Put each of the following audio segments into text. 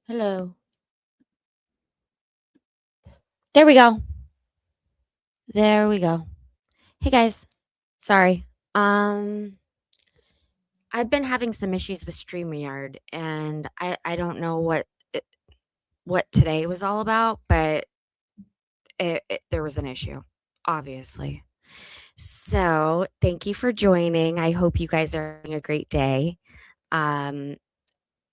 Hello. There we go. There we go. Hey guys. Sorry. Um I've been having some issues with StreamYard and I don't know what today was all about, but there was an issue, obviously. So, thank you for joining. I hope you guys are having a great day. Um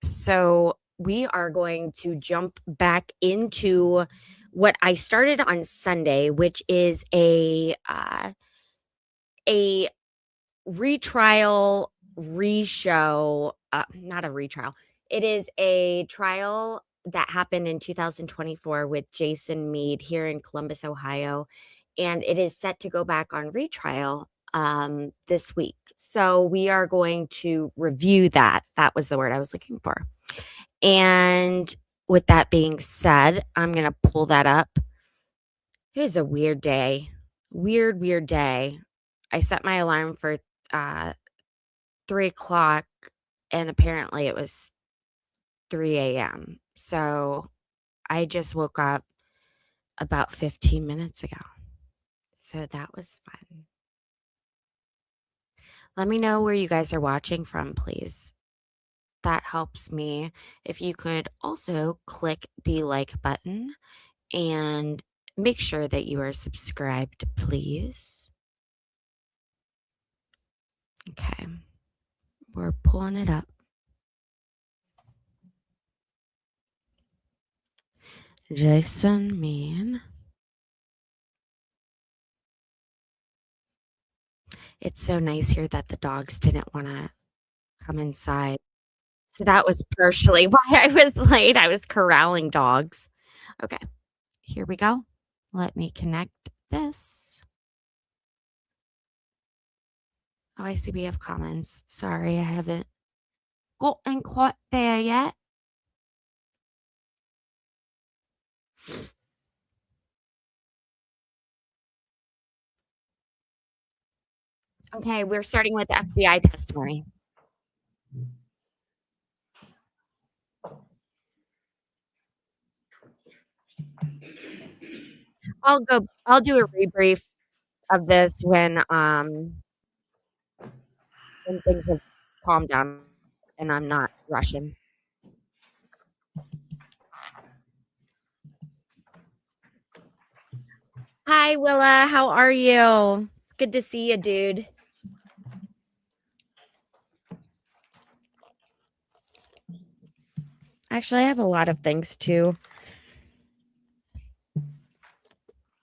so we are going to jump back into what I started on Sunday, which is a retrial reshow, not a retrial. It is a trial that happened in 2024 with Jason Meade here in Columbus, Ohio, and it is set to go back on retrial this week. So we are going to review that. That was the word I was looking for. And with that being said, I'm going to pull that up. It was a weird day. Weird day. I set my alarm for uh 3 o'clock, and apparently it was 3 a.m. So I just woke up about 15 minutes ago. So that was fun. Let me know where you guys are watching from, please. That helps me. If you could also click the like button and make sure that you are subscribed, please. Okay. We're pulling it up. Jason Meade. It's so nice here that the dogs didn't want to come inside. So that was partially why I was late. I was corralling dogs. Okay, here we go. Let me connect this. Oh, I see we have comments. Sorry, I haven't gotten quite there yet. Okay, we're starting with FBI testimony. I'll do a rebrief of this when things have calmed down and I'm not rushing. Hi, Willa. How are you? Good to see you, dude. Actually, I have a lot of things to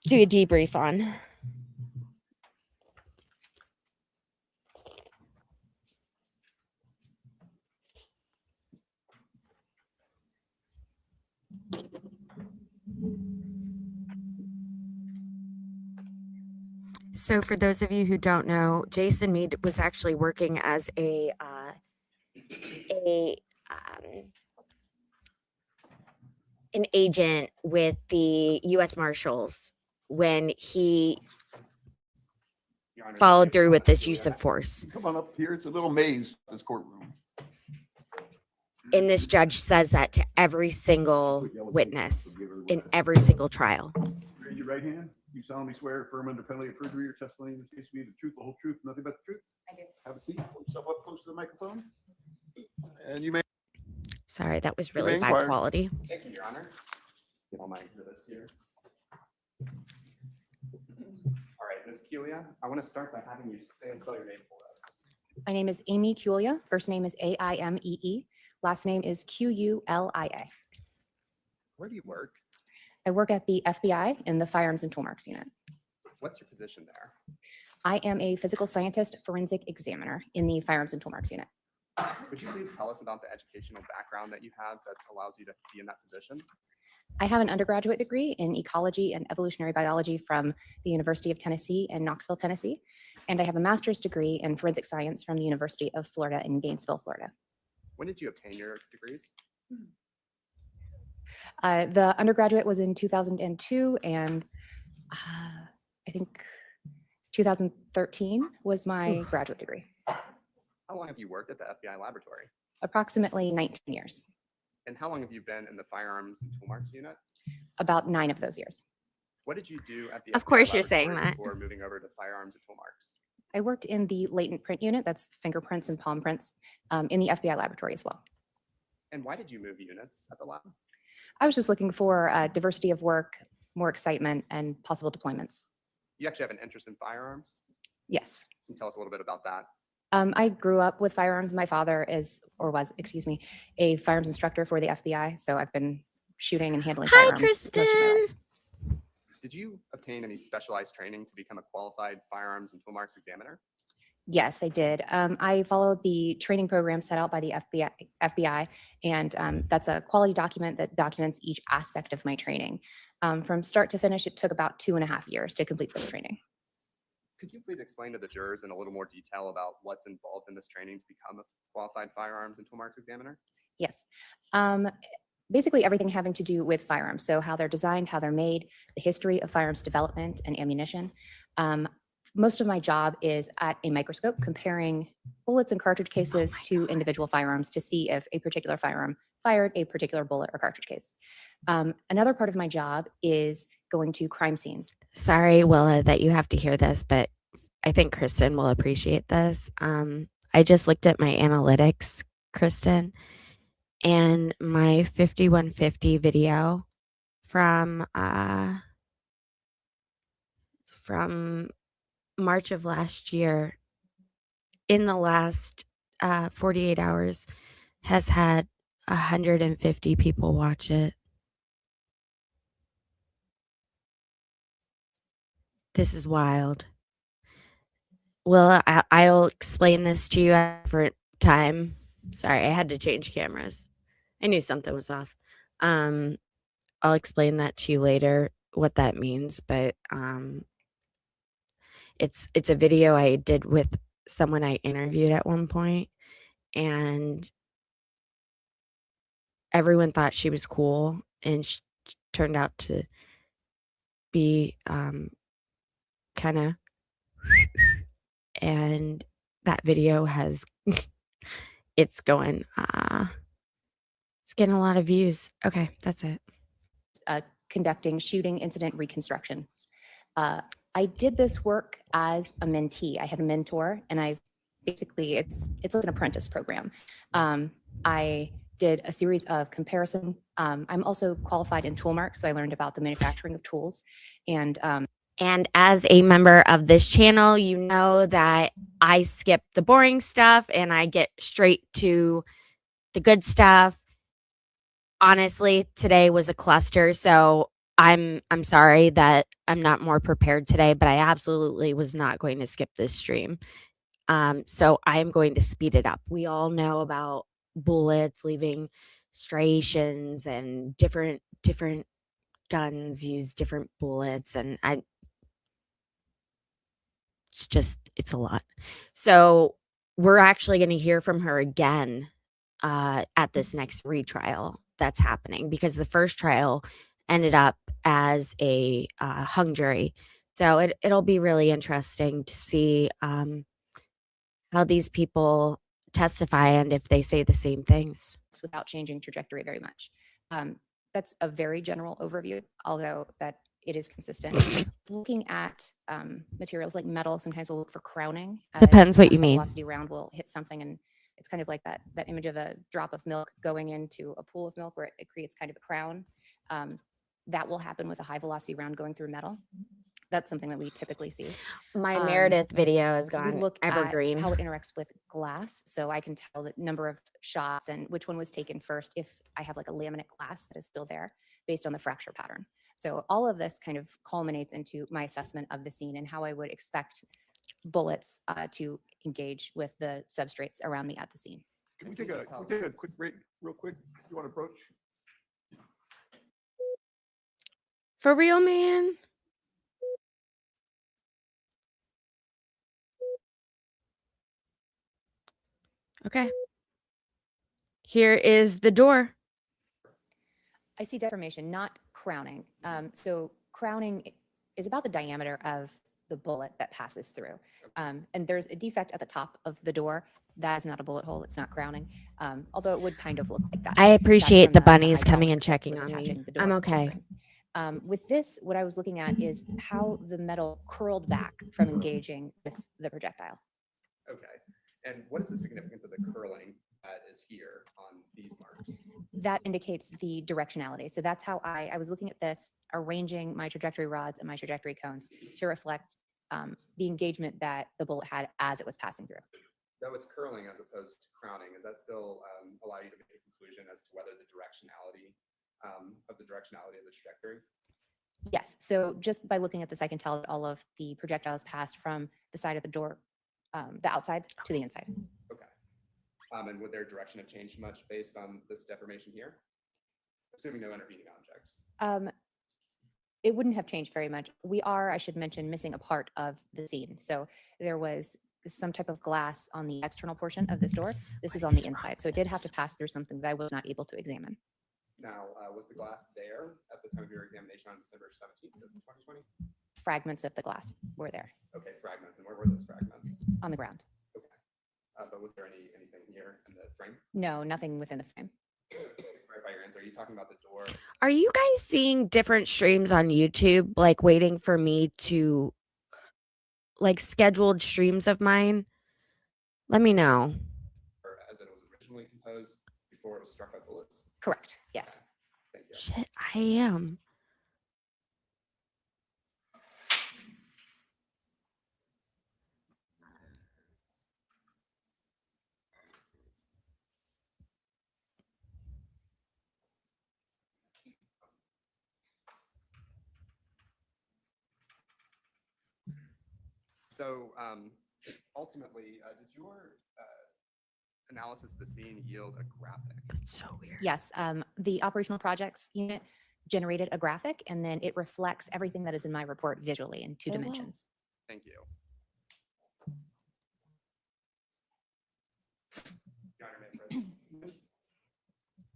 do a debrief on. So, for those of you who don't know, Jason Meade was actually working as um, an agent with the U.S. Marshals when he followed through with this use of force. Come on up here. It's a little maze, this courtroom. And this judge says that to every single witness in every single trial. Raise your right hand. You solemnly swear affirm under penalty of perjury or testimony in this case to be the truth, the whole truth, nothing but the truth? I do. Have a seat. Hold yourself up close to the microphone. And you may. Sorry, that was really bad quality. Thank you, Your Honor. Get all my exhibits here. All right, Ms. Kelia, I want to start by having you say and spell your name for us. My name is Amy Culia. First name is Aimee. Last name is Qulia. Where do you work? I work at the FBI in the Firearms and Toolmarks Unit. What's your position there? I am a physical scientist forensic examiner in the Firearms and Toolmarks Unit. Could you please tell us about the educational background that you have that allows you to be in that position? I have an undergraduate degree in ecology and evolutionary biology from the University of Tennessee in Knoxville, Tennessee. And I have a master's degree in forensic science from the University of Florida in Gainesville, Florida. When did you obtain your degrees? The undergraduate was in 2002, and I think 2013 was my graduate degree. How long have you worked at the FBI laboratory? Approximately 19 years. And how long have you been in the firearms and tool marks unit? About 9 of those years. What did you do at the Of FBI course you're saying laboratory that. before moving over to firearms and tool marks? I worked in the latent print unit, that's fingerprints and palm prints, in the FBI laboratory as well. And why did you move units at the lab? I was just looking for diversity of work, more excitement, and possible deployments. You actually have an interest in firearms. Yes. Can you tell us a little bit about that? I grew up with firearms. My father is, or was, excuse me, a firearms instructor for the FBI. So I've been shooting and handling Hi, firearms most of my Kristen. life. Did you obtain any specialized training to become a qualified firearms and tool marks examiner? Yes, I did. I followed the training program set out by the FBI, and that's a quality document that documents each aspect of my training. From start to finish, it took about 2.5 years to complete this training. Could you please explain to the jurors in a little more detail about what's involved in this training to become a qualified firearms and tool marks examiner? Yes. Basically everything having to do with firearms. So how they're designed, how they're made, the history of firearms development and ammunition. Most of my job is at a microscope comparing bullets and cartridge cases to individual firearms to see if a particular firearm fired a particular bullet or cartridge case. Another part of my job is going to crime scenes. Sorry, Willa, that you have to hear this, but I think Kristen will appreciate this. I just looked at my analytics, Kristen, and my 5150 video from March of last year, in the last 48 hours, has had 150 people watch it. This is wild. Well, I'll explain this to you at a different time. Sorry, I had to change cameras. I knew something was off. I'll explain that to you later, what that means, but it's a video I did with someone I interviewed at one point, and everyone thought she was cool, and she turned out to be kind of, and that video has it's going it's getting a lot of views. Okay, that's it. Conducting shooting incident reconstructions. I did this work as a mentee. I had a mentor, and I basically it's like an apprentice program. I did a series of comparison. I'm also qualified in tool marks, so I learned about the manufacturing of tools. And as a member of this channel, you know that I skip the boring stuff and I get straight to the good stuff. Honestly, today was a cluster, so I'm sorry that I'm not more prepared today, but I absolutely was not going to skip this stream. So I am going to speed it up. We all know about bullets leaving striations, and different guns use different bullets, and it's a lot. So we're actually going to hear from her again at this next retrial that's happening, because the first trial ended up as a hung jury. So it'll be really interesting to see how these people testify and if they say the same things. without changing trajectory very much. That's a very general overview, although that it is consistent. Looking at materials like metal, sometimes we'll look for crowning. Depends what you A mean. velocity round will hit something, and it's kind of like that image of a drop of milk going into a pool of milk where it creates kind of a crown. That will happen with a high velocity round going through metal. That's something that we typically see. My Meredith video has We gone look evergreen. at how it interacts with glass, so I can tell the number of shots and which one was taken first if I have like a laminate glass that is still there based on the fracture pattern. So all of this kind of culminates into my assessment of the scene and how I would expect bullets to engage with the substrates around me at the scene. Can we take a quick break real quick? You want to approach? For real, man. Okay. Here is the door. I see deformation, not crowning. So crowning is about the diameter of the bullet that passes through. And there's a defect at the top of the door. That is not a bullet hole. It's not crowning. Although it would kind of look like that. I That's appreciate from the the bunnies coming hydraulic and that checking was on me. attaching the I'm door to the okay. frame. With this, what I was looking at is how the metal curled back from engaging with the projectile. Okay. And what is the significance of the curling that is here on these marks? That indicates the directionality. So that's how I was looking at this, arranging my trajectory rods and my trajectory cones to reflect the engagement that the bullet had as it was passing through. Though it's curling as opposed to crowning, does that still allow you to make a conclusion as to whether the directionality of the trajectory? Yes. So just by looking at this, I can tell that all of the projectiles passed from the side of the door, the outside to the inside. Okay. And would their direction have changed much based on this deformation here? Assuming no intervening objects. It wouldn't have changed very much. We are, I should mention, missing a part of the scene. So there was some type of glass on the external portion of this door. This is on the inside. So it did have to pass through something that I was not able to examine. Now, was the glass there at the time of your examination on December 17th of 2020? Fragments of the glass were there Okay, fragments. And where were those fragments? on the ground. Okay. But was there anything here in the frame? No, nothing within the frame. Just to clarify your answer, are you talking about the door? Are you guys seeing different streams on YouTube, like waiting for me to, like, scheduled streams of mine? Let me know. Or as it was originally composed before it was struck by bullets? Correct. Yes. Thank you. Shit, I am. So ultimately, did your analysis of the scene yield a graphic? That's so weird. Yes. The operational projects unit generated a graphic, and then it reflects everything that is in my report visually in two Oh, wow. dimensions. Thank you. Your Honor, may I proceed?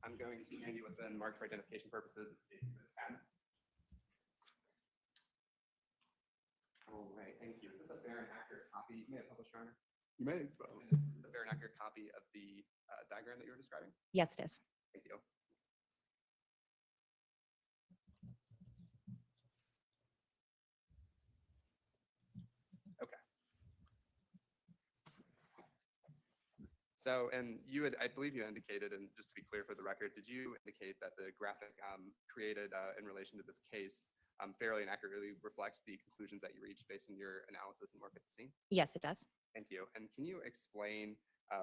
I'm going to hand you what's been marked for identification purposes as Stacy with a 10. All right, thank you. Is this a fair and accurate copy? You may have published, Your Honor. You may. Is this a fair and accurate copy of the diagram that you were describing? Yes, it is. Thank you. Okay. So, and you had, I believe you indicated, and just to be clear for the record, did you indicate that the graphic created in relation to this case fairly and accurately reflects the conclusions that you reached based on your analysis and work at the scene? Yes, it does. Thank you. And can you explain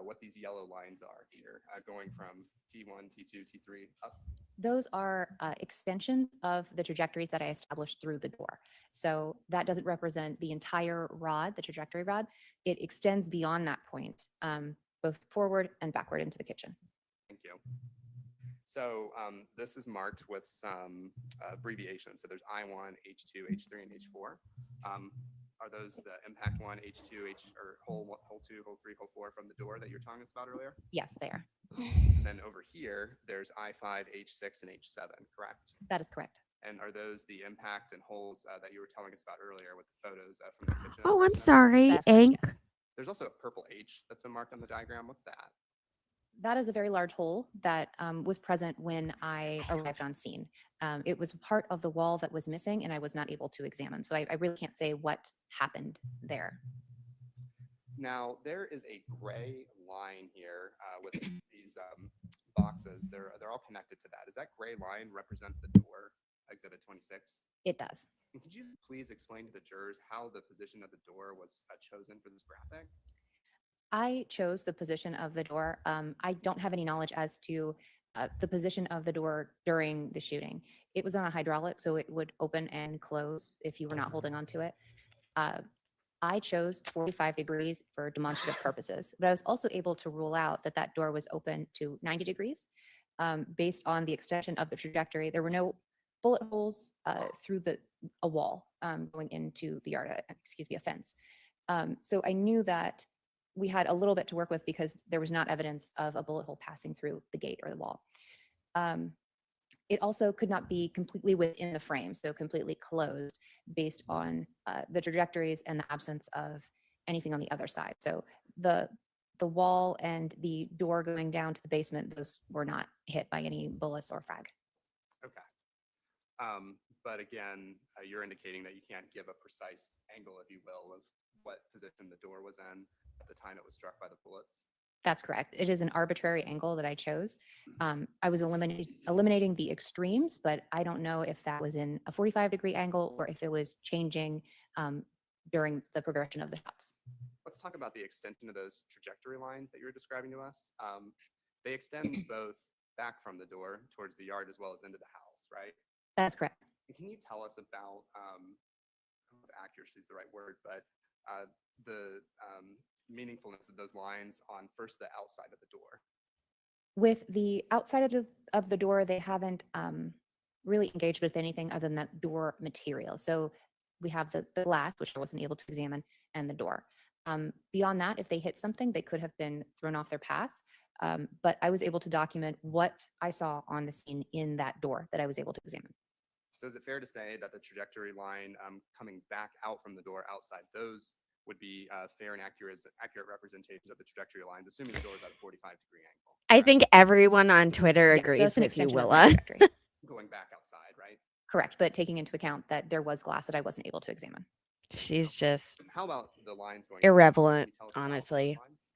what these yellow lines are here, going from T1, T2, T3 up? Those are extensions of the trajectories that I established through the door. So that doesn't represent the entire rod, the trajectory rod. It extends beyond that point, both forward and backward into the kitchen. Thank you. So this is marked with some abbreviations. So there's I1, H2, H3, and H4. Are those the impact one, H2, or hole 2, hole 3, hole 4 from the door that you were telling us about earlier? Yes, they are. And then over here, there's I5, H6, and H7, correct? That is correct. And are those the impact and holes that you were telling us about earlier with the photos from the kitchen? Oh, I'm elevations? sorry, That is correct, Ink. yes. There's also a purple H that's been marked on the diagram. What's that? That is a very large hole that was present when I arrived on scene. It was part of the wall that was missing and I was not able to examine. So I really can't say what happened there. Now, there is a gray line here with these boxes. They're all connected to that. Does that gray line represent the door, Exhibit 26? It does. And could you please explain to the jurors how the position of the door was chosen for this graphic? I chose the position of the door. I don't have any knowledge as to the position of the door during the shooting. It was on a hydraulic, so it would open and close if you were not holding onto it. I chose 45 degrees for demonstrative purposes, but I was also able to rule out that that door was open to 90 degrees based on the extension of the trajectory. There were no bullet holes through a wall going into the yard, a fence. So I knew that we had a little bit to work with because there was not evidence of a bullet hole passing through the gate or the wall. It also could not be completely within the frame, so completely closed based on the trajectories and the absence of anything on the other side. So the the wall and the door going down to the basement, those were not hit by any bullets or frag. Okay. But again, you're indicating that you can't give a precise angle, if you will, of what position the door was in at the time it was struck by the bullets. That's correct. It is an arbitrary angle that I chose. I was eliminating the extremes, but I don't know if that was in a 45-degree angle or if it was changing during the progression of the shots. Let's talk about the extension of those trajectory lines that you were describing to us. They extend both back from the door towards the yard as well as into the house, right? That's correct. And can you tell us about, I don't know if accuracy is the right word, but the meaningfulness of those lines on first the outside of the door? With the outside of the door, they haven't really engaged with anything other than that door material. So we have the glass, which I wasn't able to examine, and the door. Beyond that, if they hit something, they could have been thrown off their path. But I was able to document what I saw on the scene in that door that I was able to examine. So is it fair to say that the trajectory line coming back out from the door outside, those would be fair and accurate representations of the trajectory lines, assuming the door is at a 45-degree angle? I correct? think everyone on Twitter Yes, agrees that's an with you, extension of my Willa. trajectory. Going back outside, right? Correct, but taking into account that there was glass that I wasn't able to examine. She's just And how about the lines going irrelevant, Can you tell us about those honestly. lines?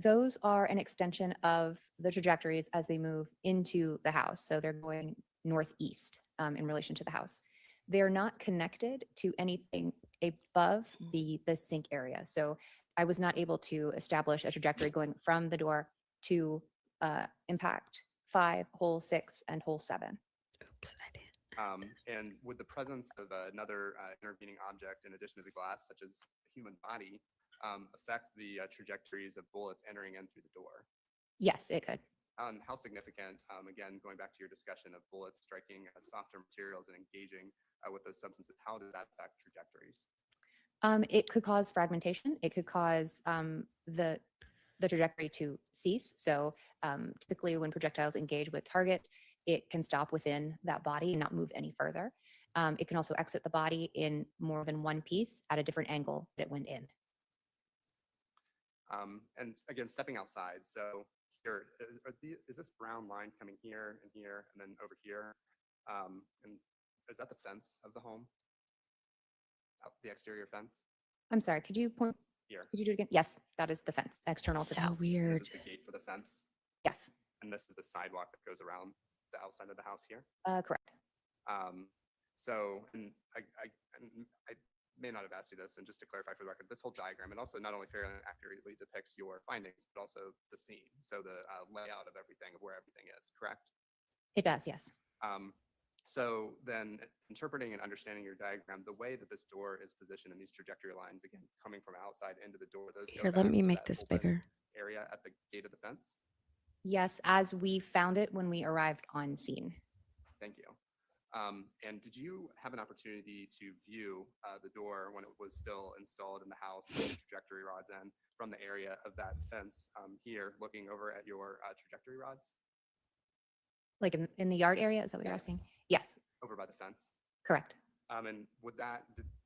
Those are an extension of the trajectories as they move into the house. So they're going northeast in relation to the house. They're not connected to anything above the sink area. So I was not able to establish a trajectory going from the door to impact 5, hole 6, and hole 7. Oops, I did. And would the presence of another intervening object in addition to the glass, such as a human body, affect the trajectories of bullets entering in through the door? Yes, it could. How significant, again, going back to your discussion of bullets striking softer materials and engaging with those substances, how does that affect trajectories? It could cause fragmentation. It could cause the trajectory to cease. So typically when projectiles engage with targets, it can stop within that body and not move any further. It can also exit the body in more than one piece at a different angle that it went in. And again, stepping outside. So here, is this brown line coming here and then over here? And is that the fence of the home? The exterior fence? I'm sorry, could you point? Here. Could you do it again? Yes, that is the fence, external to the So house. And weird. This is the gate for the fence. Yes, And this is the sidewalk that goes around the outside of the house here. correct. And I may not have asked you this, and just to clarify for the record, this whole diagram, it also not only fairly and accurately depicts your findings, but also the scene. So the layout of everything, of where everything is, correct? It does, yes. So then interpreting and understanding your diagram, the way that this door is positioned in these trajectory lines, again, coming from outside into the door, those go Here, let back me to make that this open bigger. area at the gate of the fence. Yes, as we found it when we arrived on scene. Thank you. And did you have an opportunity to view the door when it was still installed in the house with the trajectory rods in from the area of that fence here, looking over at your trajectory rods Like in the yard area, is that what you're Yes. asking? Yes, over by the fence? correct. And were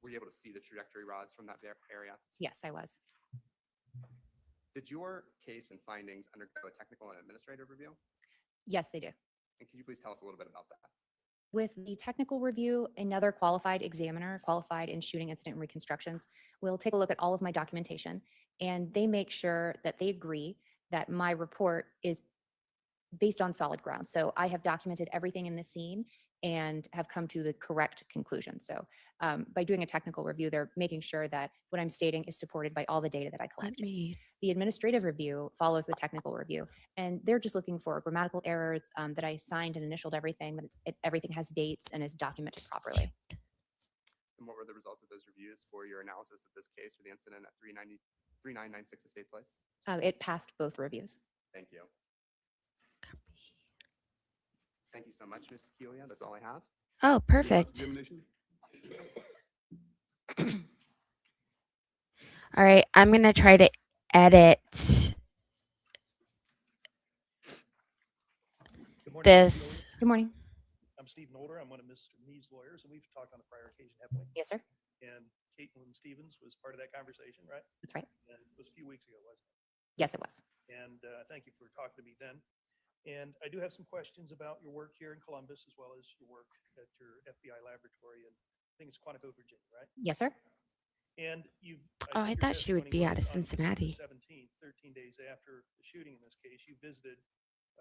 you able to see the trajectory rods from that area? Yes, I was. Did your case and findings undergo a technical and administrative review? Yes, they do. And could you please tell us a little bit about that? With the technical review, another qualified examiner, qualified in shooting incident and reconstructions, will take a look at all of my documentation, and they make sure that they agree that my report is based on solid ground. So I have documented everything in the scene and have come to the correct conclusion. So by doing a technical review, they're making sure that what I'm stating is supported by all the data that I Let collected. me. The administrative review follows the technical review, and they're just looking for grammatical errors, that I signed and initialed everything, that everything has dates and is documented properly. And what were the results of those reviews for your analysis of this case for the incident at 3996 Estates Place? It passed both reviews. Thank you. Thank you so much, Ms. Keelia. That's all I have. Oh, perfect. Examination? All right, I'm going to try to edit Good morning, Mr. this. Good morning. Older. I'm Steve Older. I'm one of Mr. Meade's lawyers, and we've talked on a prior occasion, haven't we? Yes, sir. And Caitlin Stevens was part of that conversation, right? That's right. And it was a few weeks ago, wasn't it? Yes, it was. And thank you for talking to me then. And I do have some questions about your work here in Columbus, as well as your work at your FBI laboratory, and I think it's Quantico, Virginia, right? Yes, sir. And you've. Oh, I think your thought she would testimony be out of was on December Cincinnati. 17th, 13 days after the shooting in this case, you visited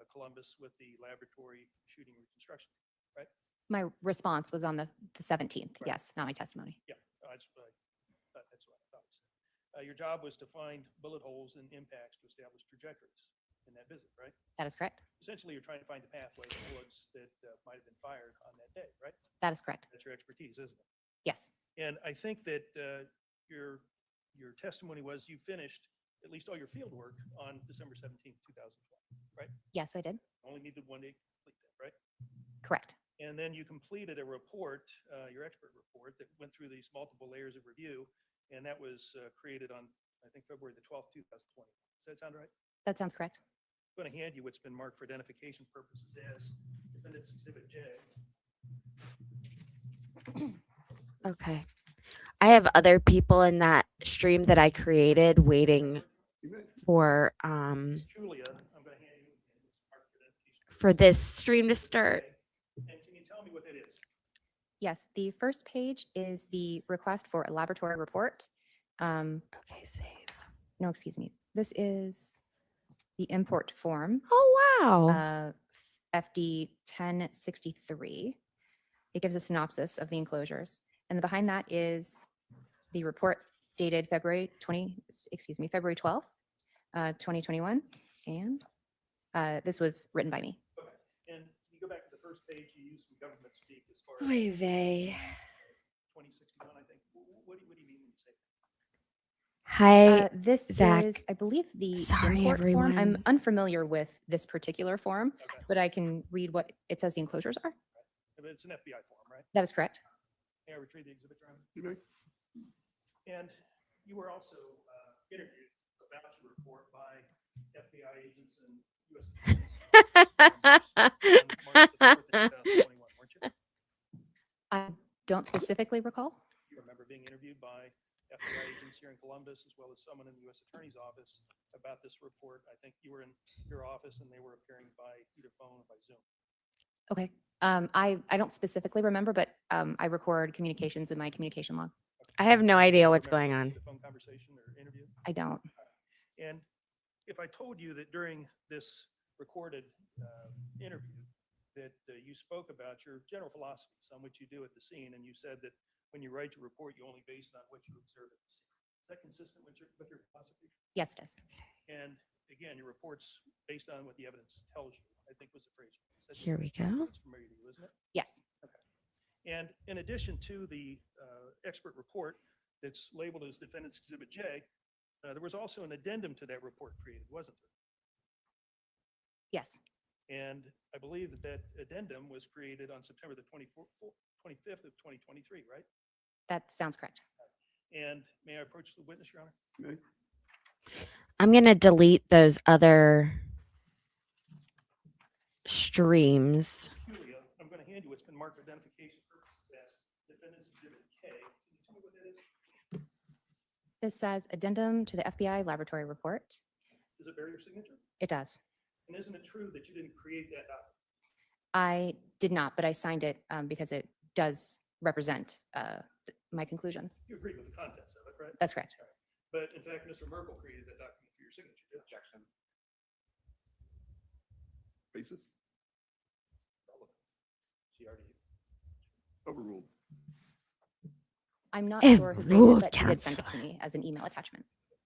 Columbus with the laboratory shooting reconstruction, right? My response was on the 17th. Right. Yes, not my testimony. Yeah, that's what I thought you said. Your job was to find bullet holes and impacts to establish trajectories in that visit, right? That is correct. Essentially, you're trying to find the pathway of bullets that might have been fired on that day, right? That is correct. That's your expertise, isn't it? Yes. And I think that your testimony was you finished at least all your field work on December 17th, 2012, right? Yes, I did. Only needed 1 day to complete that, right? Correct. And then you completed a report, your expert report, that went through these multiple layers of review, and that was created on, I think, February the 12th, 2020. Does that sound right? That sounds correct. I'm going to hand you what's been marked for identification purposes as Defendant's Exhibit J. Okay. I have other people in that stream that I created waiting You may. for Julia, I'm going to hand you what's marked for identification. for this stream to start. And can you tell me what that is? Yes, the first page is the request for a laboratory report. Okay, save. No, excuse me. This is the import form, Oh wow. FD 1063. It gives a synopsis of the enclosures. And then behind that is the report dated February 12th, 2021. And this was written by me. Okay. And can you go back to the first page? You used some government speak as far as Oy vey. 2061, I think. What do you mean when you say that? Hi. This Zach. is, I believe, the Sorry, import form. I'm everyone. unfamiliar with this particular form, Okay. but I can read what it says the enclosures are. But it's an FBI form, right? That is correct. May I retrieve the exhibit, Your Honor? You may. And you were also interviewed about your report by FBI agents and U.S. attorneys on March the 4th of 2021, weren't you? I don't specifically recall. You remember being interviewed by FBI agents here in Columbus, as well as someone in the U.S. Attorney's Office about this report. I think you were in your office and they were appearing by either phone or by Zoom. Okay. I don't specifically remember, but I record communications in my communication log. I have no idea You what's remember going on. The phone conversation or interview? I don't. And if I told you that during this recorded interview that you spoke about your general philosophies on what you do at the scene, and you said that when you write your report, you only base it on what you observe at the scene. Is that consistent with your philosophy? Yes, it is. And again, your report's based on what the evidence tells you, I think was the phrase. Here we go. That's familiar to you, isn't it? Yes. And in addition to the expert report that's labeled as Defendant's Exhibit J, there was also an addendum to that report created, wasn't there? Yes. And I believe that that addendum was created on September the 25th of 2023, right? That sounds correct. And may I approach the witness, Your Honor? You may. I'm going to delete those other streams. Julia, I'm going to hand you what's been marked for identification purposes as Defendant's Exhibit K. Can you tell me what that is? This says addendum to the FBI laboratory report. Does it bear your signature? It does. And isn't it true that you didn't create that document? I did not, but I signed it because it does represent my conclusions. You agreed with the contents of it, right? That's correct. But in fact, Mr. Merkel created that document for your signature. didn't he? Objection. Basis. Relevance. She already. Overruled. I'm not It sure who ruled, created it, but he did send it to Counselor. me as an email attachment.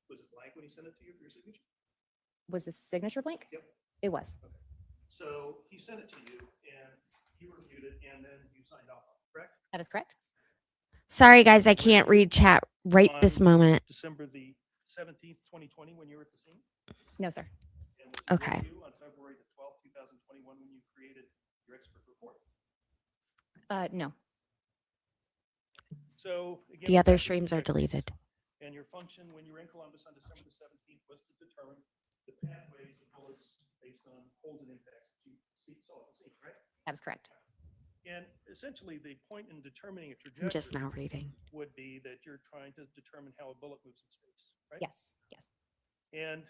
Was it blank when he sent it to you for your signature? Was the signature blank? Yep. It was. So he sent it to you and you reviewed it and then you signed off on it, correct? That is correct. Sorry, guys, I can't read chat right this On moment. December the 17th, 2020, when you were at the scene? No, sir. And was it Okay. with you on February the 12th, 2021, when you created your expert report? No. So again. The we're other back to streams are trajectories. deleted. And your function when you were in Columbus on December the 17th was to determine the pathways of bullets based on holes and impacts that you saw at the scene, right? That is correct. And essentially, the point in determining a I'm just trajectory now reading. would be that you're trying to determine how a bullet moves in space, right? Yes. Yes. And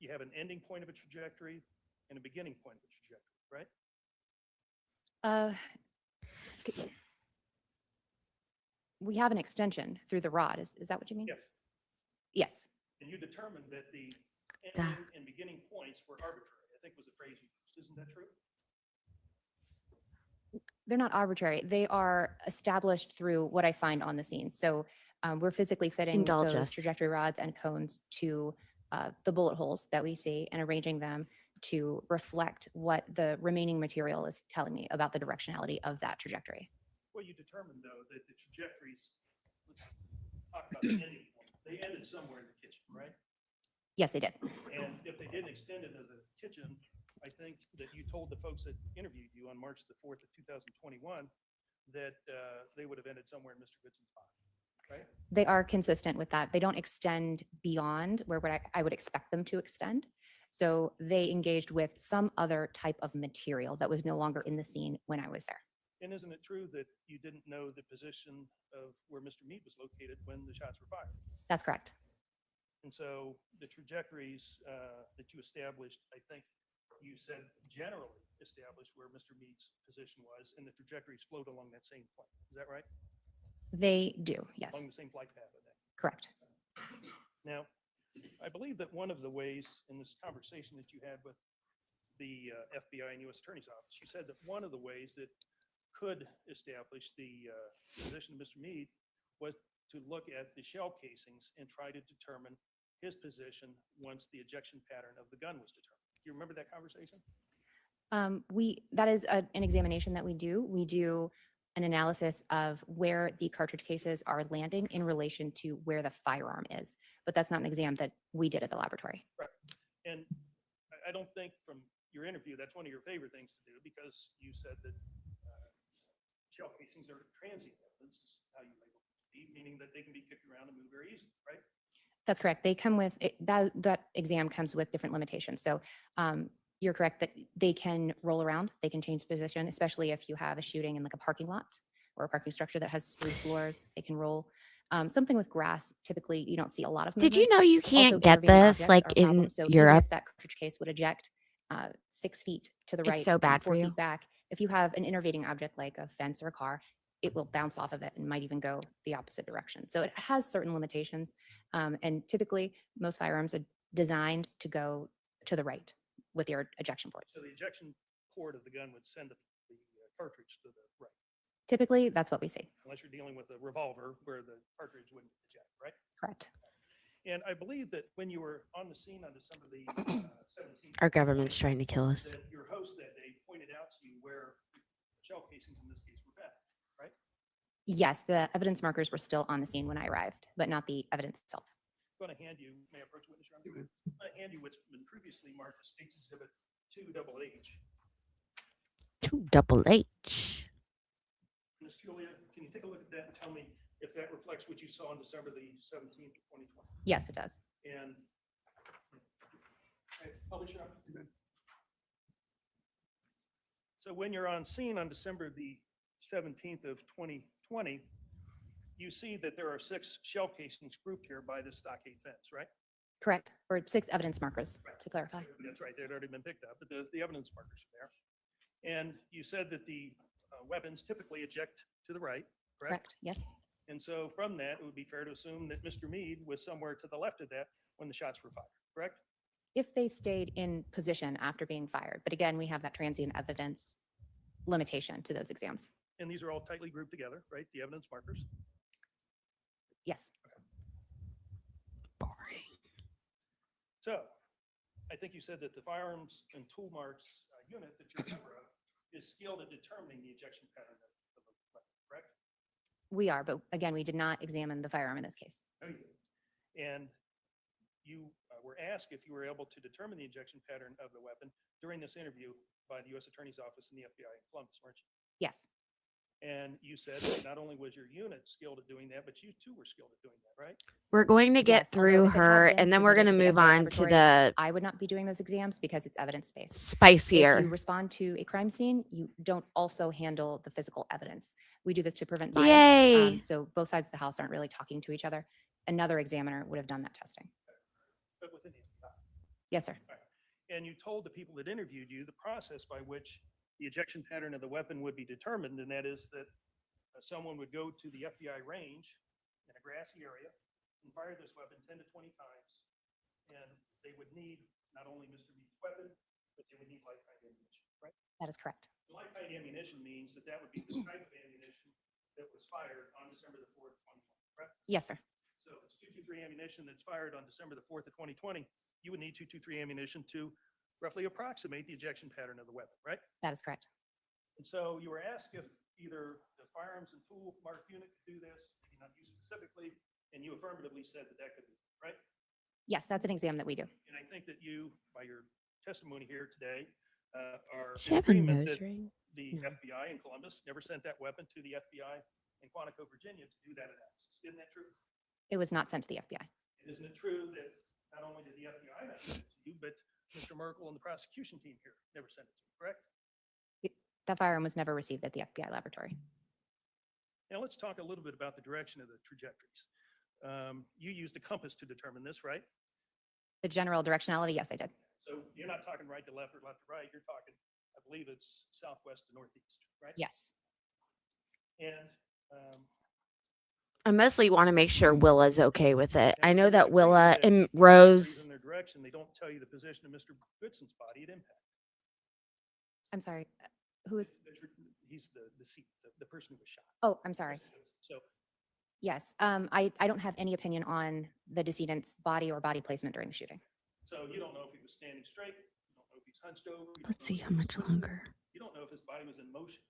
you have an ending point of a trajectory and a beginning point of a trajectory, right? We have an extension through the rod. Is that what you mean? Yes. Yes. And you determined that the Duh. ending and beginning points were arbitrary, I think was the phrase you used. Isn't that true? They're not arbitrary. They are established through what I find on the scene. So we're physically fitting Indulge those us. trajectory rods and cones to the bullet holes that we see and arranging them to reflect what the remaining material is telling me about the directionality of that trajectory. Well, you determined though that the trajectories, let's talk about the ending point. They ended somewhere in the kitchen, right? Yes, they did. And if they didn't extend it as a kitchen, I think that you told the folks that interviewed you on March the 4th of 2021 that they would have ended somewhere in Mr. Goodson's body, right? They are consistent with that. They don't extend beyond where I would expect them to extend. So they engaged with some other type of material that was no longer in the scene when I was there. And isn't it true that you didn't know the position of where Mr. Meade was located when the shots were fired? That's correct. And so the trajectories that you established, I think you said generally established where Mr. Meade's position was, and the trajectories flowed along that same plane. Is that right? They do, yes, Along the same flight path, I think. correct. Now, I believe that one of the ways in this conversation that you had with the FBI and U.S. Attorney's Office, you said that one of the ways that could establish the position of Mr. Meade was to look at the shell casings and try to determine his position once the ejection pattern of the gun was determined. Do you remember that conversation? That is an examination that we do. We do an analysis of where the cartridge cases are landing in relation to where the firearm is. But that's not an exam that we did at the laboratory. And I don't think from your interview, that's one of your favorite things to do because you said that shell casings are transient evidence, is how you label it, meaning that they can be kicked around and move very easily, right? That's correct. They come with that exam comes with different limitations. So you're correct that they can roll around, they can change position, especially if you have a shooting in like a parking lot or a parking structure that has 3 floors. They can roll. Something with grass, typically you don't see a lot of Did you movement. know you Also, can't get intervening this objects like are a problem. in So even Europe? if that cartridge case would eject 6 feet to the It's right, so and bad 4 for you. feet back, if you have an intervening object like a fence or a car, it will bounce off of it and might even go the opposite direction. So it has certain limitations. And typically, most firearms are designed to go to the right with your ejection ports. So the ejection port of the gun would send the cartridge to the right, Typically, that's what we see. unless you're dealing with a revolver where the cartridge wouldn't eject, right? Correct. And I believe that when you were on the scene on December the 17th, Our government's trying to kill us. that your host that day pointed out to you where shell casings in this case were found, right? Yes, the evidence markers were still on the scene when I arrived, but not the evidence itself. I'm going to hand you, may I approach witness, Your Honor? Yeah, man. I'm going to hand you what's been previously marked as State's Exhibit 2HH. 2HH. Ms. Julia, can you take a look at that and tell me if that reflects what you saw on December the 17th of 2020? Yes, it does. And publish it up. Amen. So when you're on scene on December the 17th of 2020, you see that there are 6 shell casings grouped here by this stockade fence, right? Correct. Or 6 evidence markers, to clarify. That's right, they'd already been picked up, but the evidence markers are there. And you said that the weapons typically eject to the right, correct? Correct. Yes. And so from that, it would be fair to assume that Mr. Meade was somewhere to the left of that when the shots were fired, correct? If they stayed in position after being fired. But again, we have that transient evidence limitation to those exams. And these are all tightly grouped together, right? The evidence markers. Yes. Boring. So I think you said that the firearms and tool marks unit that you're a member of is skilled at determining the ejection pattern of the weapon, correct? We are, but again, we did not examine the firearm in this case. No, you didn't. And you were asked if you were able to determine the ejection pattern of the weapon during this interview by the U.S. Attorney's Office and the FBI in Columbus, weren't you? Yes. And you said that not only was your unit skilled at doing that, but you too were skilled at doing that, right? We're going to get Yes, although through if it had her been and then we're going to submitted to the move FBI on to laboratory, the I would not be doing those exams because it's evidence-based. If spicier. you respond to a crime scene, you don't also handle the physical evidence. We do this to prevent bias. Yay. So both sides of the house aren't really talking to each other. Another examiner would have done that testing. But within the FBI. Yes, sir. And you told the people that interviewed you the process by which the ejection pattern of the weapon would be determined, and that is that someone would go to the FBI range in a grassy area and fire this weapon 10 to 20 times, and they would need not only Mr. Meade's weapon, but they would need light-tight ammunition, right? That is correct. Light-tight ammunition means that that would be the type of ammunition that was fired on December the 4th, 2020, correct? Yes, sir. So if it's 223 ammunition that's fired on December the 4th of 2020, you would need 223 ammunition to roughly approximate the ejection pattern of the weapon, right? That is correct. And so you were asked if either the firearms and tool mark unit could do this, maybe not you specifically, and you affirmatively said that that could be, right? Yes, that's an exam that we do. And I think that you, by your testimony here today, are Does she in have a agreement nose that ring? the No. FBI in Columbus never sent that weapon to the FBI in Quantico, Virginia to do that analysis. Isn't that true? It was not sent to the FBI. And isn't it true that not only did the FBI not send it to you, but Mr. Merkel and the prosecution team here never sent it to you, correct? That firearm was never received at the FBI laboratory. Now let's talk a little bit about the direction of the trajectories. You used a compass to determine this, right? The general directionality, yes, I did. So you're not talking right to left or left to right. You're talking, I believe it's southwest to northeast, right? Yes. And I mostly want to make sure Willa's okay with it. I know that agree Willa that and for Rose. reason their direction, they don't tell you the position of Mr. Goodson's body at impact. I'm sorry. Who is? He's the person who was shot. Oh, I'm sorry. So Yes. I don't have any opinion on the decedent's body or body placement during the shooting. So you don't know if he was standing straight, you don't know if he's hunched over. you don't Let's know see if how he was much twisted, longer. You don't know if his body was in motion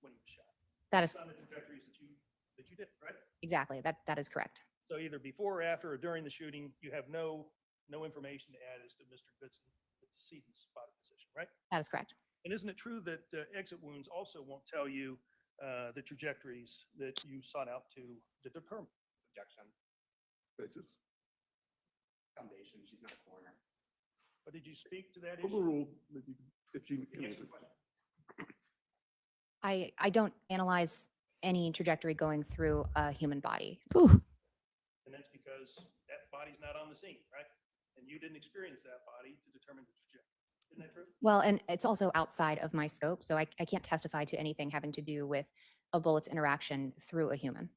when he was shot. That is Based on the trajectories that you did, right? exactly. That is correct. So either before, after, or during the shooting, you have no information to add as to Mr. Goodson, the decedent's body position, right? That is correct. And isn't it true that exit wounds also won't tell you the trajectories that you sought out to determine? Objection. Basis. Foundation. She's not a coroner. But did you speak to that issue? Overruled, that you can- if you Can can you answer. answer the question? I don't analyze any trajectory going through a human body. Ooh, And that's because that body's not on the scene, right? And you didn't experience that body to determine the trajectory. Isn't that true? Well, and it's also outside of my scope, so I can't testify to anything having to do with a bullet's interaction through a human.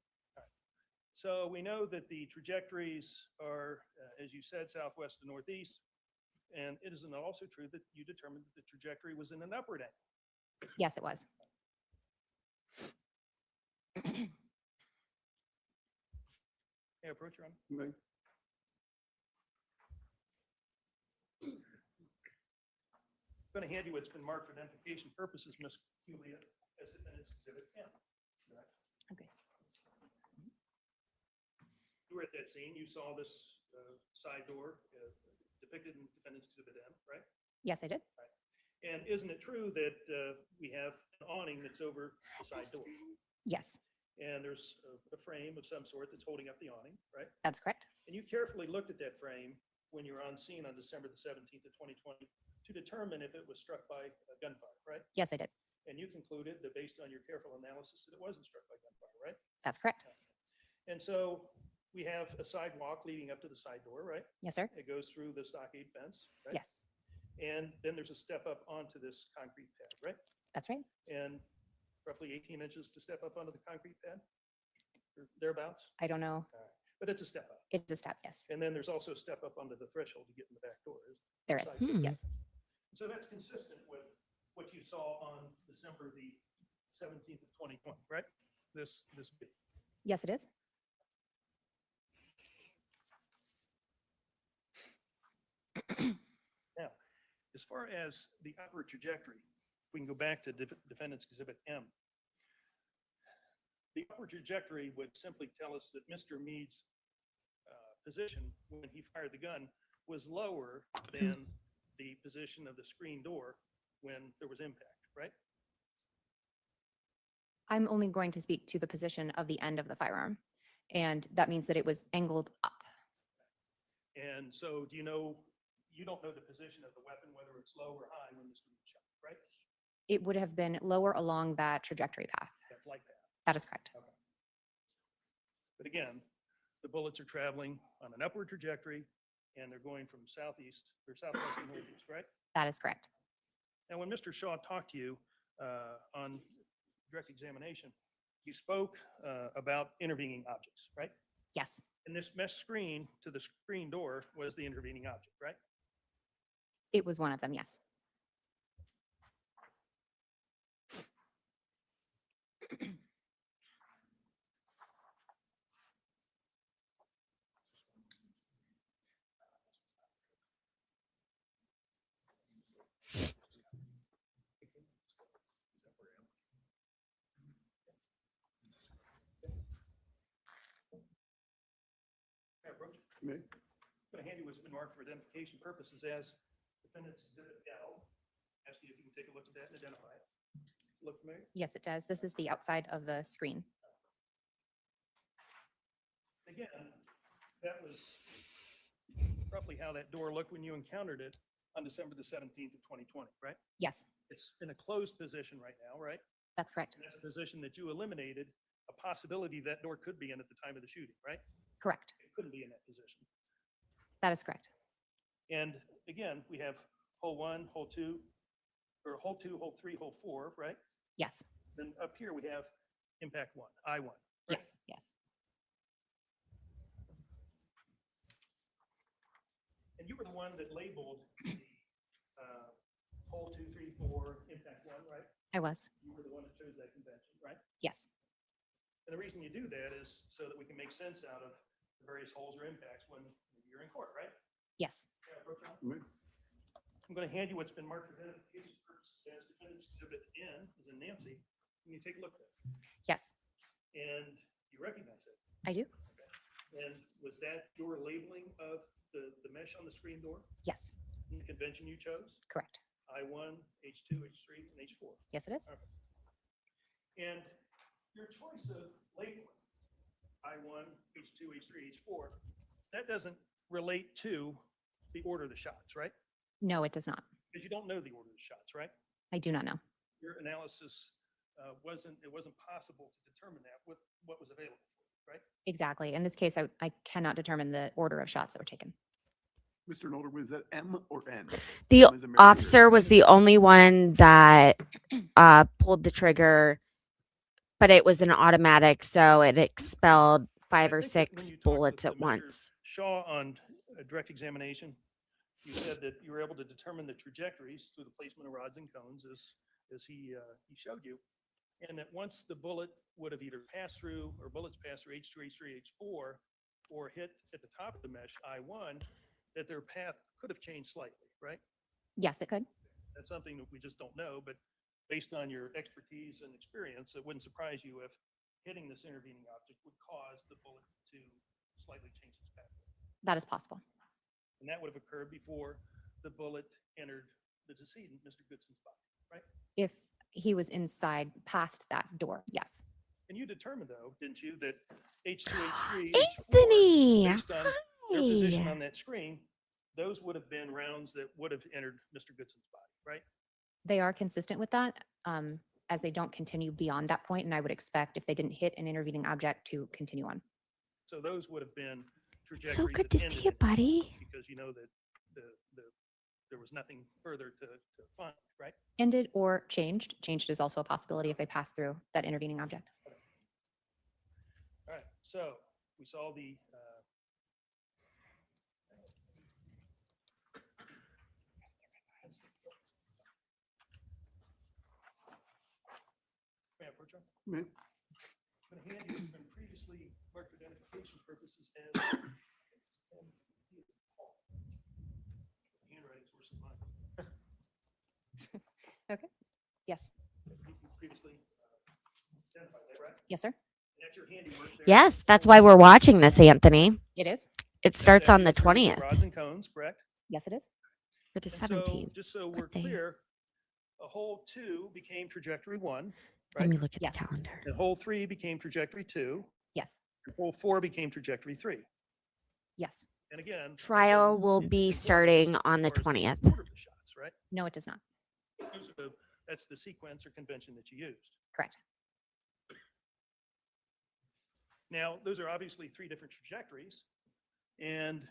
So we know that the trajectories are, as you said, southwest to northeast. And it isn't also true that you determined that the trajectory was in an upward angle. Yes, it was. Hey, approach your honor. May- I'm going to hand you what's been marked for identification purposes, Ms. Julia, as defendant's exhibit M. Okay. You were at that scene. You saw this side door depicted in defendant's exhibit M, right? Yes, I did. And isn't it true that we have an awning that's over the side door? Yes, And there's a frame of some sort that's holding up the awning, right? that's correct. And you carefully looked at that frame when you were on scene on December the 17th of 2020 to determine if it was struck by gunfire, right? Yes, I did. And you concluded that based on your careful analysis that it wasn't struck by gunfire, right? That's correct. And so we have a sidewalk leading up to the side door, right? Yes, sir. It goes through the stockade fence, right? Yes, And then there's a step up onto this concrete pad, right? that's right. And roughly 18 inches to step up onto the concrete pad, or thereabouts. I don't know. But it's a step up. It's a step, yes. And then there's also a step up onto the threshold to get in the back door. There is, Side door. yes. So that's consistent with what you saw on December the 17th of 2020, right? This video. Yes, it is. Now, as far as the upward trajectory, if we can go back to defendant's exhibit M, the upward trajectory would simply tell us that Mr. Meade's position when he fired the gun was lower than the position of the screen door when there was impact, right? I'm only going to speak to the position of the end of the firearm. And that means that it was angled up. And so do you know, you don't know the position of the weapon, whether it's low or high when Mr. Meade shot, right? It would have been lower along that trajectory path. That flight path. That is correct. But again, the bullets are traveling on an upward trajectory and they're going from southeast or southwest to northeast, right? That is correct. Now, when Mr. Shaw talked to you on direct examination, you spoke about intervening objects, right? Yes, And this mesh screen to the screen door was the intervening object, right? it was one of them. Yes. You may. I'm going to hand you what's been marked for identification purposes as Defendant's Exhibit L. Ask you if you can take a look at that and identify it. Look familiar? Yes, it does. This is the outside of the screen. Again, that was roughly how that door looked when you encountered it on December the 17th of 2020, right? Yes, It's in a closed position right now, right? that's correct. And that's a position that you eliminated a possibility that door could be in at the time of the shooting, right? Correct. It couldn't be in that position. That is correct. And again, we have hole 1, hole 2, or hole 2, hole 3, hole 4, right? Yes, Then up here we have impact 1, I1. Right? yes, yes. And you were the one that labeled the hole 2, 3, 4, impact 1, right? I was. You were the one that chose that convention, right? Yes, And the reason you do that is so that we can make sense out of the various holes or impacts when you're in court, right? yes. Yeah, Retrial. You may. I'm going to hand you what's been marked for identification purposes as Defendant's Exhibit N, as in Nancy. Can you take a look at that? Yes, And you recognize it. I do. And was that your labeling of the mesh on the screen door Yes, in the convention you chose? correct. I1, H2, H3, and H4. Yes, it is. And your choice of labeling I1, H2, H3, H4, that doesn't relate to the order of the shots, right? No, it does not. Because you don't know the order of the shots, right? I do not know. Your analysis it wasn't possible to determine that with what was available for you, right? Exactly. In this case, I cannot determine the order of shots that were taken. Mr. Nolder, was that M or N? The M as in Mary or- officer was the only one that pulled the trigger, but it was an automatic, so it expelled I 5 or think that when 6 you talked bullets with, at Mr. once. Shaw on a direct examination, you said that you were able to determine the trajectories through the placement of rods and cones as he showed you. And that once the bullet would have either passed through or bullets passed through H2, H3, H4, or hit at the top of the mesh, I1, that their path could have changed slightly, right? Yes, it could. That's something that we just don't know, but based on your expertise and experience, it wouldn't surprise you if hitting this intervening object would cause the bullet to slightly change its path. That is possible. And that would have occurred before the bullet entered the decedent, Mr. Goodson's body, right? If he was inside past that door, yes. And you determined, though, didn't you, that H2, H3, Anthony, H4, based on their position hi. on that screen, those would have been rounds that would have entered Mr. Goodson's body, right? They are consistent with that, as they don't continue beyond that point, and I would expect if they didn't hit an intervening object to continue on. So those would have been trajectories. So good that to see ended you, at the buddy. point because you know that there was nothing further to find, right? Ended or changed. Changed is also a possibility if they pass through that intervening object. All right, so we saw the Ma'am, Bertrand, You may. I'm going to hand you what's been previously marked for identification purposes as handwriting's worse than mine. Okay. Yes. You previously identified that, right? Yes, sir. And that's your handiwork there. Yes, that's why we're watching this, Anthony. It is. It starts That on the is through 20th Rods and cones, correct? Yes, it is. or the And so, 17th. just so we're Birthday. clear, a hole 2 became trajectory 1, Let right? me look at Yes. the calendar. And hole 3 became trajectory 2, Yes. and hole 4 became trajectory 3. Yes. And again, that Trial doesn't will in- be inform us starting as on the far as 20th. order of the shots, right? No, it does not. That's the sequence or convention that you used. Correct. Now, those are obviously 3 different trajectories, and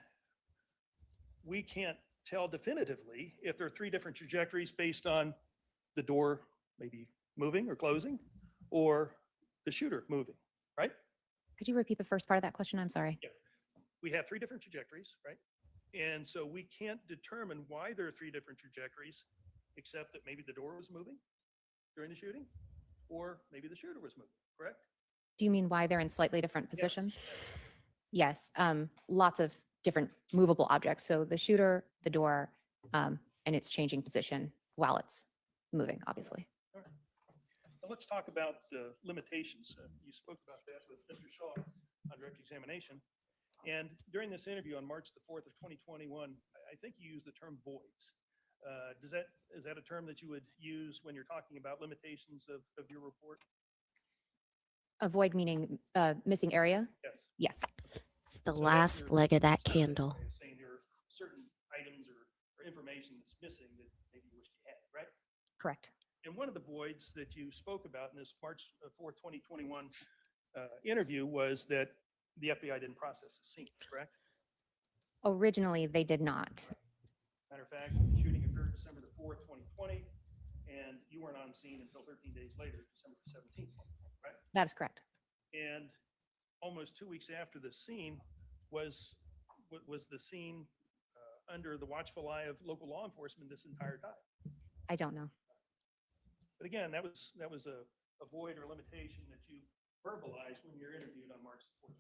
we can't tell definitively if there are three different trajectories based on the door maybe moving or closing, or the shooter moving, right? Could you repeat the first part of that question? I'm sorry. We have three different trajectories, right? And so we can't determine why there are three different trajectories, except that maybe the door was moving during the shooting, or maybe the shooter was moving, correct? Do you mean why they're in slightly different Yes. positions? Yes, lots of different movable objects. So the shooter, the door, and it's changing position while it's moving, obviously. All right. Now let's talk about limitations. You spoke about that with Mr. Shaw on direct examination. And during this interview on March the 4th of 2021, I think you used the term voids. Is that a term that you would use when you're talking about limitations of your report? Avoid meaning missing area? Yes. Yes, It's the So that's last your leg of that survey candle. way of saying there are certain items or information that's missing that maybe you wish you had, right? correct. And one of the voids that you spoke about in this March 4th, 2021 interview was that the FBI didn't process the scene, correct? Originally, they did not. Matter of fact, the shooting occurred December the 4th, 2020, and you weren't on scene until 13 days later, December the 17th, 2020, right? That is correct. And almost 2 weeks after the scene was the scene under the watchful eye of local law enforcement this entire time. I don't know. But again, that was a void or limitation that you verbalized when you're interviewed on March 4th,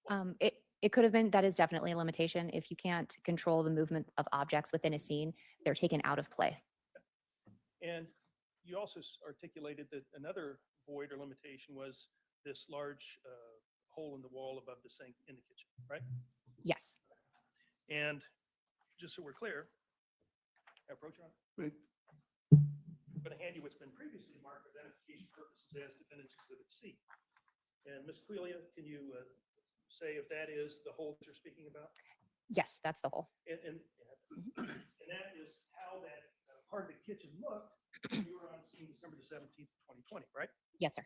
2020. It could have been, that is definitely a limitation. If you can't control the movement of objects within a scene, they're taken out of play. And you also articulated that another void or limitation was this large hole in the wall above the sink in the kitchen, right? Yes, And just so we're clear, approach on. Wait, I'm going to hand you what's been previously marked for identification purposes as Defendant's Exhibit C. And Ms. Quelia, can you say if that is the hole that you're speaking about? yes, that's the whole. And that is how that part of the kitchen looked when you were on scene December the 17th, 2020, right? Yes, sir.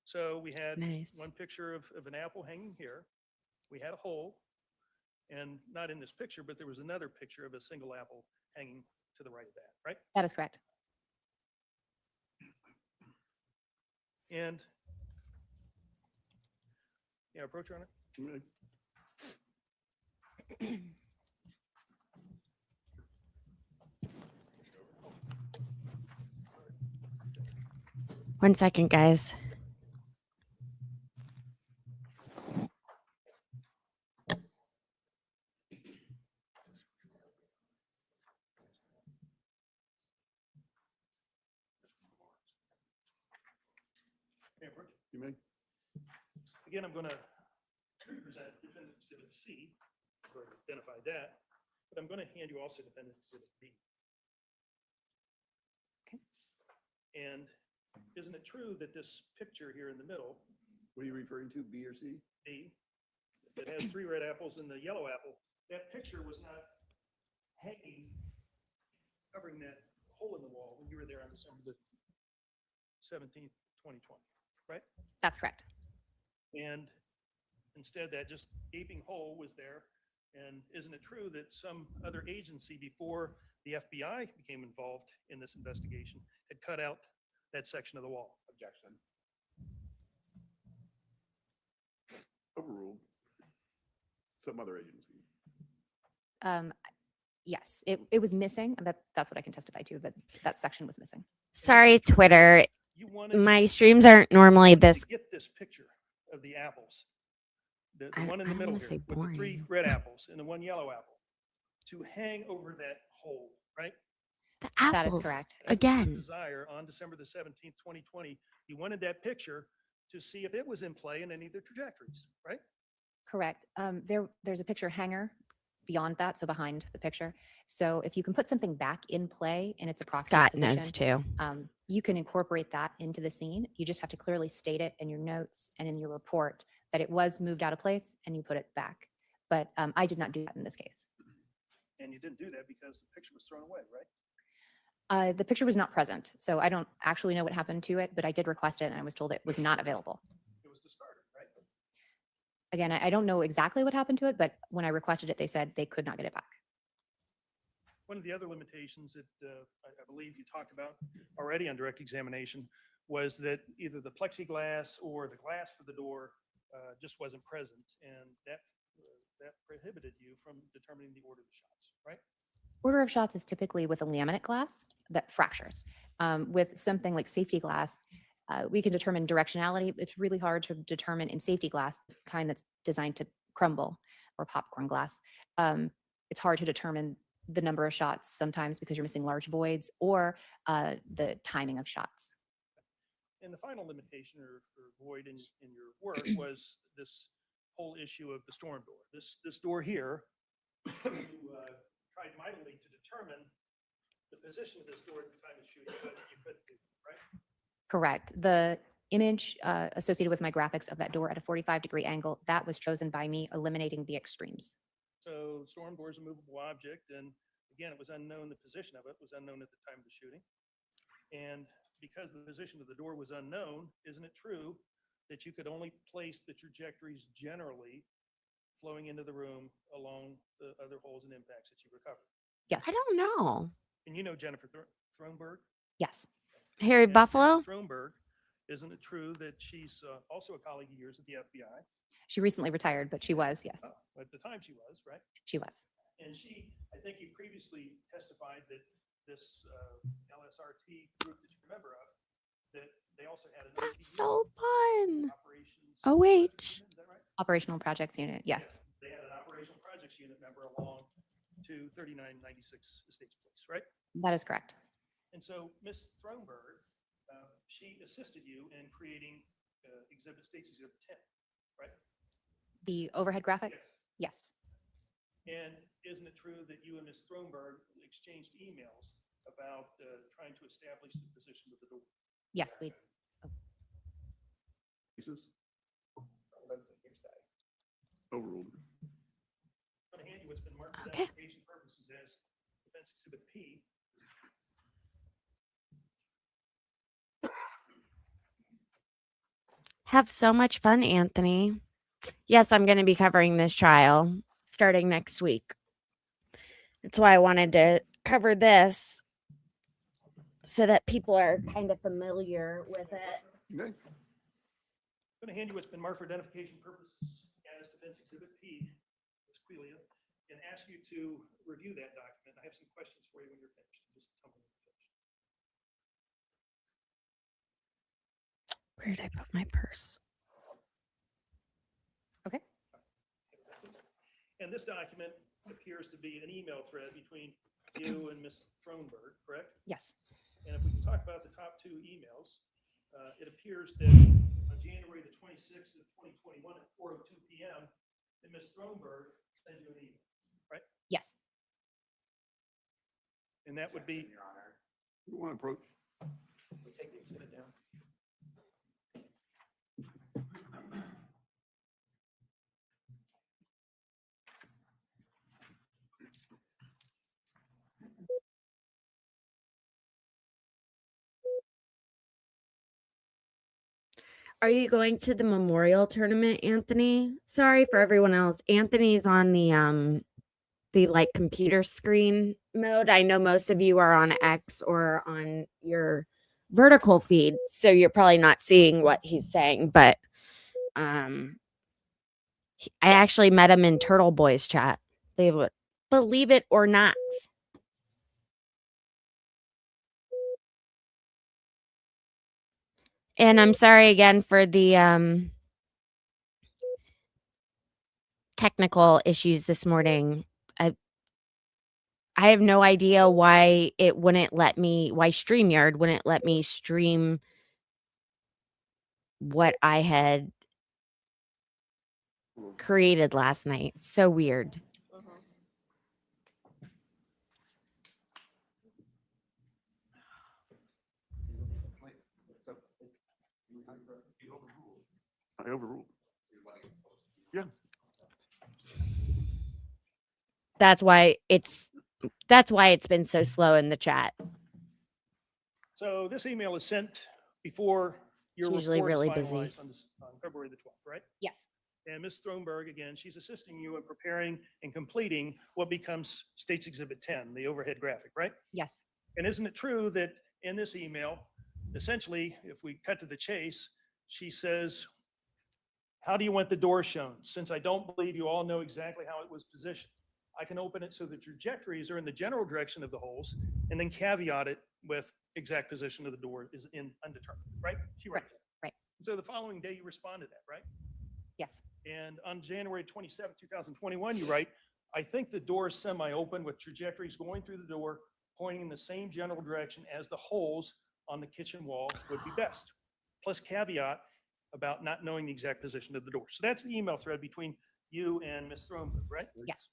So we had Nice. one picture of an apple hanging here. We had a hole, and not in this picture, but there was another picture of a single apple hanging to the right of that, right? That is correct. And yeah, approach on it. wait. 1 second, guys. Okay, approach. You may. Again, I'm going to present Defendant Exhibit C. I've already identified that, but I'm going to hand you also Defendant Exhibit B. Okay. And isn't it true that this picture here in the middle, What are you referring to, B or C? B, that has 3 red apples and the yellow apple, that picture was not hanging, covering that hole in the wall when you were there on December the 17th, 2020, right? That's correct. And instead, that just gaping hole was there. And isn't it true that some other agency before the FBI became involved in this investigation had cut out that section of the wall? Objection. Overruled. Some other agency. Yes, it was missing. And that's what I can testify to, that that section was missing. Sorry, Twitter. You wanted My streams aren't normally to this. get this picture of the apples, the I- one in I the don't middle wanna here, say with the 3 boring. red apples and the 1 yellow apple, to hang over that hole, right? The That is apples. correct. That was your Again. desire on December the 17th, 2020. You wanted that picture to see if it was in play in any of the trajectories, right? Correct. There's a picture hanger beyond that, so behind the picture. So if you can put something back in play in its approximate Scott position, knows too. you can incorporate that into the scene. You just have to clearly state it in your notes and in your report that it was moved out of place and you put it back. But I did not do that in this case. And you didn't do that because the picture was thrown away, right? The picture was not present, so I don't actually know what happened to it, but I did request it and I was told it was not available. It was discarded, right? Again, I don't know exactly what happened to it, but when I requested it, they said they could not get it back. One of the other limitations that I believe you talked about already on direct examination was that either the plexiglass or the glass for the door just wasn't present, and that prohibited you from determining the order of the shots, right? Order of shots is typically with a laminate glass that fractures. With something like safety glass, we can determine directionality. It's really hard to determine in safety glass, the kind that's designed to crumble, or popcorn glass. It's hard to determine the number of shots sometimes because you're missing large voids, or the timing of shots. And the final limitation or void in your work was this whole issue of the storm door. This door here, you tried mightily to determine the position of this door at the time of shooting, but you couldn't do it, right? Correct. The image associated with my graphics of that door at a 45-degree angle, that was chosen by me, eliminating the extremes. So storm door is a movable object, and again, it was unknown, the position of it was unknown at the time of the shooting. And because the position of the door was unknown, isn't it true that you could only place the trajectories generally flowing into the room along the other holes and impacts that you recovered? Yes. I don't know. And you know Jennifer Thronberg? Yes. Harry And Buffalo? Jennifer Thronberg, isn't it true that she's also a colleague of yours at the FBI? She recently retired, but she was, yes, At the time she was, right? she was. And she, I think you previously testified that this LSRT group that you're a member of, that they also had an That's OPU, so fun. operations. OH. Is that right? Operational Projects Unit, yes. Yeah, they had an operational projects unit member along to 3996 Estates Place, right? That is correct. And so Ms. Thronberg, she assisted you in creating States Exhibit 10, right? The overhead graphic? Yes. Yes. And isn't it true that you and Ms. Thronberg exchanged emails about trying to establish the position of the door? Yes, we, Cases That's a hearsay. overruled. I'm going to hand you what's been marked for Okay. identification purposes as Defense Exhibit P. Have so much fun, Anthony. Yes, I'm going to be covering this trial starting next week. That's why I wanted to cover this so that people are kind of familiar with it. Okay. I'm going to hand you what's been marked for identification purposes as Defense Exhibit P, Ms. Quelia, and ask you to review that document. I have some questions for you when you're finished. Just tell me when you're finished. Where did I put my purse? okay. And this document appears to be an email thread between you and Ms. Thronberg, correct? Yes. And if we can talk about the top two emails, it appears that on January the 26th of 2021 at 4:02 p.m., that Ms. Thronberg sent you an email, right? Yes. And that would be, Your Honor. You want to approach? we take the exhibit down. Are you going to the memorial tournament, Anthony? Sorry for everyone else. Anthony's on the like computer screen mode. I know most of you are on X or on your vertical feed, so you're probably not seeing what he's saying, but I actually met him in Turtle Boys chat. They would believe it or not. And I'm sorry again for the technical issues this morning. I have no idea why it wouldn't let me, why StreamYard wouldn't let me stream what I had created last night. So weird. So, I overruled. Yeah. That's why it's been so slow in the chat. So this email is sent before your It's usually report is really busy. finalized on February the 12th, right? Yes. And Ms. Thronberg, again, she's assisting you in preparing and completing what becomes State's Exhibit 10, the overhead graphic, right? Yes, And isn't it true that in this email, essentially, if we cut to the chase, she says, how do you want the door shown? Since I don't believe you all know exactly how it was positioned, I can open it so the trajectories are in the general direction of the holes, and then caveat it with exact position of the door is in undetermined, right? She writes that. right. So the following day, you respond to that, right? Yes, And on January 27, 2021, you write, I think the door is semi-open with trajectories going through the door, pointing in the same general direction as the holes on the kitchen wall would be best. Plus caveat about not knowing the exact position of the door. So that's the email thread between you and Ms. Thronberg, right? yes.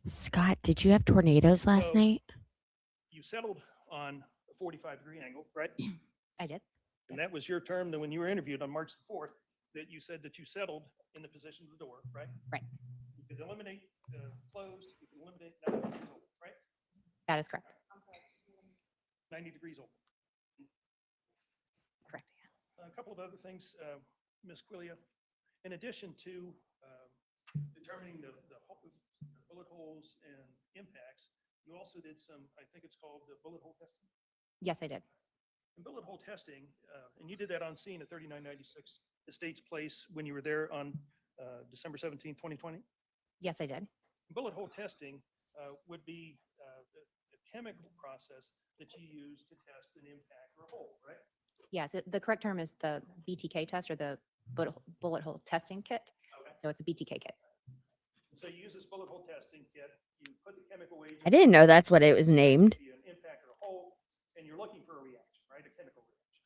Scott, did you have tornadoes last So- night? You settled on a 45-degree angle, right? I did. And Yes. that was your term that when you were interviewed on March the 4th, that you said that you settled in the position of the door, right? Right. You could eliminate closed, you can eliminate 90 degrees open, right? That is correct. 90 degrees open. Correct. A couple of other things, Ms. Quillia, in addition to determining the bullet holes and impacts, you also did some, I think it's called the bullet hole testing. Yes, I did. And bullet hole testing, and you did that on scene at 3996 Estates Place when you were there on December 17, 2020. Yes, I did. Bullet hole testing would be the chemical process that you use to test an impact or a hole, right? Yes, the correct term is the BTK test or the bullet hole testing kit. Okay. So it's a BTK kit. So you use this bullet hole testing kit, you put the chemical agent. I didn't know that's what it was named. Be an impact or a hole, and you're looking for a reaction, right? A chemical reaction.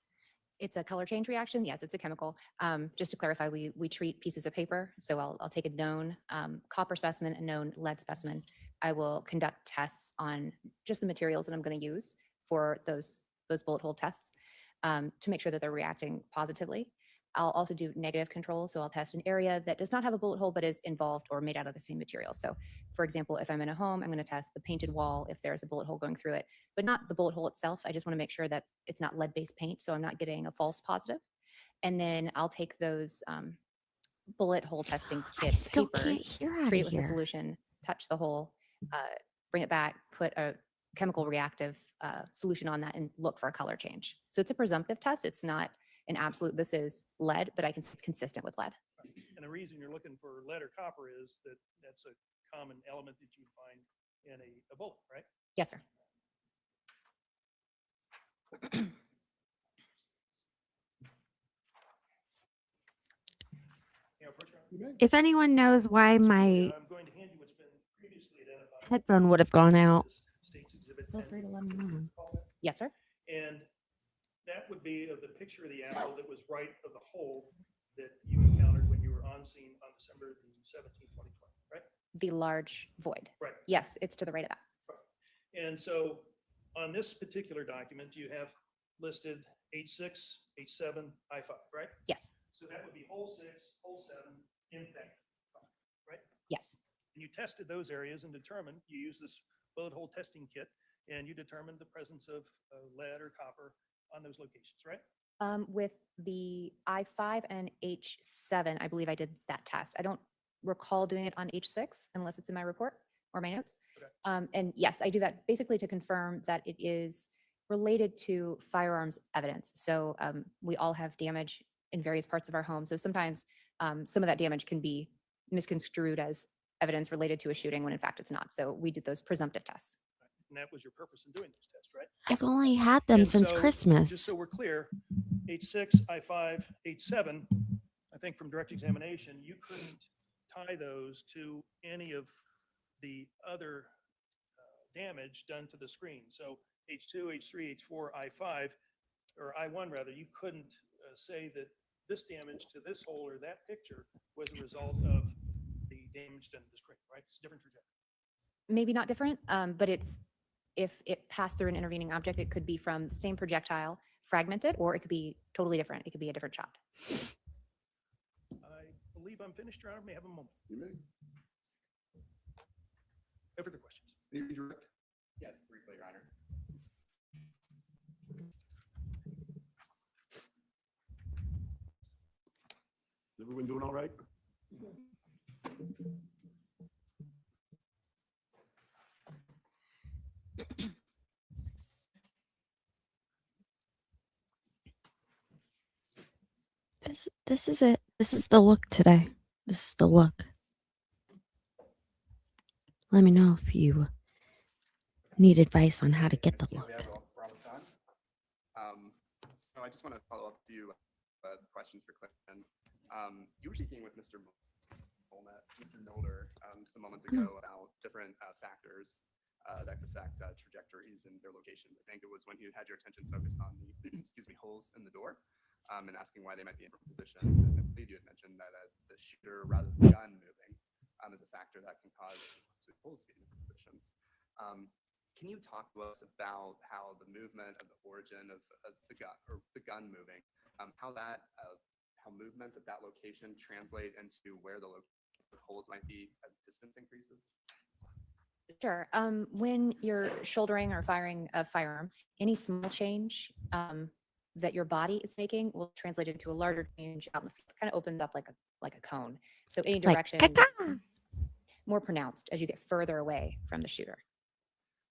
It's a color change reaction. Yes, it's a chemical. Just to clarify, we treat pieces of paper. So I'll take a known copper specimen, a known lead specimen. I will conduct tests on just the materials that I'm going to use for those bullet hole tests to make sure that they're reacting positively. I'll also do negative control. So I'll test an area that does not have a bullet hole, but is involved or made out of the same material. So for example, if I'm in a home, I'm going to test the painted wall if there's a bullet hole going through it, but not the bullet hole itself. I just want to make sure that it's not lead-based paint, so I'm not getting a false positive. And then I'll take those bullet hole testing I kit still can't papers, hear out treat of it with a here. solution, touch the hole, bring it back, put a chemical reactive solution on that and look for a color change. So it's a presumptive test. It's not an absolute, this is lead, but it's consistent with lead. And the reason you're looking for lead or copper is that that's a common element that you'd find in a bullet, right? Yes, sir. You know, approach your- You may. If anyone knows why my I'm going to hand you what's been previously identified. headphone would have gone out, as State's Exhibit feel 10. free to let me know. Yes, sir. And that would be of the picture of the apple that was right of the hole that you encountered when you were on scene on December the 17th, 2020, right? The large void. Right. Yes, it's to the right of that. And so on this particular document, you have listed H6, H7, I5, right? Yes, So that would be hole 6, hole 7, impact, right? yes. And you tested those areas and determined, you used this bullet hole testing kit, and you determined the presence of lead or copper on those locations, right? With the I5 and H7, I believe I did that test. I don't recall doing it on H6 unless it's in my report or my notes. Okay. And yes, I do that basically to confirm that it is related to firearms evidence. So we all have damage in various parts of our home. So sometimes some of that damage can be misconstrued as evidence related to a shooting when in fact it's not. So we did those presumptive tests. And that was your purpose in doing those tests, right? I've only had them And since so, Christmas. Just so we're clear, H6, I5, H7, I think from direct examination, you couldn't tie those to any of the other damage done to the screen. So H2, H3, H4, I5, or I1 rather, you couldn't say that this damage to this hole or that picture was a result of the damage done to the screen, right? It's a different trajectory. Maybe not different, but it's if it passed through an intervening object, it could be from the same projectile fragmented, or it could be totally different. It could be a different shot. I believe I'm finished, Your Honor. May I have a moment. You may. No further questions. May you redirect? Yes, briefly, Your Honor. Everyone doing all right? This is it. This is the look today. This is the look. Let me know if you need advice on how to get the look. We're almost done. So I just want to follow up a few questions for Clinton. You were speaking with Mr. Mulder some moments ago about different factors that could affect trajectories and their location. I think it was when you had your attention focused on the excuse me, holes in the door and asking why they might be in different positions. And I believe you had mentioned that the shooter rather than the gun moving is a factor that can cause holes to be in different positions. Can you talk to us about how the movement of the origin of the gun moving, how movements at that location translate into where the holes might be as distance increases? Sure. When you're shouldering or firing a firearm, any small change that your body is making will translate into a larger change out in the field. It kind of opens up like a cone. So any direction is more pronounced as you get further away from the shooter.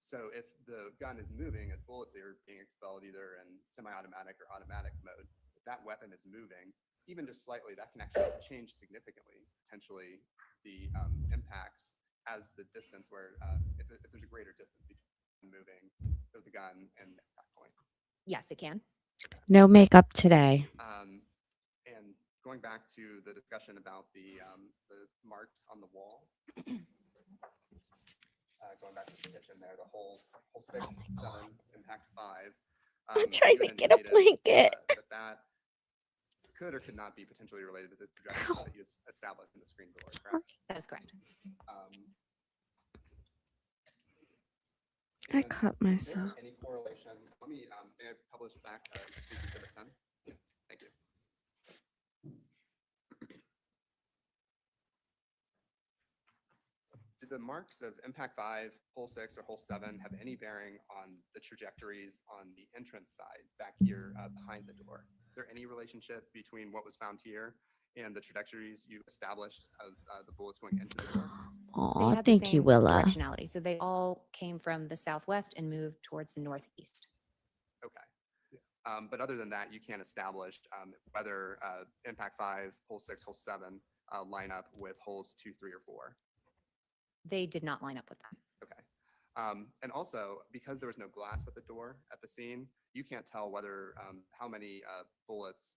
So if the gun is moving as bullets are being expelled either in semi-automatic or automatic mode, if that weapon is moving, even just slightly, that can actually change significantly, potentially, the impacts as the distance where, if there's a greater distance between moving of the gun and that point. Yes, it can. No makeup today. And going back to the discussion about the marks on the wall, going back to the kitchen there, the hole 6, 7, impact 5. I'm trying to you get a indicated, blanket. that could or could not be potentially related to the trajectory that you established in the screen door, correct? That is correct. I And cut is there myself. any correlation? Let me may I publish back Speak Exhibit 10? Thank you. Did the marks of impact 5, hole 6, or hole 7 have any bearing on the trajectories on the entrance side back here behind the door? Is there any relationship between what was found here and the trajectories you established of the bullets going into the door? They Aw, had the thank you, same Willa. directionality. So they all came from the southwest and moved towards the northeast. Okay. But other than that, you can't establish whether impact 5, hole 6, hole 7 line up with holes 2, 3, or 4. They did not line up with them. Okay. And also, because there was no glass at the door at the scene, you can't tell whether how many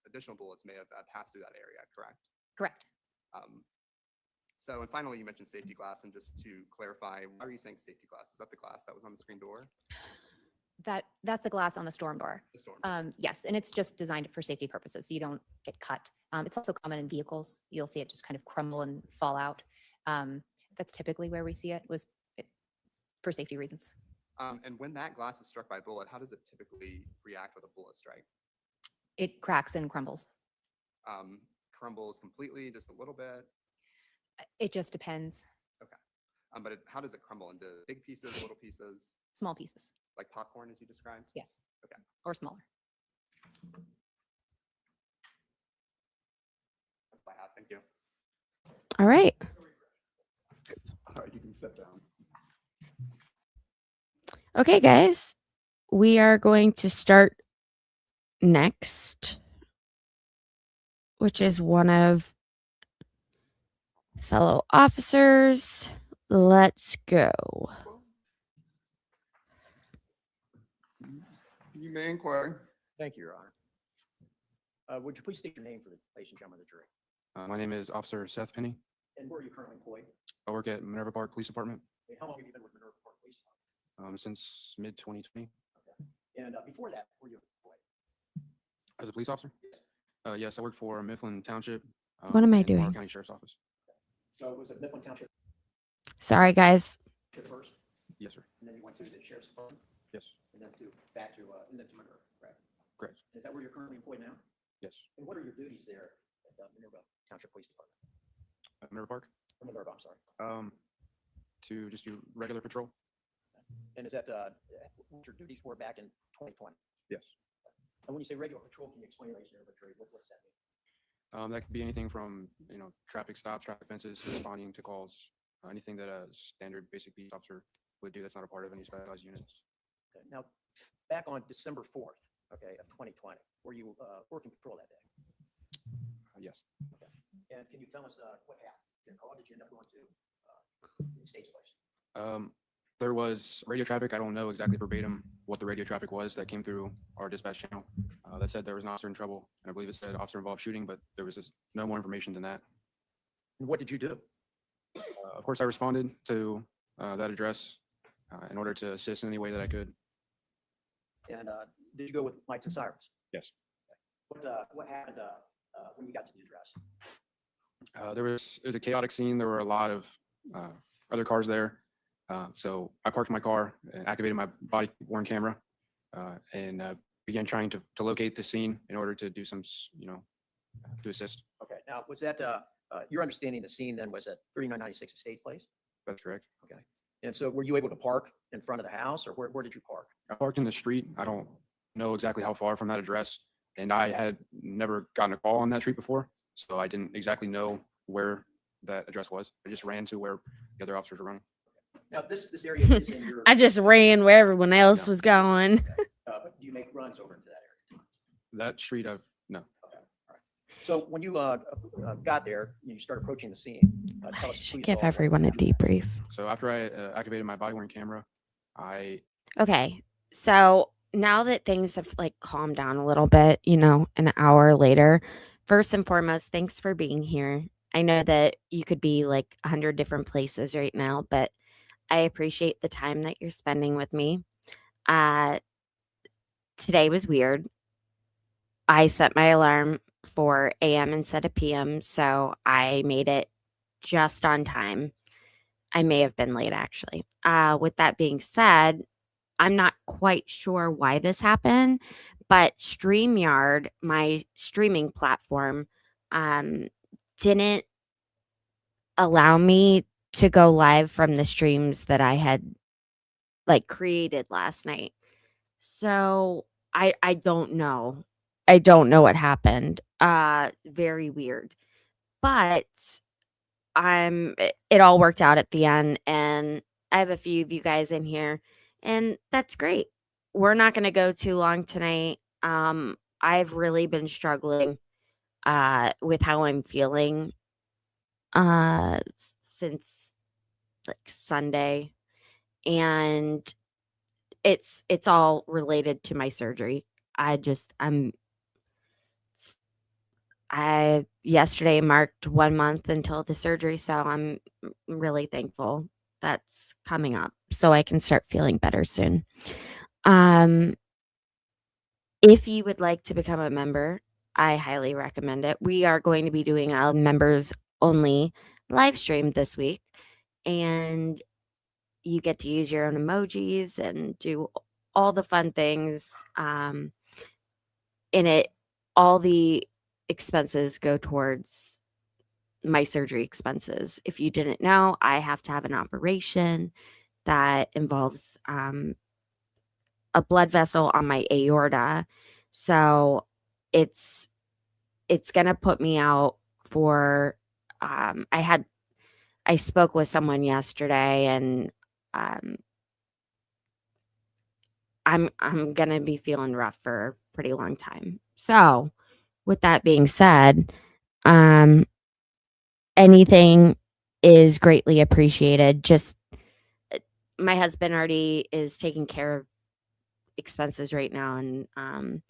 additional bullets may have passed through that area, correct? Correct. So, and finally, you mentioned safety glass, and just to clarify, why are you saying safety glass? Is that the glass that was on the screen door? That's the glass on the storm door. The storm door. Yes, and it's just designed for safety purposes, so you don't get cut. It's also common in vehicles. You'll see it just kind of crumble and fall out. That's typically where we see it, for safety reasons. And when that glass is struck by a bullet, how does it typically react with a bullet strike? It cracks and crumbles. Crumbles completely, just a little bit? It just depends. Okay. But how does it crumble? Into big pieces, little pieces, Small pieces, like popcorn, as you described? yes. Okay. Or smaller. That's all I have. Thank you. All right. All right, you can step down. Okay, guys. We are going to start next, which is one of fellow officers. Let's go. You may inquire. Thank you, Your Honor. Would you please state your name for the ladies and gentlemen of the jury? My name is Officer Seth Penny. And where are you currently employed? I work at Minerva Park Police Department And how long have you been with Minerva Park Police Department? since mid-2020 And before that, were you employed? as a police officer. Yes, I worked for Mifflin Township. What am I and Morrow doing? County Sheriff's Office. So it was at Mifflin Township Sorry, guys. first, Yes, sir. and then you went to the Sheriff's Department, Yes, and then back to Minerva, correct? correct. Is that where you're currently employed now? Yes. And what are your duties there at the Minerva Township Police Department? At Minerva Park. Or Minerva, I'm sorry. To just do regular patrol. And is that what your duties were back in 2020? Yes. And when you say regular patrol, can you explain, ladies and gentlemen of the jury, what does that mean? That could be anything from, traffic stops, traffic fences, responding to calls, anything that a standard basic peace officer would do that's not a part of any specialized units. Okay, now, back on December 4th, okay, of 2020, were you working patrol that day? Yes. And can you tell us what happened? How did you end up going to the state's place? There was radio traffic. I don't know exactly verbatim what the radio traffic was that came through our dispatch channel that said there was an officer in trouble. And I believe it said officer involved shooting, but there was just no more information than that. And what did you do? Of course, I responded to that address in order to assist in any way that I could. And did you go with lights and sirens? Yes. What happened when you got to the address? It was a chaotic scene. There were a lot of other cars there. So I parked my car and activated my body worn camera and began trying to locate the scene in order to do some, to assist. Okay, now, was that, your understanding the scene then was at 3996 Estate Place? That's correct. Okay. And so were you able to park in front of the house, or where did you park? I parked in the street. I don't know exactly how far from that address, and I had never gotten a call on that street before, so I didn't exactly know where that address was. I just ran to where the other officers were running. Now, this area is in your. I just ran where everyone else Yeah. was going. But do you make runs over into that area? That street, no. Okay, all right. So when you got there, you start approaching the scene. Tell I us, should please, give all, everyone a debrief. So after I activated my body worn camera, I Okay, so now that things have like calmed down a little bit, an hour later, first and foremost, thanks for being here. I know that you could be like 100 different places right now, but I appreciate the time that you're spending with me. Today was weird. I set my alarm for AM instead of PM, so I made it just on time. I may have been late actually. With that being said, I'm not quite sure why this happened, but StreamYard, my streaming platform, didn't allow me to go live from the streams that I had like created last night. So I don't know. I don't know what happened. Very weird. But it all worked out at the end, and I have a few of you guys in here, and that's great. We're not going to go too long tonight. I've really been struggling with how I'm feeling since like Sunday, and it's all related to my surgery. I yesterday marked 1 month until the surgery, so I'm really thankful that's coming up so I can start feeling better soon. If you would like to become a member, I highly recommend it. We are going to be doing a members only live stream this week, and you get to use your own emojis and do all the fun things. In it, all the expenses go towards my surgery expenses. If you didn't know, I have to have an operation that involves a blood vessel on my aorta. So it's gonna put me out for I spoke with someone yesterday, and I'm gonna be feeling rough for a pretty long time. So with that being said, anything is greatly appreciated. Just my husband already is taking care of expenses right now, and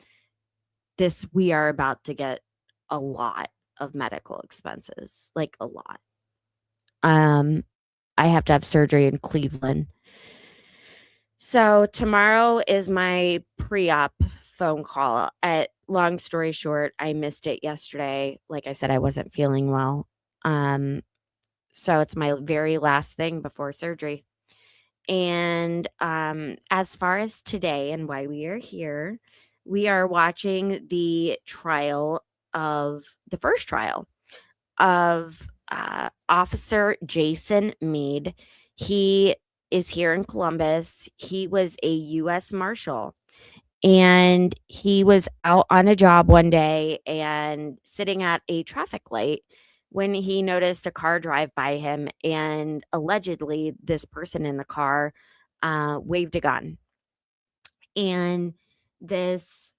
we are about to get a lot of medical expenses, like a lot. I have to have surgery in Cleveland. So tomorrow is my pre-op phone call. Long story short, I missed it yesterday. Like I said, I wasn't feeling well. So it's my very last thing before surgery. And as far as today and why we are here, we are watching the first trial of Officer Jason Meade. He is here in Columbus. He was a U.S. Marshal, And he was out on a job one day and sitting at a traffic light when he noticed a car drive by him. And allegedly, this person in the car waved a gun. And this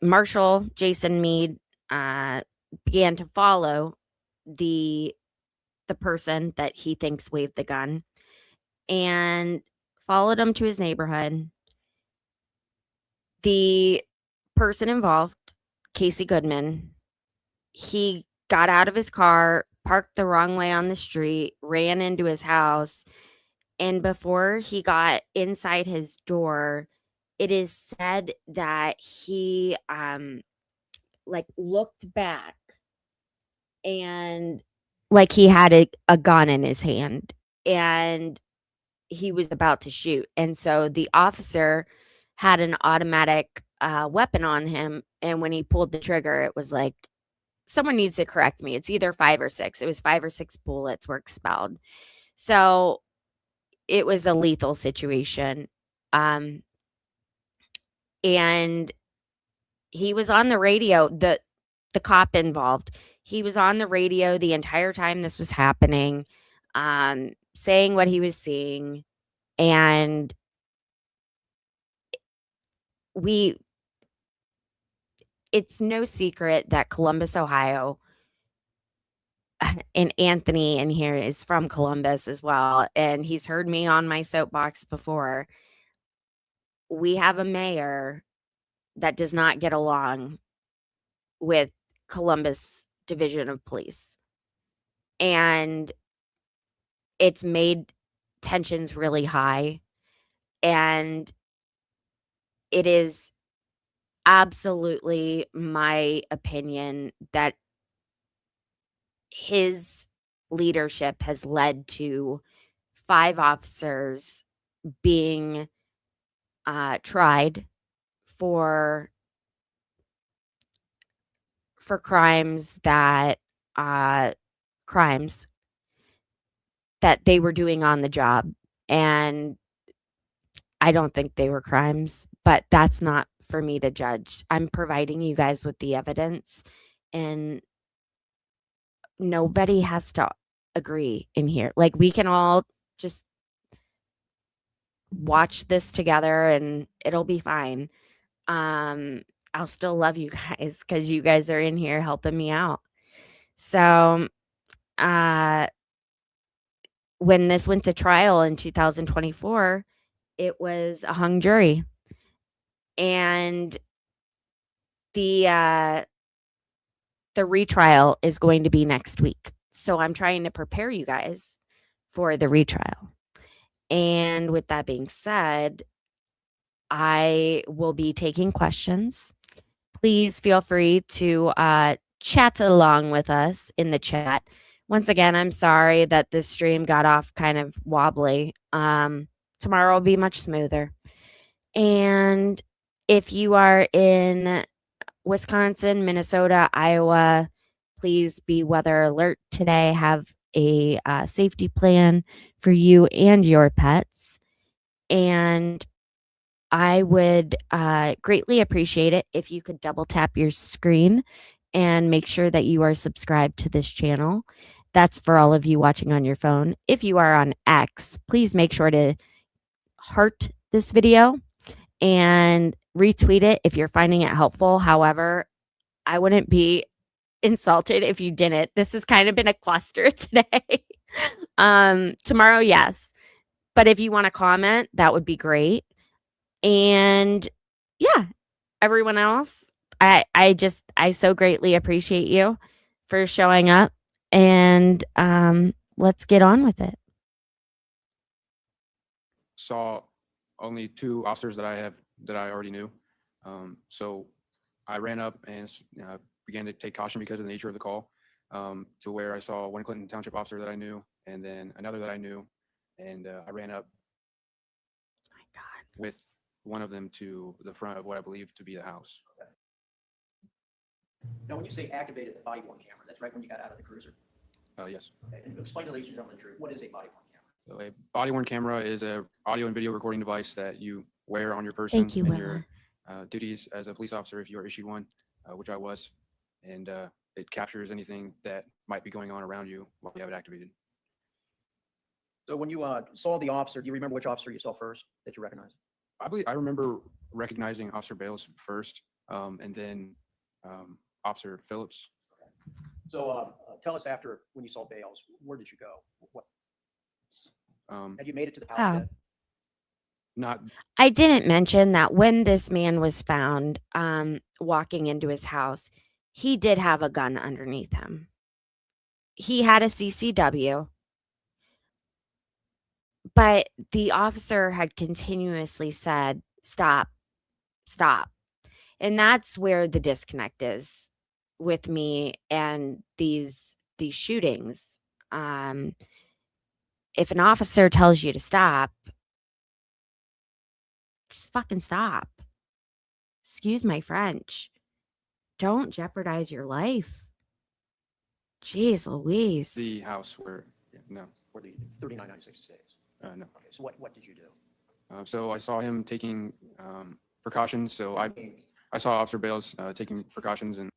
Marshal Jason Meade began to follow the person that he thinks waved the gun and followed him to his neighborhood. The person involved, Casey Goodman, he got out of his car, parked the wrong way on the street, ran into his house, and before he got inside his door, it is said that he like looked back and like he had a gun in his hand and he was about to shoot. And so the officer had an automatic weapon on him. And when he pulled the trigger, it was like, someone needs to correct me. It's either 5 or 6. It was 5 or 6 bullets were expelled. So it was a lethal situation. And he was on the radio, the cop involved. He was on the radio the entire time this was happening, saying what he was seeing. And it's no secret that Columbus, Ohio, and Anthony in here is from Columbus as well. And he's heard me on my soapbox before. We have a mayor that does not get along with Columbus Division of Police. And it's made tensions really high. And it is absolutely my opinion that his leadership has led to 5 officers being tried for crimes that they were doing on the job. And I don't think they were crimes, but that's not for me to judge. I'm providing you guys with the evidence, and nobody has to agree in here. Like, we can all just watch this together and it'll be fine. I'll still love you guys because you guys are in here helping me out. So, when this went to trial in 2024, it was a hung jury. And the retrial is going to be next week. So I'm trying to prepare you guys for the retrial. And with that being said, I will be taking questions. Please feel free to chat along with us in the chat. Once again, I'm sorry that this stream got off kind of wobbly. Tomorrow will be much smoother. And if you are in Wisconsin, Minnesota, Iowa, please be weather alert today. Have a safety plan for you and your pets. And I would greatly appreciate it if you could double tap your screen and make sure that you are subscribed to this channel. That's for all of you watching on your phone. If you are on X, please make sure to heart this video and retweet it if you're finding it helpful. However, I wouldn't be insulted if you didn't. This has kind of been a cluster today. Tomorrow, yes. But if you want to comment, that would be great. And yeah, everyone else, I so greatly appreciate you for showing up, and let's get on with it. Saw only 2 officers that I already knew. So I ran up and began to take caution because of the nature of the call, to where I saw one Clinton Township officer that I knew, and then another that I knew, and I ran up with one of them to the front of what I believe to be the house. Now, when you say activated the body worn camera, that's right when you got out of the cruiser. Yes. Okay, and explain to ladies and gentlemen the jury, what is a body worn camera? So a body worn camera is a audio and video recording device that you wear on your person you, and Willa. your duties as a police officer if you are issued one, which I was. And it captures anything that might be going on around you while you have it activated. So when you saw the officer, do you remember which officer you saw first that you recognized? I remember recognizing Officer Bales first, and then Officer Phillips. So tell us after, when you saw Bales, where did you go? What, had you made it to the house Oh. yet? Not I didn't mention that when this man was found walking into his house, he did have a gun underneath him. He had a CCW, but the officer had continuously said, stop, stop. And that's where the disconnect is with me and these shootings. If an officer tells you to stop, just fucking stop. Excuse my French. Don't jeopardize your life. Jeez Louise. the house where, no, Where the 3996 stays? no. Okay, so what did you do? So I saw him taking precautions. So I saw Officer Bales taking precautions, and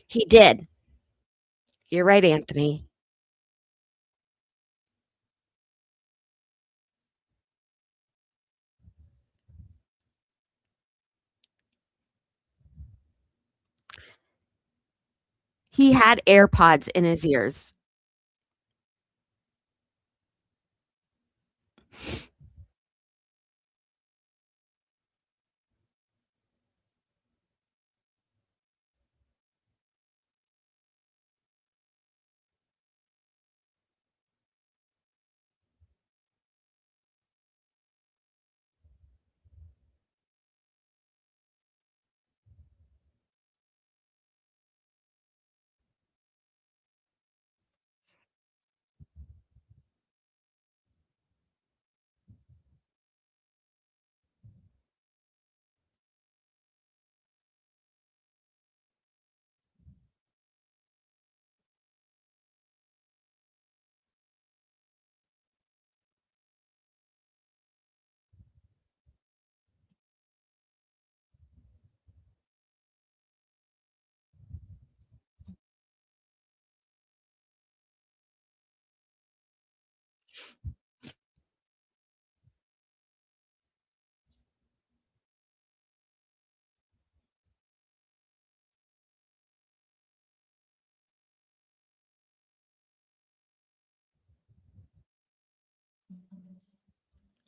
He did. You're right, Anthony. He had AirPods in his ears.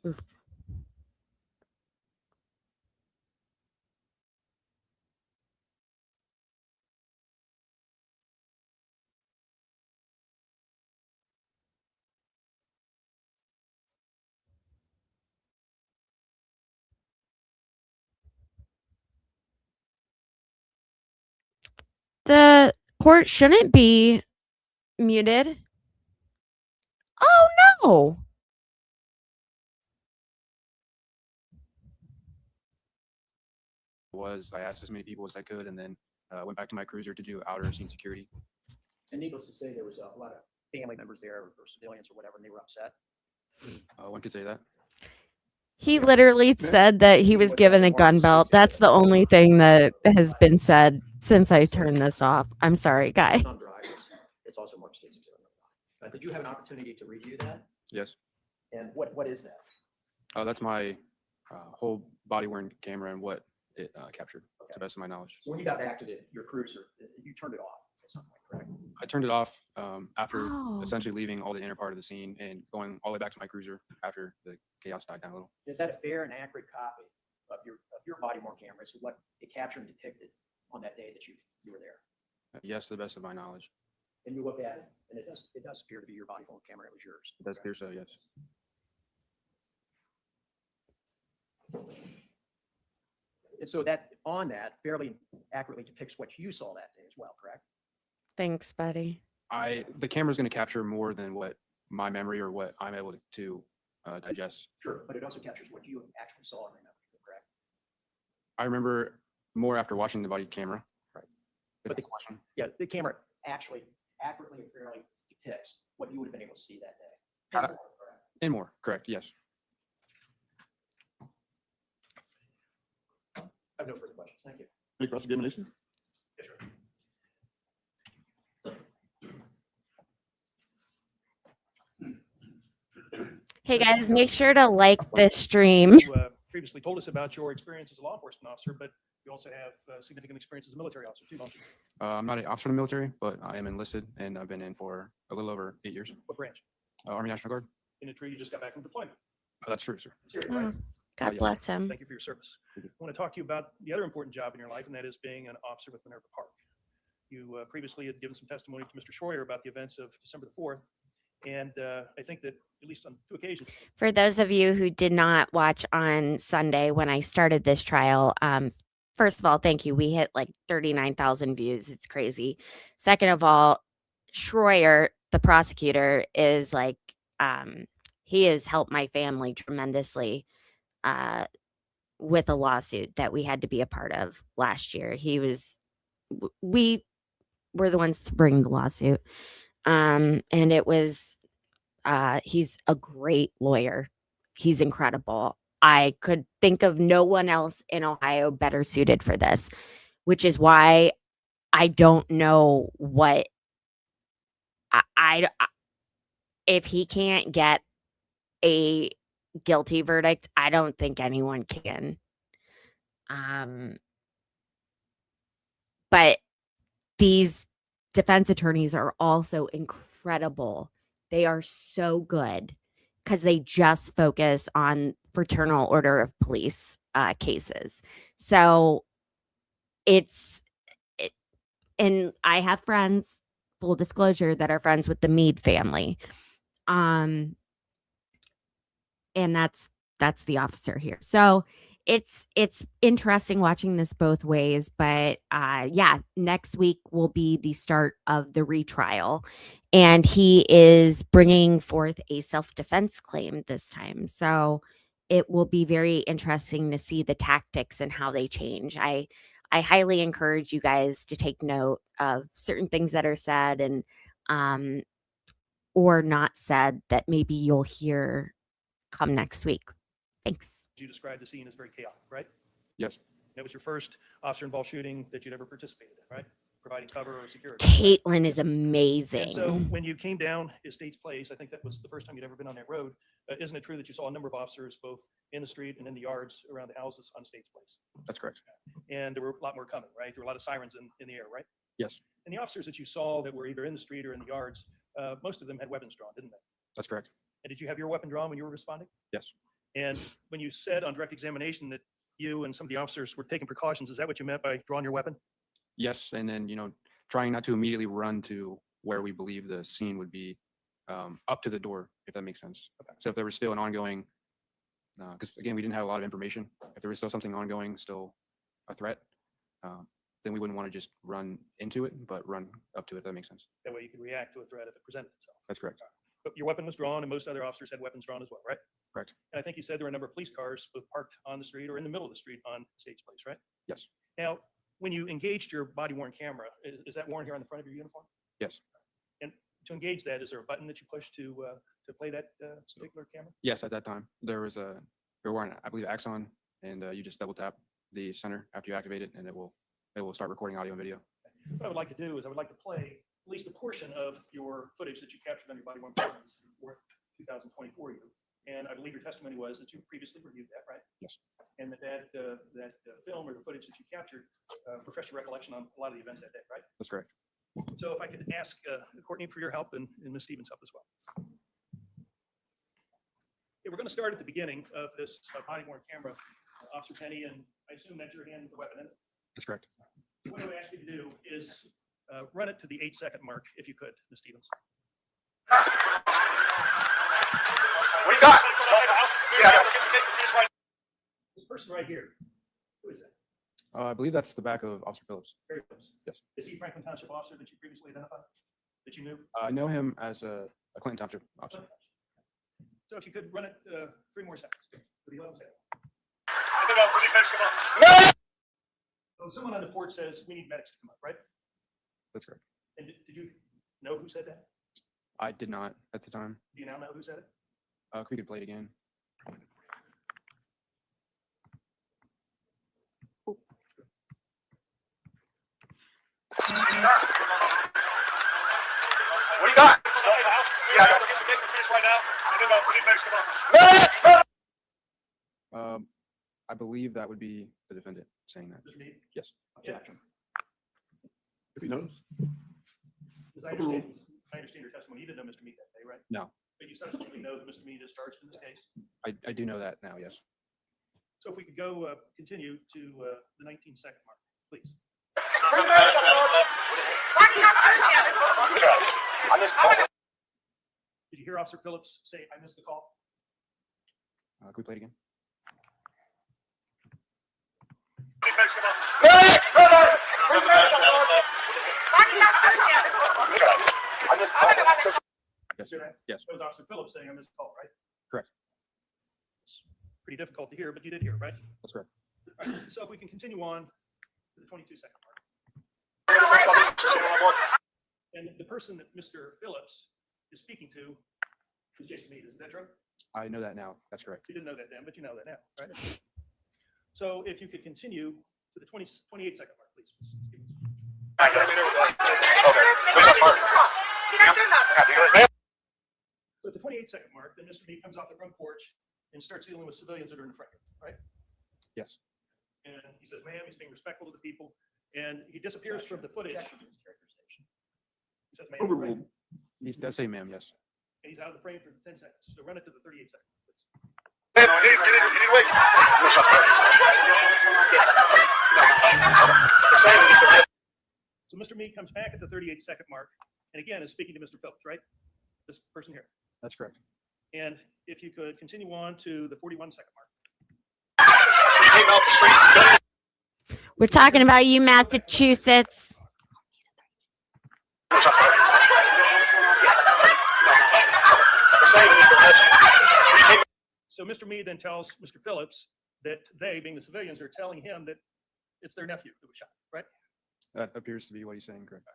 Oof. The court shouldn't be muted. Oh, no. I asked as many people as I could, and then went back to my cruiser to do outer scene security. And needless to say, there was a lot of family members there or civilians or whatever, and they were upset. One could say that. He literally said that he was given a gun belt. That's the only thing that has been said since I turned this off. I'm sorry, guys. It's not dry, it's also Mark States Exhibit. Did you have an opportunity to review that? Yes. And what is that? That's my whole body worn camera and what it captured, to the best of my knowledge. So when you got back to your cruiser, you turned it off at some point, correct? I turned it off after Oh. essentially leaving all the inner part of the scene and going all the way back to my cruiser after the chaos died down a little. Is that a fair and accurate copy of your body worn camera as to what it captured and depicted on that day that you were there? Yes, to the best of my knowledge. And you look at it, and it does appear to be your body worn camera. It was yours. It does appear so, yes. And so that, on that, fairly accurately depicts what you saw that day as well, correct? Thanks, buddy. The camera's going to capture more than what my memory or what I'm able to digest. Sure. But it also captures what you actually saw and remember, correct? I remember more after watching the body camera. Right. If But that's the question. Yeah, the camera actually accurately and fairly depicts what you would have been able to see that day. Uh, And more, correct, yes. I have no further questions. Thank you. Any cross-examination? Yes, sir. Hey guys, make sure to like this stream. You previously told us about your experience as a law enforcement officer, but you also have significant experience as a military officer too, don't you? I'm not an officer in the military, but I am enlisted and I've been in for a little over 8 years. What branch? Army National Guard. In the tree, you just got back from deployment. That's true, sir. Syria, Oh, right? God yes. bless him. Thank you for your service. I want to talk to you about the other important job in your life, and that is being an officer with Minerva Park. You previously had given some testimony to Mr. Schroyer about the events of December the 4th, and I think that at least on 2 occasions, For those of you who did not watch on Sunday when I started this trial, first of all, thank you. We hit like 39,000 views. It's crazy. Second of all, Schroyer, the prosecutor, is like, he has helped my family tremendously with a lawsuit that we had to be a part of last year. We were the ones to bring the lawsuit. And it was, he's a great lawyer. He's incredible. I could think of no one else in Ohio better suited for this, which is why I don't know what I if he can't get a guilty verdict, I don't think anyone can. But these defense attorneys are also incredible. They are so good because they just focus on fraternal order of police cases. So and I have friends, full disclosure, that are friends with the Meade family. And that's the officer here. So it's interesting watching this both ways, but yeah, next week will be the start of the retrial, and he is bringing forth a self-defense claim this time. So it will be very interesting to see the tactics and how they change. I highly encourage you guys to take note of certain things that are said and or not said that maybe you'll hear come next week. Thanks. you described the scene as very chaotic, right? Yes. That was your first officer-involved shooting that you'd ever participated in, right? Providing cover or security. Caitlin is And amazing. so when you came down Estates Place, I think that was the first time you'd ever been on that road. Isn't it true that you saw a number of officers both in the street and in the yards around the houses on Estates Place? That's correct. And there were a lot more coming, right? There were a lot of sirens in the air, right? Yes, And the officers that you saw that were either in the street or in the yards, most of them had weapons drawn, didn't they? that's correct. And did you have your weapon drawn when you were responding? Yes, And when you said on direct examination that you and some of the officers were taking precautions, is that what you meant by drawing your weapon? yes. And then, trying not to immediately run to where we believe the scene would be up to the door, if that makes sense. Okay. So if there was still an ongoing, because again, we didn't have a lot of information. If there was still something ongoing, still a threat, then we wouldn't want to just run into it, but run up to it, if that makes sense. That way you could react to a threat if it presented itself. That's correct. But your weapon was drawn and most other officers had weapons drawn as well, right? Correct. And I think you said there were a number of police cars both parked on the street or in the middle of the street on States Place, right? Yes, Now, when you engaged your body worn camera, is that worn here on the front of your uniform? yes, And to engage that, is there a button that you push to play that particular camera? yes. At that time, there was we were wearing, I believe, Axon, and you just double tap the center after you activate it, and it will start recording audio and video. What I would like to do is I would like to play at least a portion of your footage that you captured on your body worn camera on December 4th, 2024 year. And I believe your testimony was that you previously reviewed that, right? Yes. And that film or the footage that you captured refreshed your recollection on a lot of the events that day, right? That's correct. So if I could ask Courtney for your help and Ms. Stevens' help as well. Okay, we're going to start at the beginning of this body worn camera. Officer Penny, and I assume that's your hand with the weapon in it. That's correct. What I would ask you to do is Run it to the 8-second mark if you could, Ms. Stevens. What do you got? This person right here, who is that? I believe that's the back of Officer Phillips. Very close. Yes. Is he a Franklin Township officer that you previously identified? That you knew? I know him as a Clinton Township officer. So if you could run it 3 more seconds. For the 11 seconds. So someone on the porch says, we need medics to come up, right? That's correct. And did you know who said that? I did not at the time. Do you now know who said it? If we could play it again. What do you got? Yeah, I got to finish right now. I believe that would be the defendant saying that. Mr. Meade? Yes. Objection. If he knows. Because I understand your testimony. You didn't know Mr. Meade that day, right? No, But you subsequently know that Mr. Meade is charged in this case. I do know that now, yes. So if we could go continue to the 19-second mark, please. Did you hear Officer Phillips say, I missed the call? Can we play it again? Yes. Hear that? Yes. That was Officer Phillips saying, I missed the call, right? Correct. It's pretty difficult to hear, but you did hear, right? That's correct. So if we can continue on to the 22-second mark. And the person that Mr. Phillips is speaking to is Jason Meade, is that true? I know that now. That's correct. You didn't know that then, but you know that now, right? So if you could continue to the 28-second mark, please. Ms. Stevens. So at the 28-second mark, then Mr. Meade comes off the front porch and starts dealing with civilians that are in the front yard, right? Yes. And he says, ma'am, he's being respectful to the people, and he disappears from the footage. He says, ma'am, right? Overruled. He does say ma'am, yes. And he's out of the frame for 10 seconds. So run it to the 38 seconds, please. So Mr. Meade comes back at the 38-second mark, and again is speaking to Mr. Phillips, right? This person here. That's correct. And if you could continue on to the 41-second mark. We're talking about you, Massachusetts. So Mr. Meade then tells Mr. Phillips that they, being the civilians, are telling him that it's their nephew that was shot, right? That appears to be what he's saying, correct.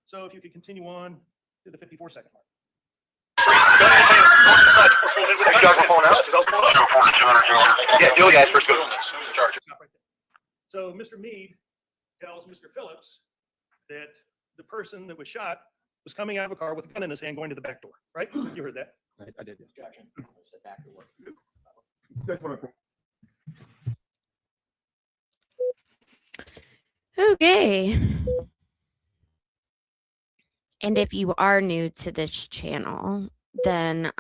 So if you could continue on to the 54-second mark. Stop right there. So Mr. Meade tells Mr. Phillips that the person that was shot was coming out of a car with a gun in his hand going to the back door, right? You heard that. I did, yes. That's what I- Okay. And if you are new to this channel, then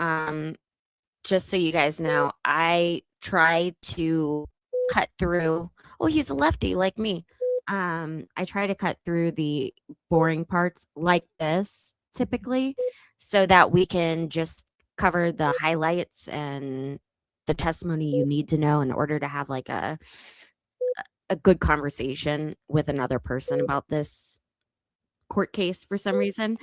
just so you guys know, I try to cut through. Oh, he's a lefty like me. I try to cut through the boring parts like this typically so that we can just cover the highlights and the testimony you need to know in order to have like a good conversation with another person about this court case for some reason.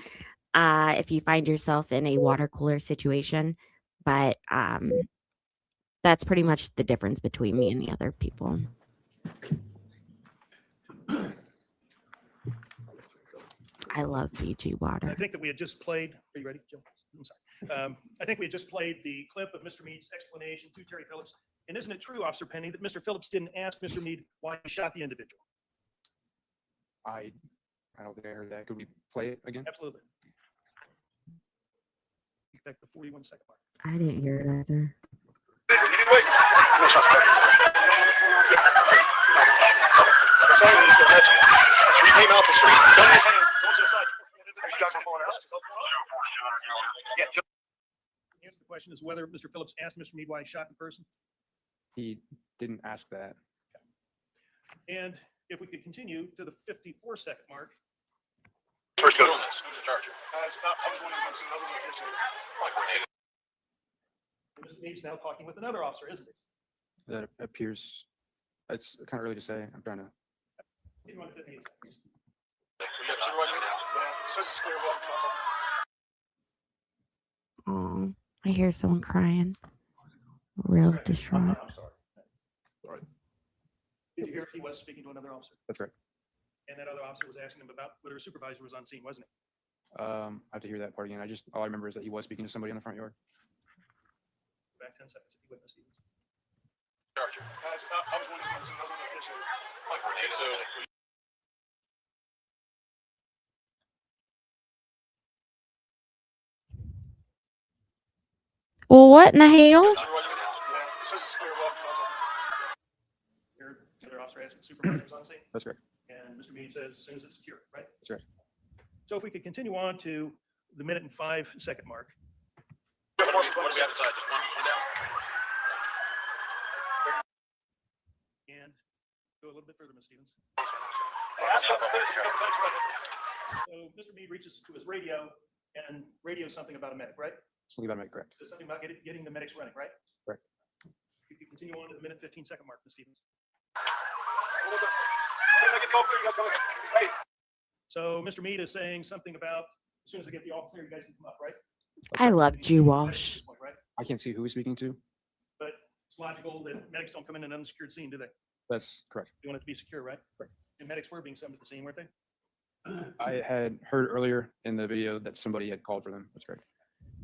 If you find yourself in a water cooler situation, but that's pretty much the difference between me and the other people. I love Fiji I water. think that we had just played. Are you ready, Joe? I'm sorry. I think we had just played the clip of Mr. Meade's explanation to Terry Phillips. And isn't it true, Officer Penny, that Mr. Phillips didn't ask Mr. Meade why he shot the individual? I don't think I heard that. Could we play it again? Absolutely. Back to the 41-second mark. I didn't hear it either. The answer to the question is whether Mr. Phillips asked Mr. Meade why he shot in person. He didn't ask that. And if we could continue to the 54-second mark, Good on this. Who's in charge? I was wondering if another location. Mr. Meade's now talking with another officer, isn't he? That appears, it's kind of early to say. I'm trying to, Give him 15 seconds. We have supervisor. Yeah. So this is clear. Oh, I hear someone crying. Real distraught. I'm sorry. Did you hear if he was speaking to another officer? that's right. And that other officer was asking him about whether a supervisor was on scene, wasn't he? I have to hear that part again. All I remember is that he was speaking to somebody in the front yard. Back 10 seconds if you witness it. Charger. I was wondering if another location. So. Well, what in the hell? Yeah. So this is clear. Your other officer asking supervisor was on scene? That's correct. And Mr. Meade says as soon as it's secure, right? That's right. So if we could continue on to the 1:05 mark. What do we have inside? Just one down? And go a little bit further, Ms. Stevens. That's So Mr. Meade reaches to his radio and radios something about a medic, right? Something about to make correct. So something about getting the medics running, right? Correct. If you continue on to the 1:15 mark, Ms. Stevens. So Mr. Meade is saying something about as soon as I get the all clear, you guys can come up, right? I love Jew Walsh. Right? I can't see who he's speaking to. But it's logical that medics don't come in an unsecured scene, do they? That's correct. They want it to be secure, right? Correct. And medics were being summoned to the scene, weren't they? I had heard earlier in the video that somebody had called for them. That's correct.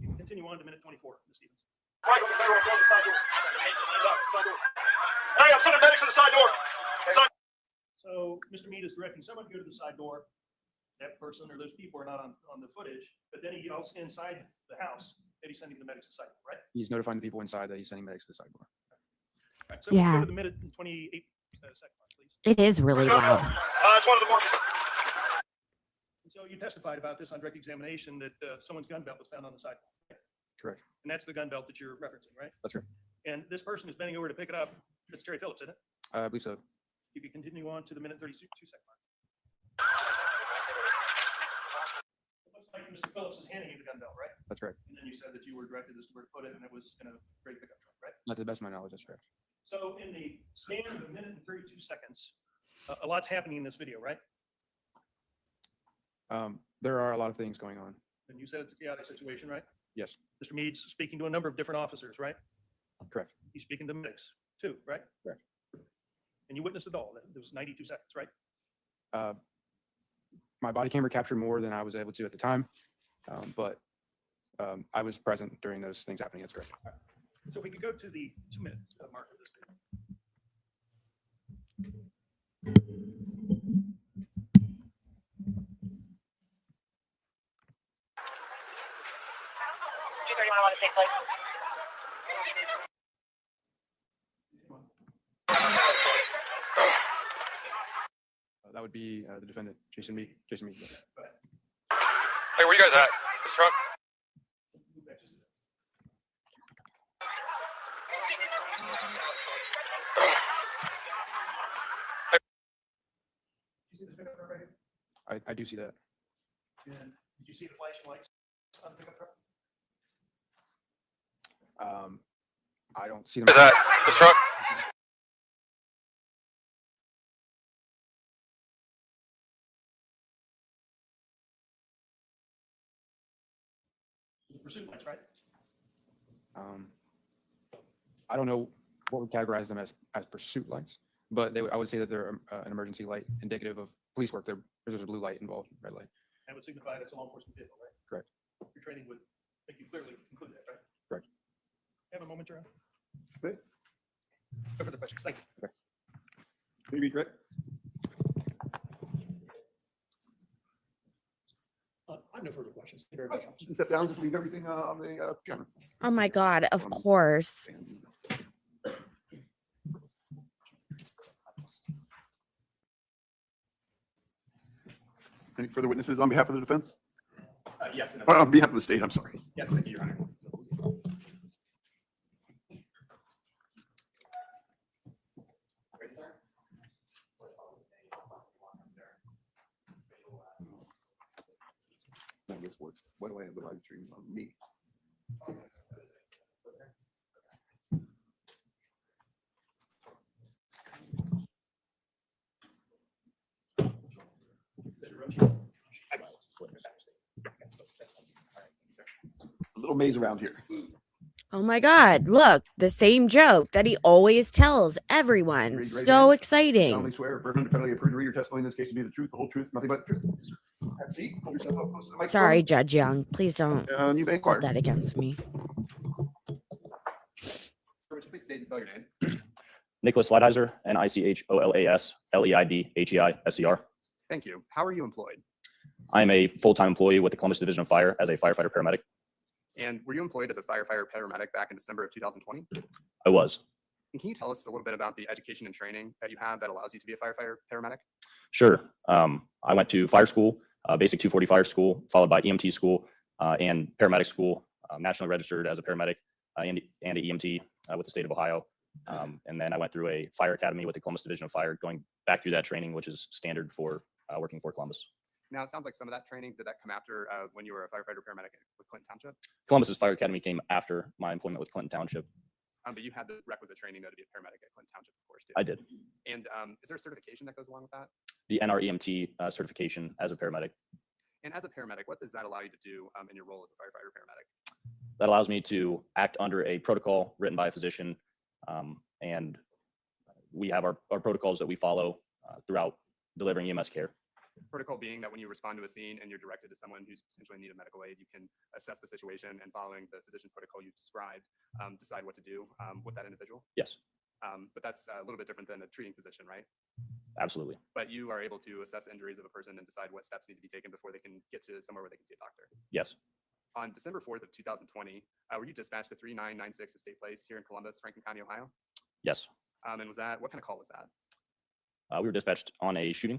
You can continue on to 1:24, Ms. Stevens. Hey, I'm sending medics to the side door. So Mr. Meade is directing someone to go to the side door. That person or those people are not on the footage, but then he yells inside the house that he's sending the medics to the side door, right? He's notifying the people inside that he's sending medics to the side door. All right, so we Yeah. go to the 1:28 mark, please. It is really loud. It's one of the more. And so you testified about this on direct examination that someone's gun belt was found on the sidewalk. Correct. And that's the gun belt that you're referencing, right? That's right. And this person is bending over to pick it up. It's Terry Phillips, isn't it? I believe so. You can continue on to the 1:32 mark. It looks like Mr. Phillips is handing you the gun belt, right? That's right. And then you said that you were directed as to where to put it, and it was in a gray pickup truck, right? Not to the best of my knowledge. That's correct. So in the span of 1:32, a lot's happening in this video, right? There are a lot of things going on. And you said it's a chaotic situation, right? Yes. Mr. Meade's speaking to a number of different officers, right? Correct. He's speaking to medics too, right? Correct. And you witnessed it all. There was 92 seconds, right? My body camera captured more than I was able to at the time, but I was present during those things happening. That's correct. So if we could go to the 2-minute mark of this video. That would be the defendant, Jason Meade. Jason Meade. Hey, where you guys at? This truck? You see this pickup truck right here? I do see that. And did you see the flashing lights on the pickup truck? I don't see them. Where's that? This truck? Pursuit lights, right? I don't know what would categorize them as pursuit lights, but I would say that they're an emergency light indicative of police work. There's a blue light involved, red light. That would signify that's a law enforcement vehicle, right? Correct. Your training would make you clearly conclude that, right? Correct. Have a moment, Jerome. Okay. No further questions. Thank you. Maybe correct. I have no further questions. Thank you very much. Just step down, just leave everything on the camera. Oh my God, of course. Any further witnesses on behalf of the defense? Yes. and On behalf of the state, I'm sorry. Yes, thank you, Your Honor. Why do I have the live stream on me? A little maze around here. Oh my God, look, the same joke that he always tells everyone. Raise your right So hand. You exciting. solemnly swear, affirm independently approve to read your testimony in this case to be the truth, the whole truth, nothing but the truth. Have a seat. Hold yourself up close to the microphone. Sorry, Judge Young. Please don't And you may hold inquire. that against me. Would you please state and spell your name? Nicholas Leidheiser, Nicholas Leidheiser. Thank you. How are you employed? I am a full-time employee with the Columbus Division of Fire as a firefighter paramedic. And were you employed as a firefighter paramedic back in December of 2020? I was. And can you tell us a little bit about the education and training that you have that allows you to be a firefighter paramedic? Sure. I went to fire school, basic 240 fire school, followed by EMT school and paramedic school, nationally registered as a paramedic and an EMT with the state of Ohio. And then I went through a fire academy with the Columbus Division of Fire, going back through that training, which is standard for working for Columbus. Now, it sounds like some of that training, did that come after when you were a firefighter paramedic with Clinton Township? Columbus's fire academy came after my employment with Clinton Township. But you had the requisite training though to be a paramedic at Clinton Township, of course, too. I did. And is there a certification that goes along with that? The NREMT certification as a paramedic. And as a paramedic, what does that allow you to do in your role as a firefighter paramedic? That allows me to act under a protocol written by a physician. And we have our protocols that we follow throughout delivering EMS care. Protocol being that when you respond to a scene and you're directed to someone who's potentially in need of medical aid, you can assess the situation and following the physician protocol you've described, decide what to do with that individual. Yes, But that's a little bit different than a treating physician, right? absolutely. But you are able to assess injuries of a person and decide what steps need to be taken before they can get to somewhere where they can see a doctor. Yes, On December 4th of 2020, were you dispatched to 3996 Estate Place here in Columbus, Franklin County, Ohio? yes. And was that, what kind of call was that? We were dispatched on a shooting.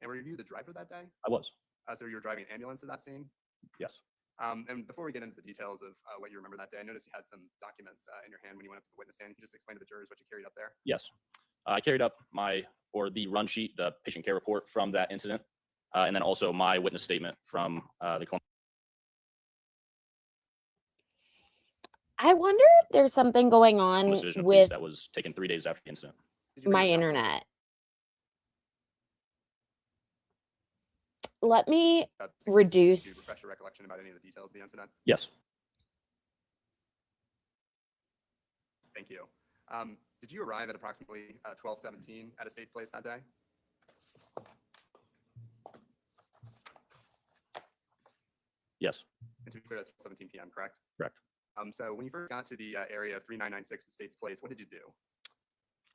And were you the driver that day? I was. So you were driving an ambulance to that scene? Yes. And before we get into the details of what you remember that day, I noticed you had some documents in your hand when you went up to the witness stand. Can you just explain to the jurors what you carried up there? Yes. I carried up the run sheet, the patient care report from that incident, and then also my witness statement from the Columbus. I wonder if there's something going on Division of Police with that was taken 3 days after the incident. Did you bring my your cell phone? internet. Let me Just in case, reduce. could you refresh your recollection about any of the details of the incident? Yes. Thank you. Did you arrive at approximately 12:17 at Estate Place that day? Yes. And to be clear, that's 17 p.m., correct? Correct. So when you first got to the area of 3996 Estates Place, what did you do?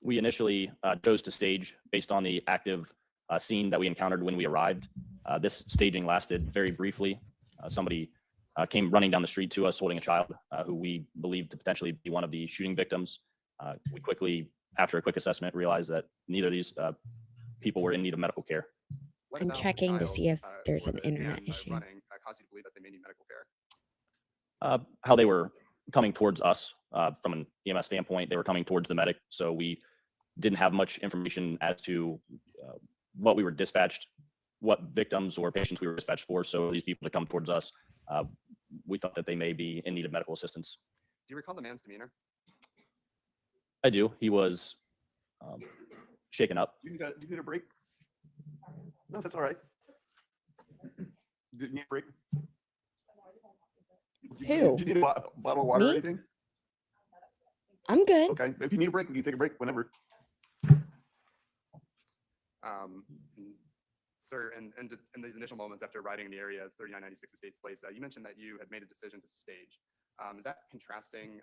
We initially chose to stage based on the active scene that we encountered when we arrived. This staging lasted very briefly. Somebody came running down the street to us holding a child who we believed to potentially be one of the shooting victims. We quickly, after a quick assessment, realized that neither of these people were in need of medical care. What I'm about the checking to child, see if there's or an the internet man, issue. running caused you to believe that they may need medical care? How they were coming towards us from an EMS standpoint, they were coming towards the medic. So we didn't have much information as to what we were dispatched, what victims or patients we were dispatched for. So these people to come towards us, we thought that they may be in need of medical assistance. Do you recall the man's demeanor? I do. He was shaken up. Do you need a break? No, that's all right. Do you need a break? Who? Do you need a bottle of water or Me? anything? I'm good. Okay, if you need a break, you can take a break whenever. Sir, and in these initial moments after arriving in the area of 3996 Estates Place, you mentioned that you had made a decision to stage. Is that contrasting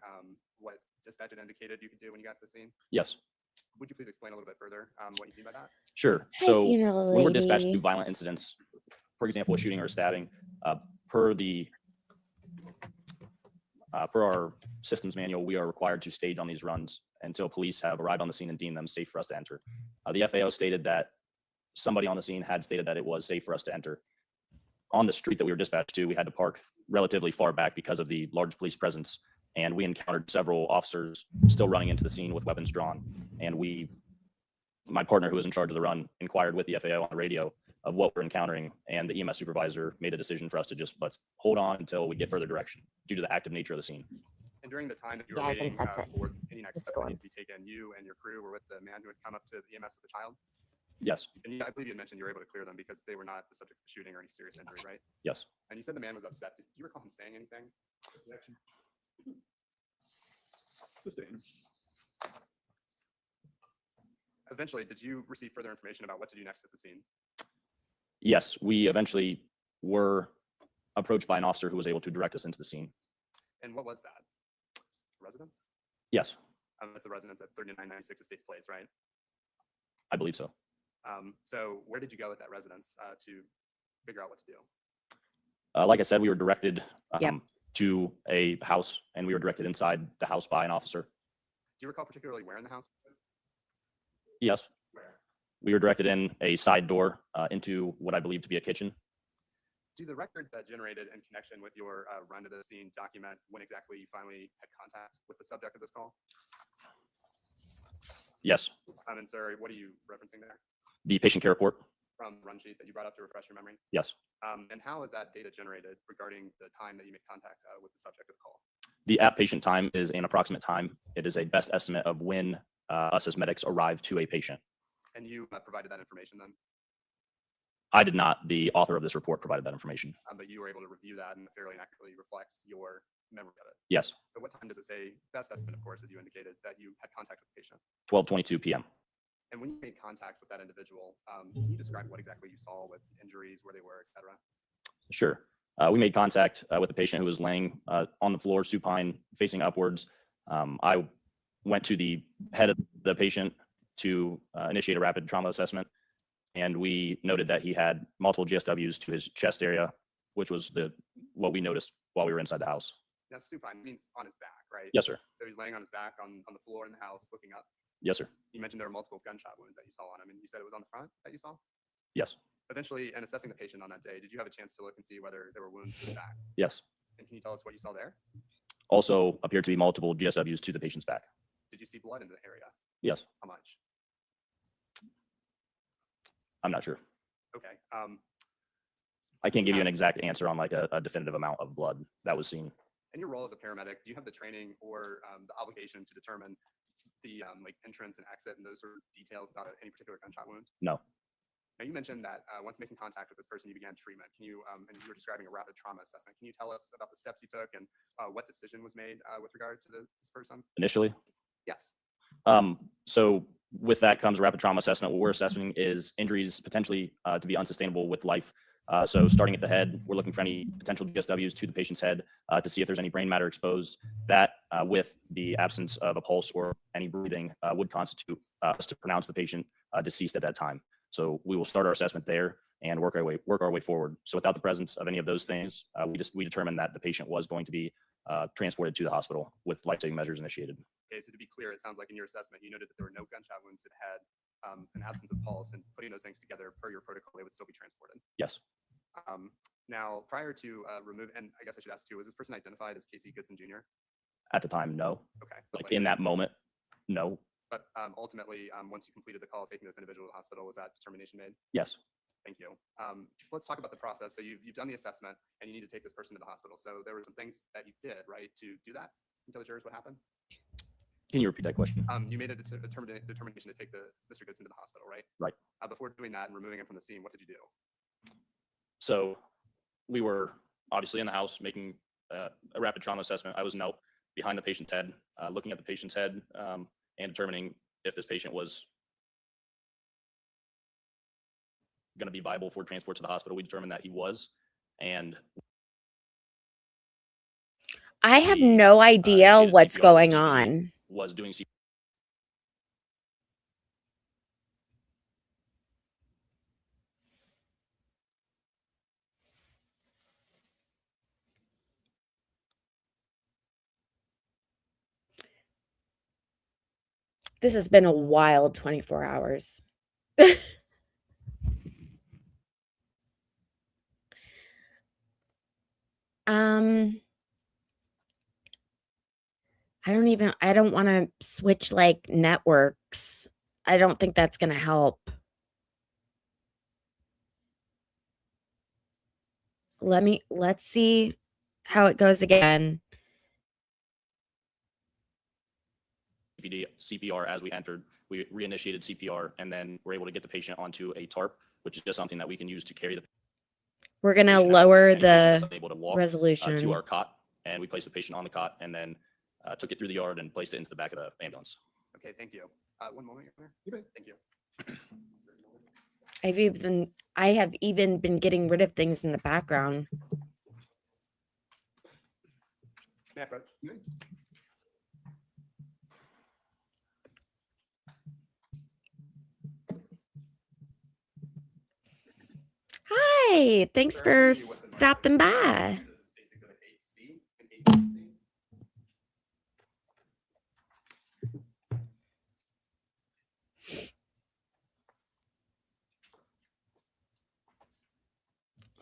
what dispatch had indicated you could do when you got to the scene? Yes, Would you please explain a little bit furder what you mean by that? sure. Hi, So funeral when we're dispatched lady. through violent incidents, for example, a shooting or a stabbing, per our systems manual, we are required to stage on these runs until police have arrived on the scene and deemed them safe for us to enter. The FAO stated that somebody on the scene had stated that it was safe for us to enter. On the street that we were dispatched to, we had to park relatively far back because of the large police presence, and we encountered several officers still running into the scene with weapons drawn. And my partner who was in charge of the run inquired with the FAO on the radio of what we're encountering, and the EMS supervisor made a decision for us to just let's hold on until we get further direction due to the active nature of the scene. And during the time that you were Yeah, I think waiting that's it. for any next The steps that need to be storms. taken, you and your crew were with the man who had come up to the EMS with the child. Yes, And I believe you had mentioned you were able to clear them because they were not the subject of shooting or any serious injury, right? yes. And you said the man was upset. Do you recall him saying anything? Sustained. Eventually, did you receive further information about what to do next at the scene? Yes, we eventually were approached by an officer who was able to direct us into the scene. And what was that? Residence? Yes, It's the residence at 3996 Estates Place, right? I believe so. So where did you go at that residence to figure out what to do? Like I said, we were directed Yep. to a house, and we were directed inside the house by an officer. Do you recall particularly where in the house? Yes, Where? we were directed in a side door into what I believe to be a kitchen. Do the record that generated in connection with your run to the scene document when exactly you finally had contact with the subject of this call? Yes, And sir, what are you referencing there the patient care report. from the run sheet that you brought up to refresh your memory? Yes, And how is that data generated regarding the time that you made contact with the subject of the call? the app patient time is an approximate time. It is a best estimate of when us as medics arrive to a patient. And you provided that information then, I did not. The author of this report provided that information. but you were able to review that and it fairly accurately reflects your memory of it. Yes, So what time does it say, best estimate, of course, as you indicated, that you had contact with the patient? 12:22 p.m. And when you made contact with that individual, can you describe what exactly you saw with injuries, where they were, et cetera? Sure. We made contact with the patient who was laying on the floor, supine, facing upwards. I went to the head of the patient to initiate a rapid trauma assessment, and we noted that he had multiple GSWs to his chest area, which was what we noticed while we were inside the house. Now, supine means on his back, right? Yes, sir. So he's laying on his back on the floor in the house, looking up. Yes, sir. You mentioned there were multiple gunshot wounds that you saw on him, and you said it was on the front that you saw? Yes, Eventually, in assessing the patient on that day, did you have a chance to look and see whether there were wounds to the back? yes. And can you tell us what you saw there? Also appeared to be multiple GSWs to the patient's back. Did you see blood in the area? Yes, How much? I'm not sure. Okay. I can't give you an exact answer on like a definitive amount of blood that was seen. In your role as a paramedic, do you have the training or the obligation to determine the like entrance and exit and those sort of details about any particular gunshot wound? No. Now, you mentioned that once making contact with this person, you began treatment. Can you, and you were describing a rapid trauma assessment. Can you tell us about the steps you took and what decision was made with regard to this person? Initially, Yes. so with that comes a rapid trauma assessment. What we're assessing is injuries potentially to be unsustainable with life. So starting at the head, we're looking for any potential GSWs to the patient's head to see if there's any brain matter exposed. That with the absence of a pulse or any breathing would constitute us to pronounce the patient deceased at that time. So we will start our assessment there and work our way forward. So without the presence of any of those things, we determined that the patient was going to be transported to the hospital with life-saving measures initiated. Okay, so to be clear, it sounds like in your assessment, you noted that there were no gunshot wounds to the head, an absence of pulse, and putting those things together per your protocol, they would still be transported. Yes, Now, prior to remove, and I guess I should ask too, was this person identified as Casey Goodson Jr.? at the time, no. Okay. Like in that moment, no. But ultimately, once you completed the call, taking this individual to the hospital, was that determination made? Yes. Thank you. Let's talk about the process. So you've done the assessment and you need to take this person to the hospital. So there were some things that you did, right, to do that and tell the jurors what happened? Can you repeat that question? You made a determination to take Mr. Goodson to the hospital, right? Right. Before doing that and removing him from the scene, what did you do? So we were obviously in the house making a rapid trauma assessment. I was knelt behind the patient's head, looking at the patient's head and determining if this patient was going to be viable for transport to the hospital. We determined that he was. And I have The, no idea initiated what's CPR going to the on. was doing CPR. This has been a wild 24 hours. I don't want to switch like networks. I don't think that's going to help. let's see how it goes again. CPR as we entered. We reinitiated CPR and then we're able to get the patient onto a tarp, which is just something that we can use to carry the We're gonna patient out lower in case it's the unable to walk resolution. to our cot, and we placed the patient on the cot and then took it through the yard and placed it into the back of the ambulance. Okay, thank you. One moment, Your Honor. You bet. Thank you. I have even been getting rid of things in the background. May I approach? You may. Hi, thanks Sir, for I'll leave you with the mic. stopping by. This is State's Exhibit 8C and 8C.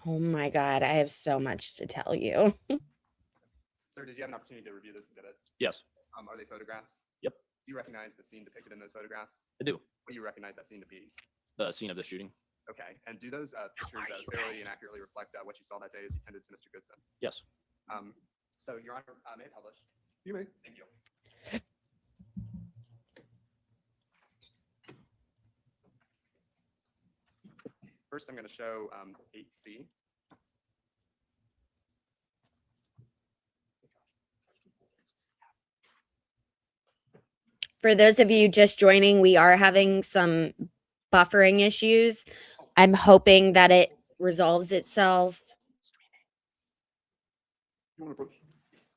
Oh my God, I have so much to tell you. Sir, did you have an opportunity to review those exhibits? Yes, Are they photographs? Yep. Do you recognize the scene depicted in those photographs? I do. What do you recognize that scene to be? The scene of the shooting. Okay, and do those pictures are you fairly and guys? accurately reflect what you saw that day as you tended to Mr. Goodson? Yes. So, Your Honor, may I publish? You may. Thank you. First, I'm going to show 8C. For those of you just joining, we are having some buffering issues. I'm hoping that it resolves itself. You want to approach?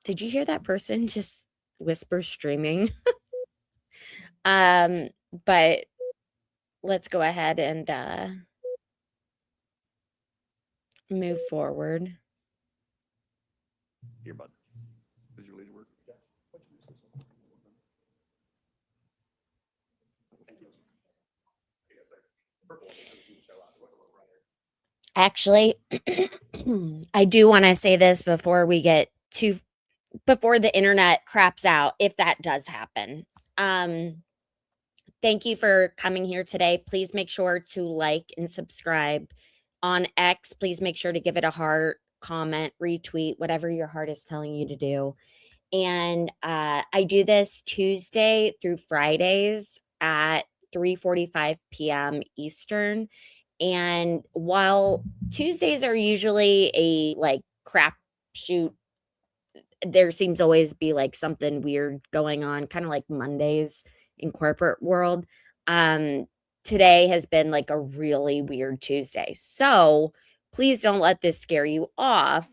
Did you hear that person just whisper streaming? But let's go ahead and move forward. Here, bud. Did you leave your work? Thank you. Yes, sir. Purple is the show us look a little brighter. Actually, I do want to say this before before the internet craps out, if that does happen. Thank you for coming here today. Please make sure to like and subscribe. On X, please make sure to give it a heart, comment, retweet, whatever your heart is telling you to do. And I do this Tuesday through Fridays at 3:45 p.m. Eastern. And while Tuesdays are usually a crap shoot, there seems always be something weird going on, kind of like Mondays in corporate world. Today has been a really weird Tuesday. So please don't let this scare you off.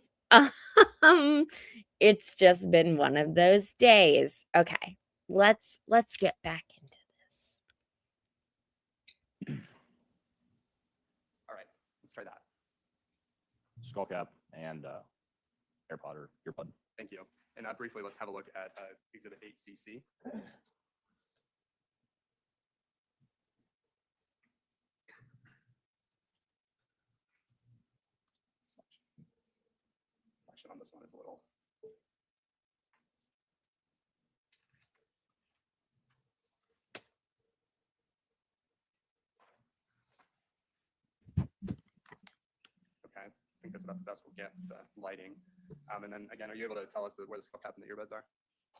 It's just been one of those days. Okay, let's get back into this. All right, let's try that. Skull cap and AirPod or earbud. Thank you. And briefly, let's have a look at Exhibit 8CC. Action on this one is a little. Okay, I think that's about the best we'll get the lighting. And then again, are you able to tell us where the skull cap and the earbuds are?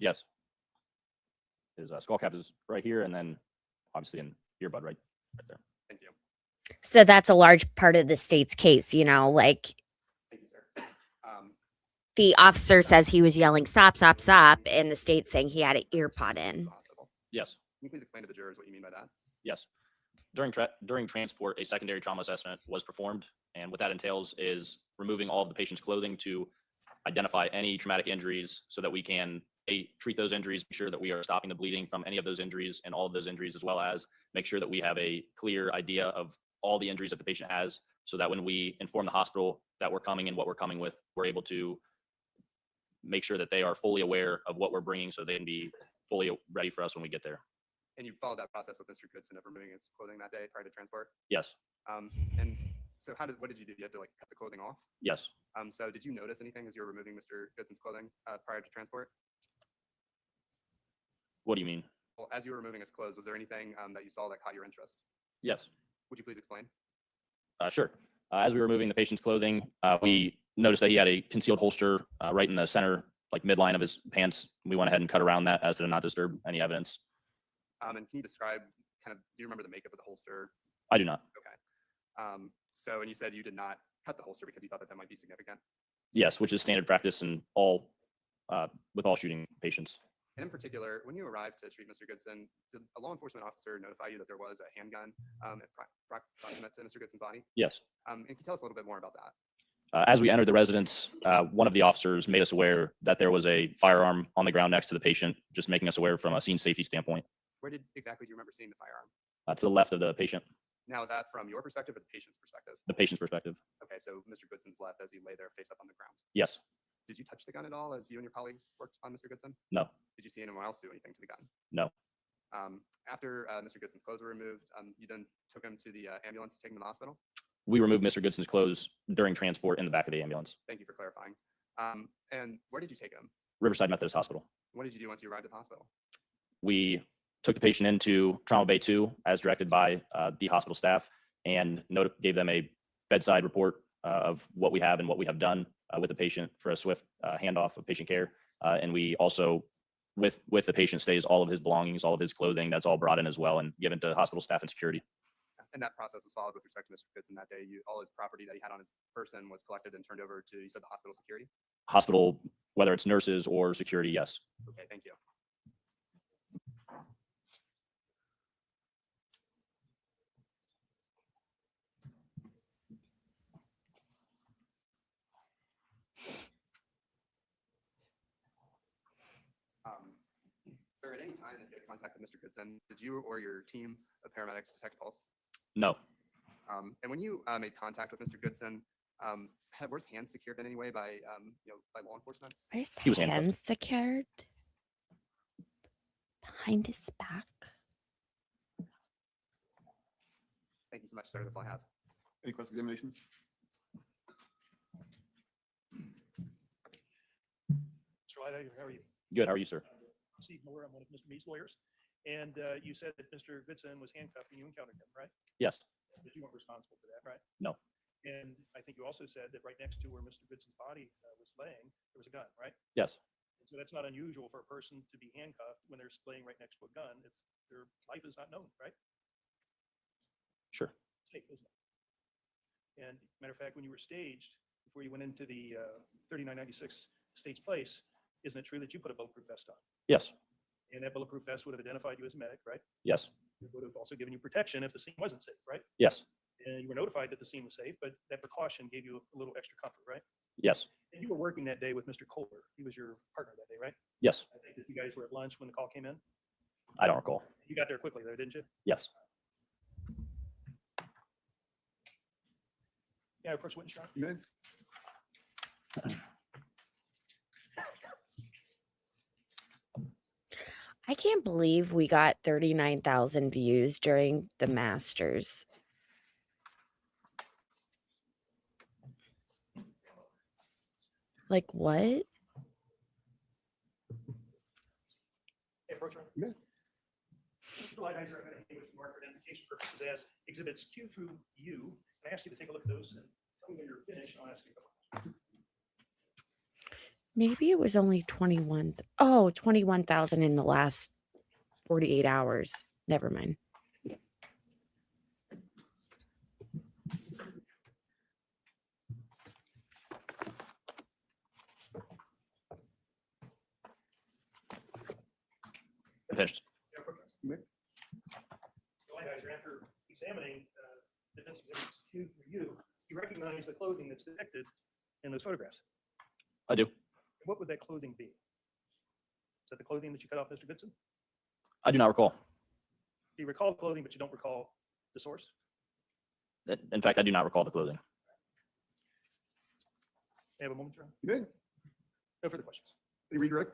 Yes. His skull cap is right here, and then obviously an earbud right there. Thank you. So that's a large part of the state's case, Thank you, sir. the officer says he was yelling, "Stop, stop, stop," and the state's saying he had an ear pod in. Yes. Can you please explain to the jurors what you mean by that? Yes. During transport, a secondary trauma assessment was performed, and what that entails is removing all of the patient's clothing to identify any traumatic injuries so that we can treat those injuries, make sure that we are stopping the bleeding from any of those injuries and all of those injuries, as well as make sure that we have a clear idea of all the injuries that the patient has, so that when we inform the hospital that we're coming and what we're coming with, we're able to make sure that they are fully aware of what we're bringing so they can be fully ready for us when we get there. And you followed that process with Mr. Goodson of removing his clothing that day prior to transport? Yes. And so what did you do? You had to cut the clothing off? Yes. So did you notice anything as you were removing Mr. Goodson's clothing prior to transport? What do you mean? Well, as you were removing his clothes, was there anything that you saw that caught your interest? Yes. Would you please explain? Sure. As we were removing the patient's clothing, we noticed that he had a concealed holster right in the center, like midline of his pants. We went ahead and cut around that as to not disturb any evidence. And can you describe do you remember the makeup of the holster? I do not. Okay. So, and you said you did not cut the holster because you thought that that might be significant. Yes, which is standard practice in with all shooting patients. And in particular, when you arrived to treat Mr. Goodson, did a law enforcement officer notify you that there was a handgun proximate to Mr. Goodson's body? Yes. And can you tell us a little bit more about that? As we entered the residence, one of the officers made us aware that there was a firearm on the ground next to the patient, just making us aware from a scene safety standpoint. Where exactly do you remember seeing the firearm? To the left of the patient, Now, is that from your perspective or the patient's perspective? the patient's perspective. Okay, so Mr. Goodson's left as he lay there face up on the ground. Yes. Did you touch the gun at all as you and your colleagues worked on Mr. Goodson? No. Did you see anyone else do anything to the gun? No. After Mr. Goodson's clothes were removed, you then took him to the ambulance to take him to the hospital? We removed Mr. Goodson's clothes during transport in the back of the ambulance. Thank you for clarifying. And where did you take him? Riverside Methodist Hospital. What did you do once you arrived at the hospital? We took the patient into Trauma Bay 2 as directed by the hospital staff and gave them a bedside report of what we have and what we have done with the patient for a swift handoff of patient care. And we also, with the patient stays, all of his belongings, all of his clothing, that's all brought in as well and given to hospital staff and security. And that process was followed with respect to Mr. Goodson that day. All his property that he had on his person was collected and turned over to, you said, the hospital security? Hospital, whether it's nurses or security, yes. Okay, thank you. Sir, at any time that you had contact with Mr. Goodson, did you or your team of paramedics detect pulse? No. And when you made contact with Mr. Goodson, were his hands secured in any way by, by law enforcement? Are his He was handcuffed. hands secured behind his back? Thank you so much, sir. That's all I have. Any cross-examinations? Mr. Lightiger, how are you? Good. How are you, sir? Steve Moore, I'm one of Mr. Meade's lawyers. And you said that Mr. Goodson was handcuffed and you encountered him, right? Yes. But you weren't responsible for that, right? No. And I think you also said that right next to where Mr. Goodson's body was laying, there was a gun, right? Yes. And so that's not unusual for a person to be handcuffed when they're laying right next to a gun if their life is not known, right? Sure. Safe, isn't it? And matter of fact, when you were staged, before you went into the 3996 States Place, isn't it true that you put a bulletproof vest on? Yes. And that bulletproof vest would have identified you as a medic, right? Yes. It would have also given you protection if the scene wasn't safe, right? Yes. And you were notified that the scene was safe, but that precaution gave you a little extra comfort, right? Yes. And you were working that day with Mr. Kohler. He was your partner that day, right? Yes. I think that you guys were at lunch when the call came in. I don't recall. You got there quickly though, didn't you? Yes. Yeah, approach witness, Your Honor. You may. I can't believe we got 39,000 views during the Masters. Like what? Hey, approach, Your Honor. Yeah. Mr. Lightiger, I'm going to hand you for identification purposes as exhibits Q through U. I ask you to take a look at those and tell me when you're finished. I'll ask you a couple questions. Maybe it was only 21. Oh, 21,000 in the last 48 hours. Never mind. I'm finished. Yeah, approach, You may. Your Honor. Lightiger, after examining defense exhibits Q through U, you recognize the clothing that's depicted in those photographs. I do. What would that clothing be? Is that the clothing that you cut off Mr. Goodson? I do not recall. You recall clothing, but you don't recall the source? In fact, I do not recall the clothing. May I have a moment, Your Honor? You may. No further questions. Any redirect?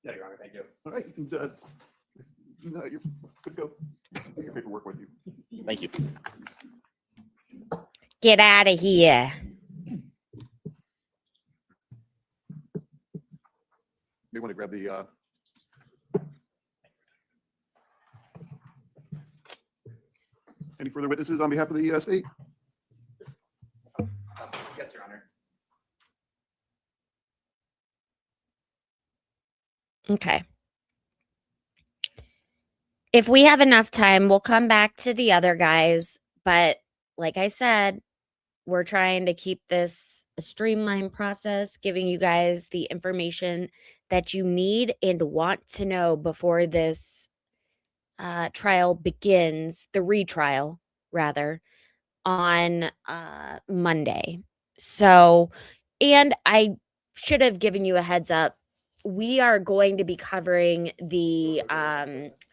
Yeah, Your Honor, thank you. All right. And, no, you're good to go. Take your paperwork with you. Thank you. Get out of here. May want to grab the any further witnesses on behalf of the state? Yes, sir. Okay. If we have enough time, we'll come back to the other guys. But like I said, we're trying to keep this a streamlined process, giving you guys the information that you need and want to know before this trial begins, the retrial, rather, on Monday. So, and I should have given you a heads up. We are going to be covering the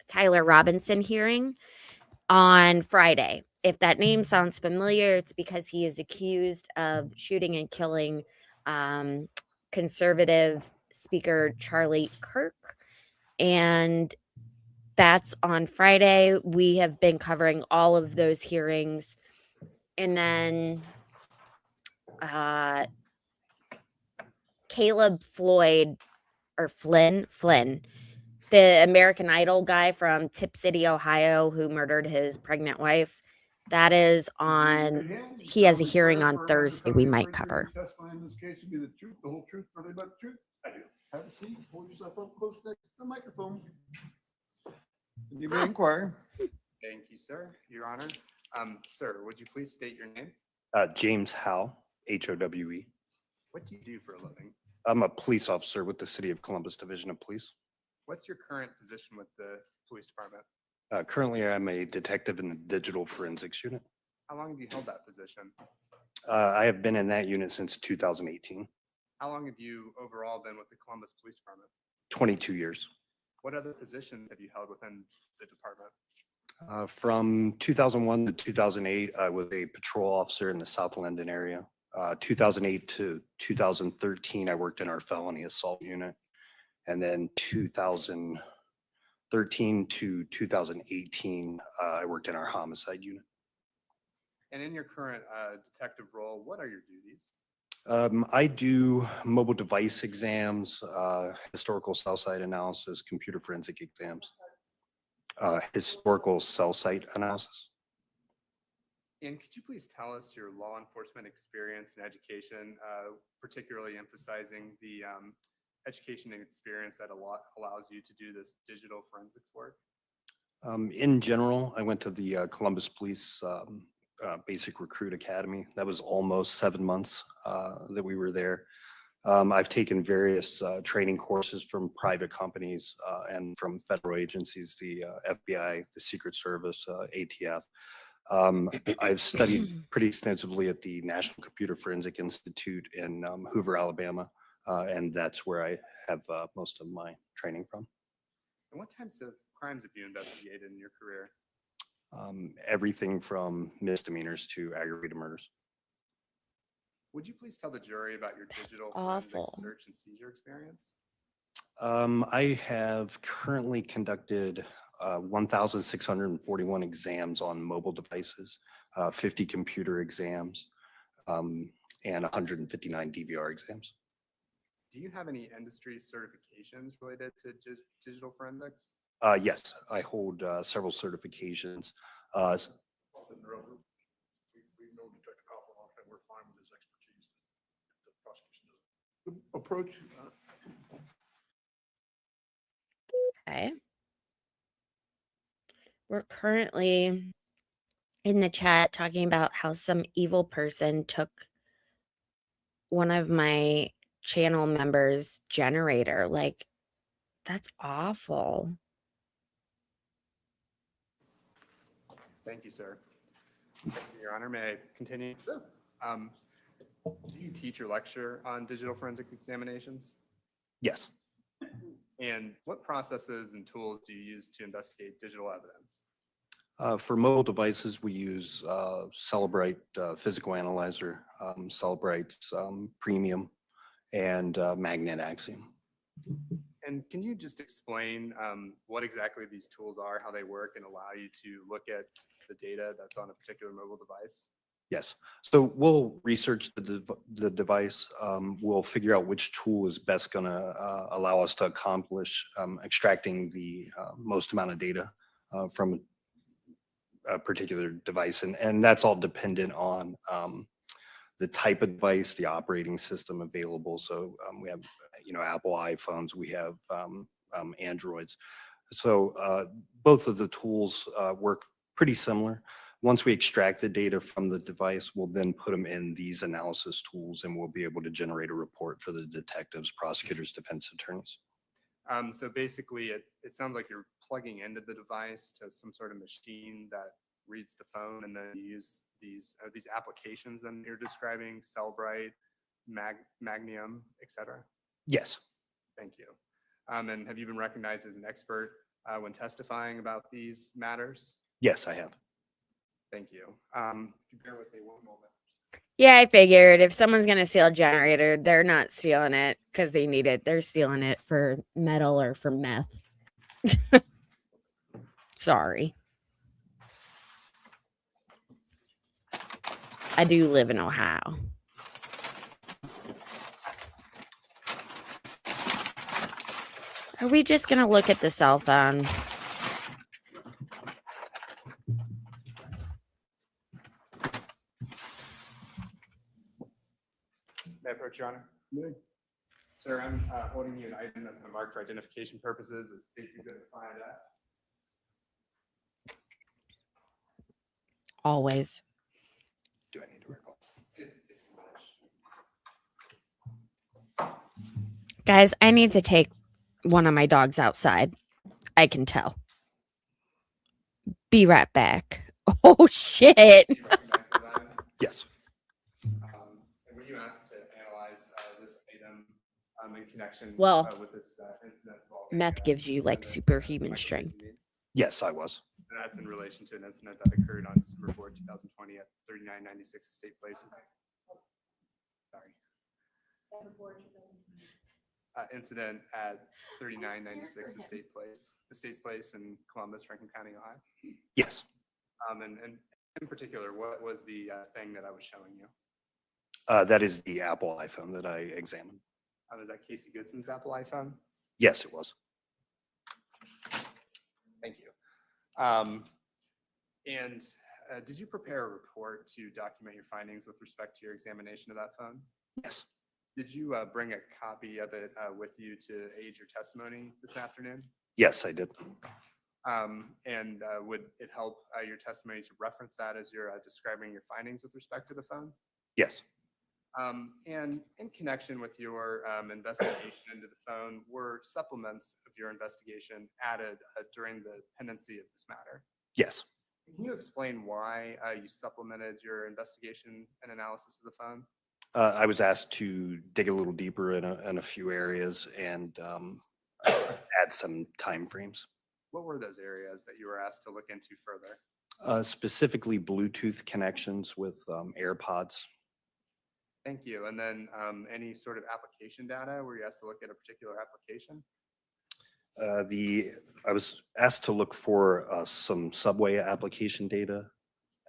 Tyler Robinson hearing on Friday. If that name sounds familiar, it's because he is accused of shooting and killing conservative speaker Charlie Kirk. And that's on Friday. We have been covering all of those hearings. And then Caleb Floyd or Flynn, the American Idol guy from Tip City, Ohio, who murdered his pregnant wife. That is on, he has a hearing on Thursday we might cover. Testify in this case to be the truth, the whole truth, nothing but the truth? I do. Have a seat, hold yourself up close to the microphone. You may inquire. Thank you, sir. Your Honor. Sir, would you please state your name? James Howe, Howe. What do you do for a living? I'm a police officer with the City of Columbus Division of Police. What's your current position with the police department? Currently, I'm a detective in the Digital Forensics Unit. How long have you held that position? I have been in that unit since 2018, How long have you overall been with the Columbus Police Department? 22 years. What other positions have you held within the department? From 2001 to 2008, I was a patrol officer in the South London area. 2008 to 2013, I worked in our felony assault unit. And then 2013 to 2018, I worked in our homicide unit. And in your current detective role, what are your duties? I do mobile device exams, historical cell site analysis, computer forensic exams, historical cell site analysis. And could you please tell us your law enforcement experience and education, particularly emphasizing the education and experience that allows you to do this digital forensics work? In general, I went to the Columbus Police Basic Recruit Academy. That was almost 7 months that we were there. I've taken various training courses from private companies and from federal agencies, the FBI, the Secret Service, ATF. I've studied pretty extensively at the National Computer Forensic Institute in Hoover, Alabama, and that's where I have most of my training from. And what types of crimes have you investigated in your career? Everything from misdemeanors to aggravated murders. Would you please tell the jury about your digital awful. forensic search and seizure experience? I have currently conducted 1,641 exams on mobile devices, 50 computer exams, and 159 DVR exams. Do you have any industry certifications related to digital forensics? Yes, I hold several certifications. We know Detective Howe for a long time. We're fine with his expertise. The prosecution doesn't. Approach. Okay. We're currently in the chat talking about how some evil person took one of my channel members' generator. Like, that's awful. Thank you, sir. Thank you, Your Honor. May I continue? Do you teach or lecture on digital forensic examinations? Yes. And what processes and tools do you use to investigate digital evidence? For mobile devices, we use Celebrite Physical Analyzer, Celebrite's Premium, and Magnet Axiom. And can you just explain what exactly these tools are, how they work, and allow you to look at the data that's on a particular mobile device? Yes. So we'll research the device. We'll figure out which tool is best going to allow us to accomplish extracting the most amount of data from a particular device. And that's all dependent on the type of device, the operating system available. So we have, Apple iPhones, we have androids. So both of the tools work pretty similar. Once we extract the data from the device, we'll then put them in these analysis tools and we'll be able to generate a report for the detectives, prosecutors, defense attorneys. So basically, it sounds like you're plugging into the device to some sort of machine that reads the phone, and then you use these applications that you're describing, Cellbrite, Magnium, etc. Yes. Thank you. And have you been recognized as an expert when testifying about these matters? Yes, I have. Thank you. If you bear with me one moment. Yeah, I figured if someone's gonna steal a generator, they're not stealing it because they need it. They're stealing it for metal or for meth. Sorry. I do live in Ohio. Are we just gonna look at the cell phone? May I approach, Your Honor? Yeah. Sir, I'm holding you an item that's been marked for identification purposes. It states Exhibit 5F. Always. Do I need to recall? If you wish. Guys, I need to take one of my dogs outside. I can tell. Be right back. Oh, shit. Do you recognize the item? Yes. And were you asked to analyze this item in connection Well, with this incident? involving, Meth gives you like the- superhuman Michael strength. Jason Meade? Yes, I was. And that's in relation to an incident that occurred on December 4th, 2020 at 3996 Estate Place. Sorry. Incident at 3996 Estates Place in Columbus, Franklin County, Ohio. Yes. And in particular, what was the thing that I was showing you? That is the Apple iPhone that I examined. Was that Casey Goodson's Apple iPhone? Yes, it was. Thank you. Did you prepare a report to document your findings with respect to your examination of that phone? Yes. Did you bring a copy of it with you to aid your testimony this afternoon? Yes, I did. Would it help your testimony to reference that as you're describing your findings with respect to the phone? Yes. And in connection with your investigation into the phone, were supplements of your investigation added during the pendency of this matter? Yes. Can you explain why you supplemented your investigation and analysis of the phone? I was asked to dig a little deeper in a few areas and add some timeframes. What were those areas that you were asked to look into further? Specifically Bluetooth connections with AirPods. Thank you. And then any sort of application data? Were you asked to look at a particular application? I was asked to look for some subway application data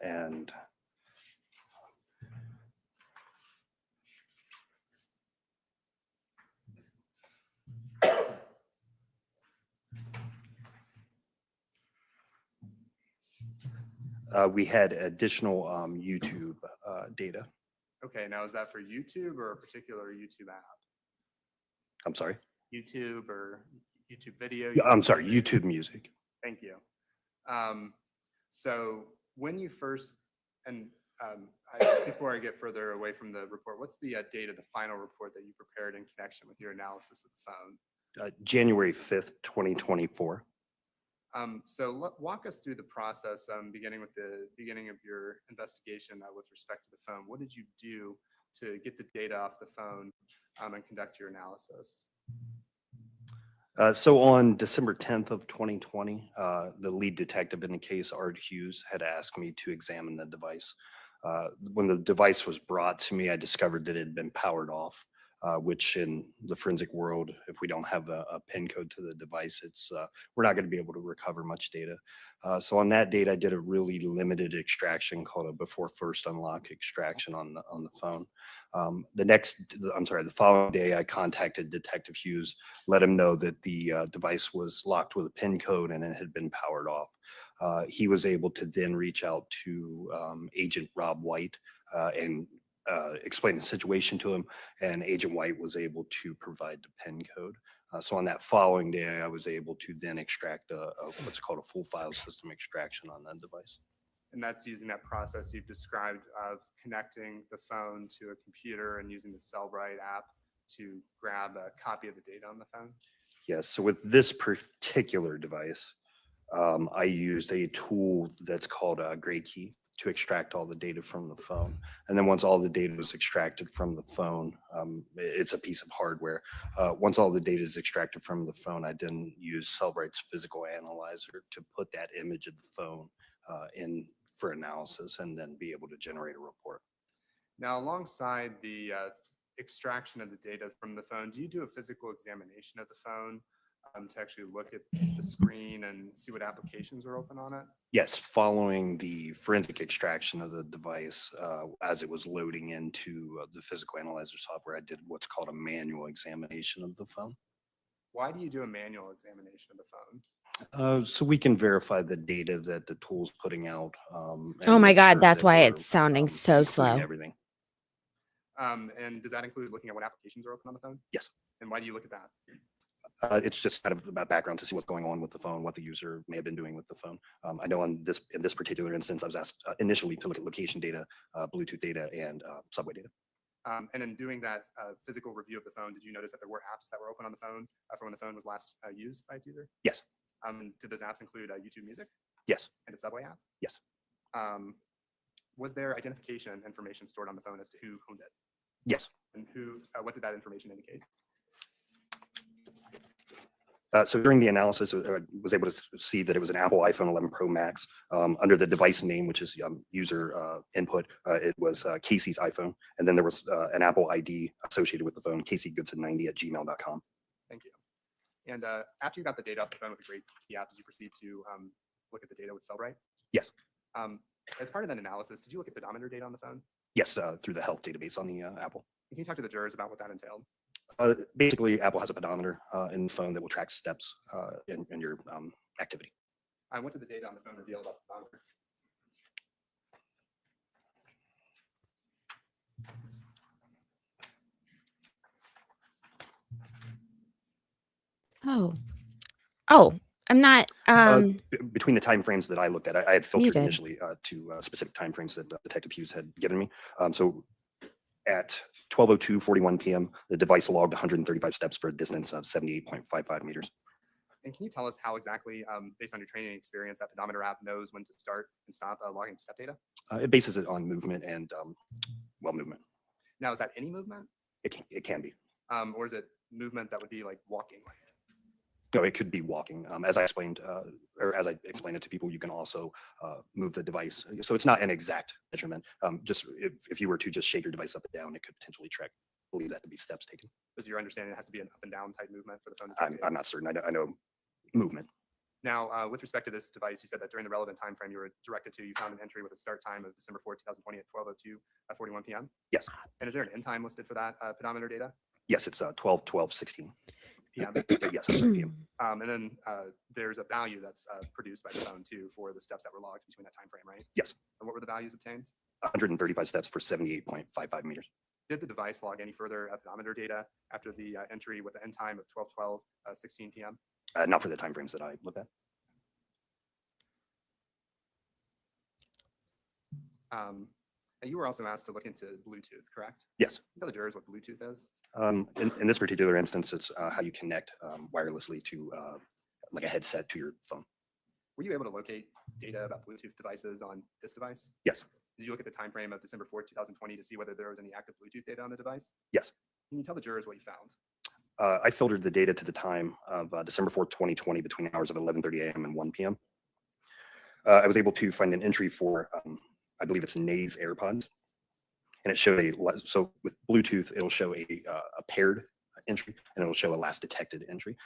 and we had additional YouTube data. Okay, now is that for YouTube or a particular YouTube app? I'm sorry. YouTube or YouTube video? Yeah, I'm sorry, YouTube music. Thank you. So when you first, before I get further away from the report, what's the date of the final report that you prepared in connection with your analysis of the phone? January 5th, 2024. So walk us through the process, beginning with the beginning of your investigation with respect to the phone. What did you do to get the data off the phone and conduct your analysis? So on December 10th of 2020, the lead detective in the case, Art Hughes, had asked me to examine the device. When the device was brought to me, I discovered that it had been powered off, which in the forensic world, if we don't have a PIN code to the device, we're not going to be able to recover much data. So on that date, I did a really limited extraction called a before first unlock extraction on the phone. The following day, I contacted Detective Hughes, let him know that the device was locked with a PIN code and it had been powered off. He was able to then reach out to Agent Rob White and explain the situation to him, and Agent White was able to provide the PIN code. So on that following day, I was able to then extract what's called a full file system extraction on that device. And that's using that process you've described of connecting the phone to a computer and using the Cellbrite app to grab a copy of the data on the phone? Yes, so with this particular device, I used a tool that's called a Gray Key to extract all the data from the phone. And then once all the data was extracted from the phone, it's a piece of hardware. Once all the data is extracted from the phone, I then use Cellbrite's physical analyzer to put that image of the phone in for analysis and then be able to generate a report. Now, alongside the extraction of the data from the phone, do you do a physical examination of the phone to actually look at the screen and see what applications are open on it? Yes, following the forensic extraction of the device, as it was loading into the physical analyzer software, I did what's called a manual examination of the phone. Why do you do a manual examination of the phone? So we can verify the data that the tool's putting out. Oh and my make God, sure that's that why we're, it's sounding so including slow. Everything. And does that include looking at what applications are open on the phone? Yes. And why do you look at that? It's just kind of about background to see what's going on with the phone, what the user may have been doing with the phone. I know in this particular instance, I was asked initially to look at location data, Bluetooth data, and subway data. And in doing that physical review of the phone, did you notice that there were apps that were open on the phone from when the phone was last used by its user? Yes. Did those apps include YouTube Music Yes. and a subway app? Yes. Was there identification information stored on the phone as to who owned it? Yes. And who? What did that information indicate? So during the analysis, I was able to see that it was an Apple iPhone 11 Pro Max. Under the device name, which is user input, it was Casey's iPhone. And then there was an Apple ID associated with the phone, Casey Goodson 90 at gmail.com. Thank you. And after you got the data off the phone with the Great Key app, did you proceed to look at the data with Cellbrite? Yes. As part of that analysis, did you look at pedometer data on the phone? Yes, through the health database on the Apple. Can you talk to the jurors about what that entailed? Basically, Apple has a pedometer in the phone that will track steps in your activity. What did the data on the phone reveal about the pedometer? Oh, I'm not. Between the timeframes that I looked at, I had filtered Muted. initially to specific timeframes that Detective Hughes had given me. So at 12:02:41 p.m., the device logged 135 steps for a distance of 78.55 meters. And can you tell us how exactly, based on your training and experience, that pedometer app knows when to start and stop logging step data? It bases it on movement and movement. Now, is that any movement? It can be. Or is it movement that would be like walking? No, it could be walking. As I explained, or as I explained it to people, you can also move the device. So it's not an exact measurement. Just if you were to just shake your device up and down, it could potentially track. Believe that to be steps taken. Is your understanding it has to be an up and down type movement for the phone? I'm not certain. I know movement. Now, with respect to this device, you said that during the relevant time frame you were directed to, you found an entry with a start time of December 4th, 2020 at 12:02:41 p.m. Yes. And is there an end time listed for that pedometer data? Yes, it's 12:12:16 p.m. Yes, I'm sorry, PM. And then there's a value that's produced by the phone too for the steps that were logged between that time frame, right? Yes. And what were the values obtained? 135 steps for 78.55 meters. Did the device log any further pedometer data after the entry with the end time of 12:12:16 p.m.? Not for the timeframes that I looked at. And you were also asked to look into Bluetooth, correct? Yes. Can you tell the jurors what Bluetooth is? In this particular instance, it's how you connect wirelessly to like a headset to your phone. Were you able to locate data about Bluetooth devices on this device? Yes. Did you look at the time frame of December 4th, 2020 to see whether there was any active Bluetooth data on the device? Yes. Can you tell the jurors what you found? I filtered the data to the time of December 4th, 2020 between the hours of 11:30 a.m. and 1 p.m. I was able to find an entry for, I believe it's Nays AirPods. And it showed so with Bluetooth, it'll show a paired entry and it'll show a last detected entry.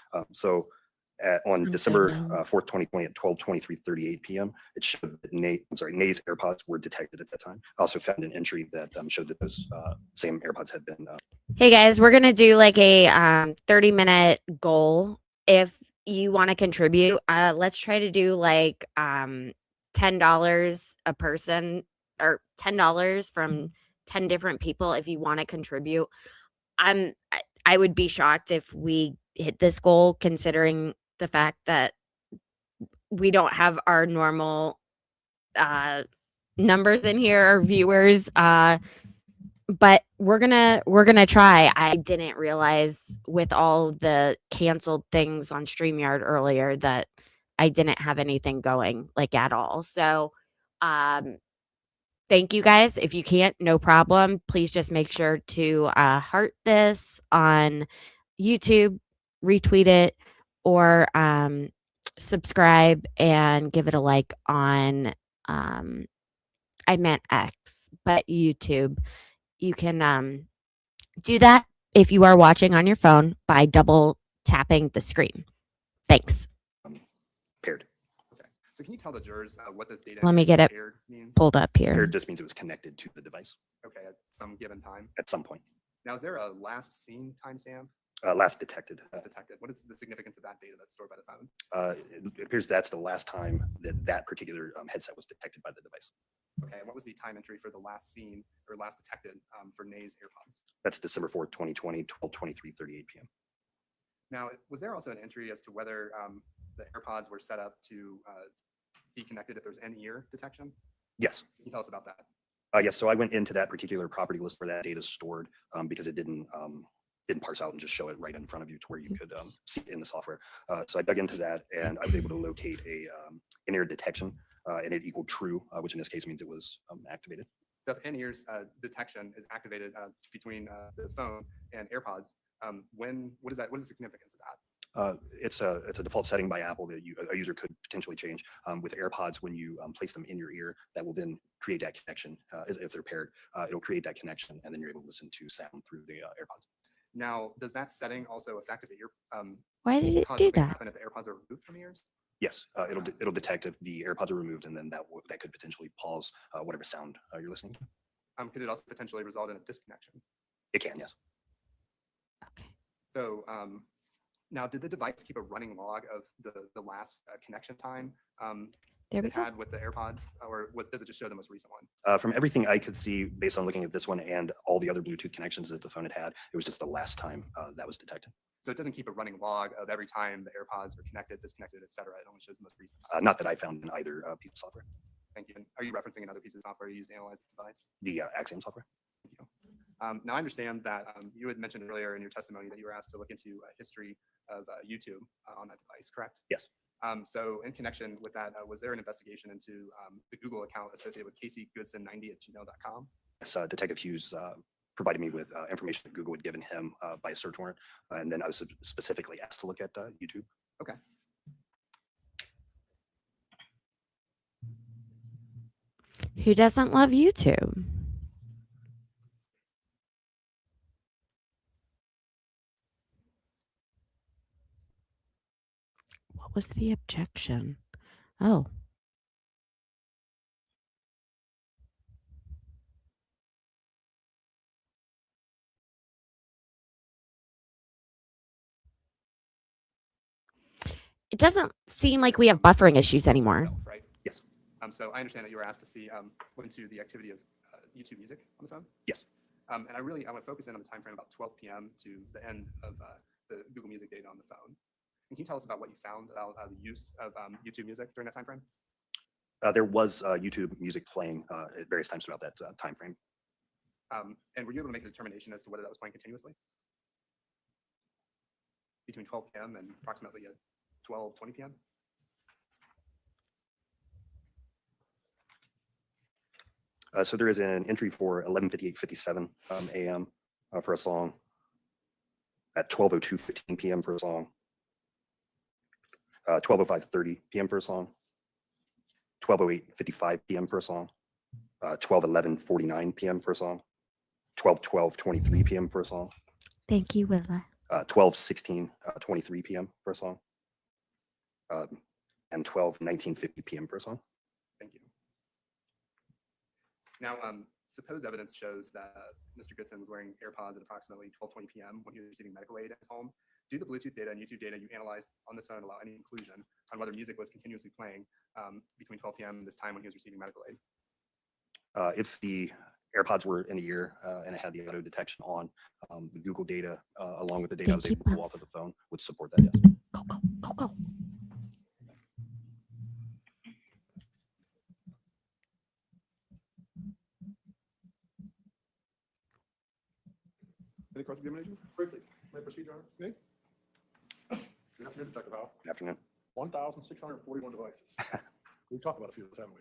On December 4th, 2020 at 12:23:38 p.m., it showed that Nays AirPods were detected at that time. I also found an entry that showed that those same AirPods had been. Hey guys, we're gonna do like a 30-minute goal. If you want to contribute, let's try to do like $10 a person or $10 from 10 different people if you want to contribute. I would be shocked if we hit this goal considering the fact that we don't have our normal numbers in here, our viewers. But we're gonna try. I didn't realize with all the canceled things on StreamYard earlier that I didn't have anything going like at all. So thank you guys. If you can't, no problem. Please just make sure to heart this on YouTube, retweet it, or subscribe and give it a like on I meant X, but YouTube. You can do that if you are watching on your phone by double tapping the screen. Thanks. Paired. Okay. So can you tell the jurors what this data Let me get it paired means? pulled up here. Paired just means it was connected to the device Okay, at some given time. at some point. Now, is there a last seen timestamp Last detected. that's detected? What is the significance of that data that's stored by the phone? It appears that's the last time that particular headset was detected by the device. Okay, and what was the time entry for the last seen or last detected for Nay's AirPods? That's December 4th, 2020, 12:23:38 p.m. Now, was there also an entry as to whether the AirPods were set up to be connected if there's in-ear detection? Yes. Can you tell us about that? Yes. So I went into that particular property list where that data is stored because it didn't parse out and just show it right in front of you to where you could see it in the software. So I dug into that and I was able to locate a in-ear detection and it equaled true, which in this case means it was activated. So if in-ears detection is activated between the phone and AirPods, what is the significance of that? It's a default setting by Apple that a user could potentially change. With AirPods, when you place them in your ear, that will then create that connection. If they're paired, it'll create that connection, and then you're able to listen to sound through the AirPods. Now, does that setting also affect if the ear? Why did it cause do something to that? happen if the AirPods are removed from ears? Yes, it'll detect if the AirPods are removed, and then that could potentially pause whatever sound you're listening to. Could it also potentially result in a disconnection? It can, yes. Okay. So now, did the device keep a running log of the last connection time There we it go. had with the AirPods, or does it just show the most recent one? From everything I could see, based on looking at this one and all the other Bluetooth connections that the phone had, it was just the last time that was detected. So it doesn't keep a running log of every time the AirPods are connected, disconnected, etc. It only shows the most recent. Not that I found in either piece of software. Thank you. And are you referencing another piece of software you used to analyze the device? The Axiom software. Thank you. Now, I understand that you had mentioned earlier in your testimony that you were asked to look into a history of YouTube on that device, correct? Yes. So in connection with that, was there an investigation into the Google account associated with Casey Goodson 90@gmail.com? Yes, Detective Hughes provided me with information that Google had given him by a search warrant, and then I was specifically asked to look at YouTube. Okay. Who doesn't love YouTube? What was the objection? Oh. It doesn't seem like we have buffering issues anymore. Itself, right? Yes. So I understand that you were asked to see look into the activity of YouTube Music on the phone. Yes. And I want to focus in on the time frame about 12 p.m. to the end of the Google Music data on the phone. And can you tell us about what you found about the use of YouTube Music during that time frame? There was YouTube Music playing at various times throughout that time frame. And were you able to make a determination as to whether that was playing continuously between 12 p.m. and approximately 12:20 p.m.? So there is an entry for 11:58:57 a.m. For a song, at 12:02:15 p.m. for a song, 12:05:30 p.m. for a song, 12:08:55 p.m. for a song, 12:11:49 p.m. for a song, 12:12:23 p.m. for a song, Thank you, Willa. 12:16:23 p.m. for a song, and 12:19:50 p.m. for a song. Thank you. Now, suppose evidence shows that Mr. Goodson was wearing AirPods at approximately 12:20 p.m. when he was receiving medical aid at his home. Do the Bluetooth data and YouTube data you analyzed on this phone allow any conclusion on whether music was continuously playing between 12 p.m. and this time when he was receiving medical aid? If the AirPods were in the ear, and it had the auto detection on. The Google data, along with the data I was Thank able to you, pull off Puff. of the phone, would support that. Yes. Go, go, go, go. Any cross examination? Briefly, may I proceed, Your Honor? Okay. Good afternoon, Detective Howell. Good afternoon. 1,641 devices. We've talked about a few of those, haven't we?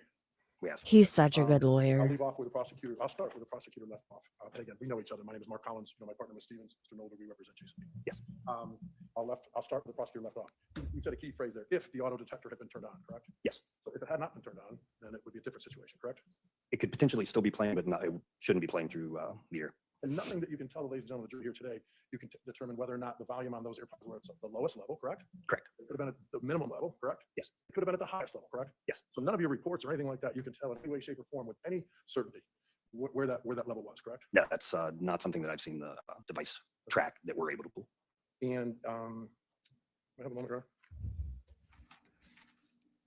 We have. He's such a good I'll lawyer. leave off where the prosecutor, I'll start where the prosecutor left off. And again, we know each other. My name is Mark Collins. You know my partner, Ms. Stevens. Mr. Nolder, we represent Jason Meade. Yes. I'll start where the prosecutor left off. You said a key phrase there, if the auto detector had been turned on, correct? Yes. So if it had not been turned on, then it would be a different situation, correct? It could potentially still be playing, but not, it shouldn't be playing through the ear. And nothing that you can tell the ladies and gentlemen of the jury here today, you can determine whether or not the volume on those AirPods were at the lowest level, correct? Correct. It could have been at the minimum level, correct? Yes. It could have been at the highest level, correct? Yes. So none of your reports or anything like that, you can tell in any way, shape, or form with any certainty where that level was, correct? No, that's not something that I've seen the device track that we're able to pull. And may I have a moment, Your Honor?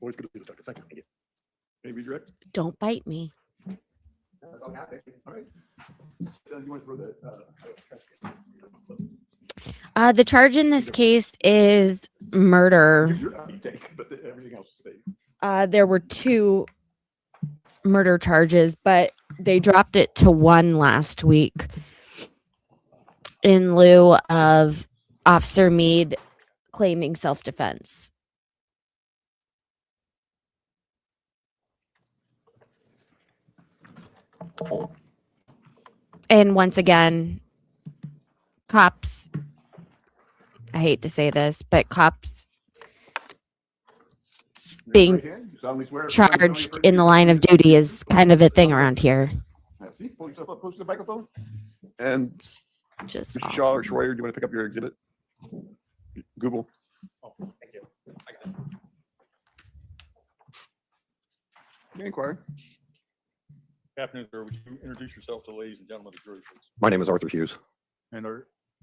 Always good to see you, Detective. Thank you. May I read your act? Don't bite me. That's all I got. All right. You want to throw that? The charge in this case is murder. You take, but everything else will stay. There were 2 murder charges, but they dropped it to 1 last week in lieu of Officer Meade claiming self-defense. And once again, cops, I hate to say this, but cops being charged in the line of duty is kind of a thing around here. See, pull yourself up close to the microphone. And Just Mr. awful. Shaw or Schreier, do you want to pick up your exhibit? Google. Oh, thank you. I got it. May I inquire? Good afternoon, sir. Would you introduce yourself to the ladies and gentlemen of the jury, please? My name is Arthur Hughes. And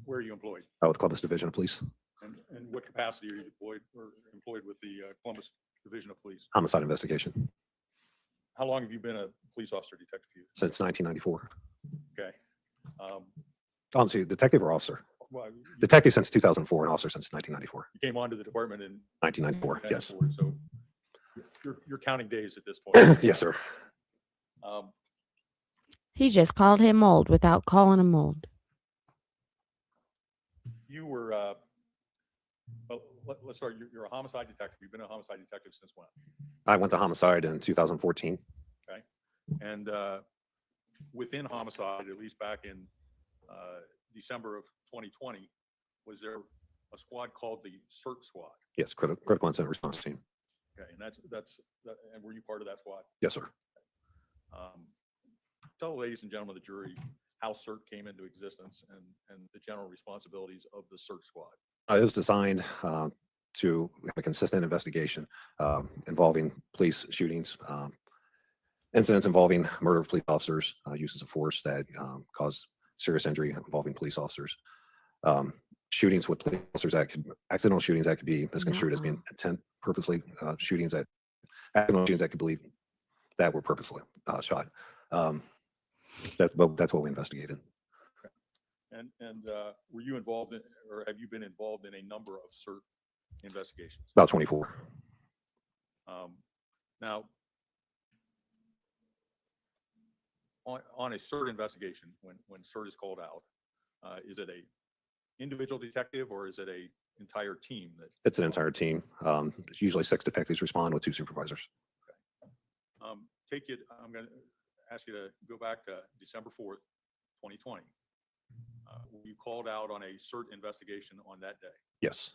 where are you employed? With Columbus Division of Police, And what capacity are you deployed or employed with the Columbus Division of Police? homicide investigation, How long have you been a police officer, Detective Hughes? since 1994. Okay. I'm sorry, detective or officer? Well, Detective since 2004 and officer since 1994. you came onto the department in 1994, yes. 1994, so you're counting days at this point. Yes, sir. He just called him old without calling him old. You were, well, let's start. You're a homicide detective. You've been a homicide detective since when? I went to homicide in 2014. Okay. And within homicide, at least back in December of 2020, was there a squad called the CERT Squad? Yes, critical incident response team. Okay, and and were you part of that squad? Yes, sir. Tell the ladies and gentlemen of the jury how CERT came into existence and the general responsibilities of the CERT Squad. It was designed to have a consistent investigation involving police shootings, incidents involving murder of police officers, uses of force that cause serious injury involving police officers, shootings with police officers that could, accidental shootings that could be misconstrued as being intent, purposely shootings that, accidental shootings that could believe that were purposely shot. That's what we investigated. And were you involved in, or have you been involved in a number of CERT investigations? About 24. Now, on a CERT investigation, when CERT is called out, is it a individual detective or is it a entire team? It's an entire team. Usually 6 detectives respond with 2 supervisors. I'm going to ask you to go back to December 4th, 2020. Were you called out on a CERT investigation on that day? Yes.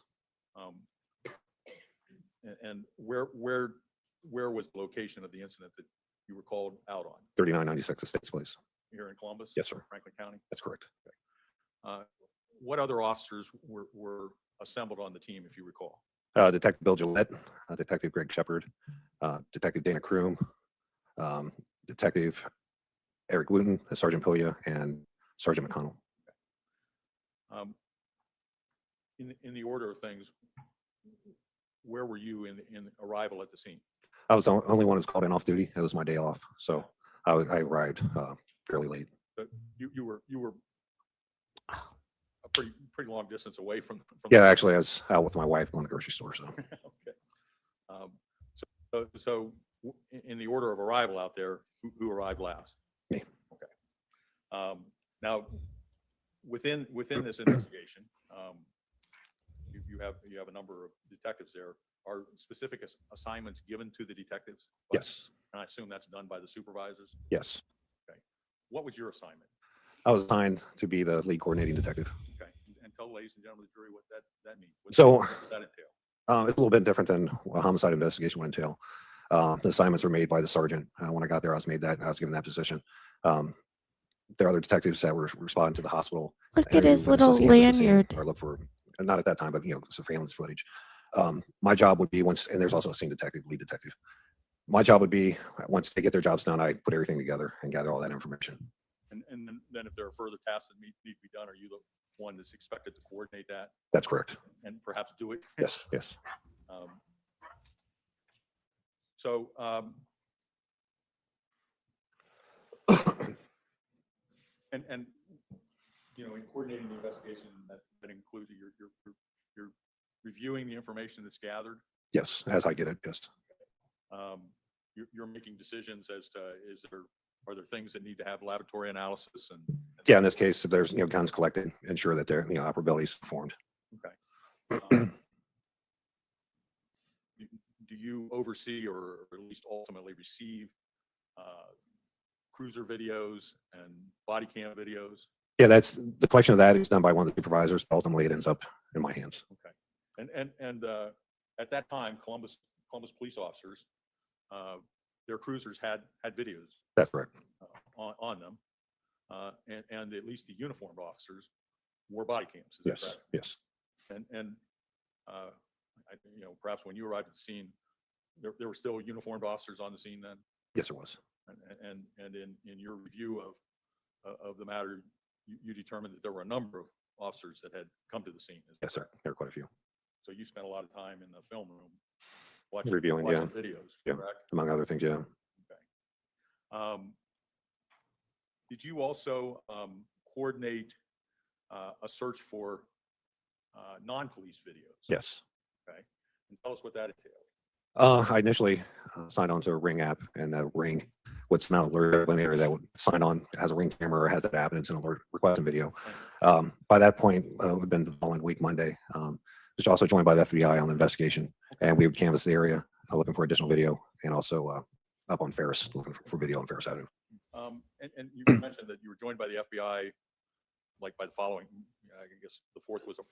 And where was the location of the incident that you were called out on? 3996 Estates Place. Here in Columbus? Yes, sir. Franklin County? That's correct. What other officers were assembled on the team, if you recall? Detective Bill Gillette, Detective Greg Shepard, Detective Dana Kroom, Detective Eric Wooten, Sergeant Pilia, and Sergeant McConnell. In the order of things, where were you in arrival at the scene? I was the only one who's called in off duty. It was my day off, so I arrived fairly late. But you were a pretty long distance away from. Yeah, actually, I was out with my wife going to the grocery store. So Okay. In the order of arrival out there, who arrived last? Me. Okay. Now, within this investigation, you have a number of detectives there. Are specific assignments given to the detectives? yes, And I assume that's done by the supervisors. yes, What was your assignment? I was assigned to be the lead coordinating detective. Okay. And tell ladies and gentlemen of the jury what that means. So- What does that entail? It's a little bit different than a homicide investigation would entail. The assignments were made by the sergeant. When I got there, I was given that position. There are other detectives that were responding to the hospital. Look and at his who little assist canvass the scene lanyard. Or look for, not at that time, but surveillance footage. My job would be and there's also a scene detective, lead detective. My job would be, once they get their jobs done, I put everything together and gather all that information. And then if there are further tasks that need to be done, are you the one that's expected to coordinate that That's correct. and perhaps do it? Yes, yes. So, and in coordinating the investigation, that includes you're reviewing the information that's gathered. Yes, as I get it, yes. You're making decisions as to are there things that need to have laboratory analysis and Yeah, in this case, if there's, guns collected, ensure that their, operability is performed. Okay. Do you oversee or at least ultimately receive cruiser videos and body cam videos? Yeah, that's the collection of that is done by one of the supervisors. But ultimately, it ends up in my hands. Okay. And at that time, Columbus police officers, their cruisers had videos That's correct. on them, and at least the uniformed officers wore body cams. Is that Yes, correct? yes, And perhaps when you arrived at the scene, there were still uniformed officers on the scene then. yes, it was. And in your review of the matter, you determined that there were a number of officers that had come to the scene. Is that Yes, sir. correct? There are quite a few, So you spent a lot of time in the film room Reviewing, watching videos, Yeah. correct? among other things. Yeah. Okay. Did you also coordinate a search for non-police videos? Yes. Okay. And tell us what that entailed. I initially signed on to a Ring app, and that Ring would send out alert when that would sign on, has a Ring camera or has that app, and it's an alert requesting video. By that point, it would have been the following week, Monday. Was also joined by the FBI on the investigation, and we would canvass the area looking for additional video, and also up on Ferris, looking for video on Ferris Avenue. And you mentioned that you were joined by the FBI, like by the following, I guess the 4th was a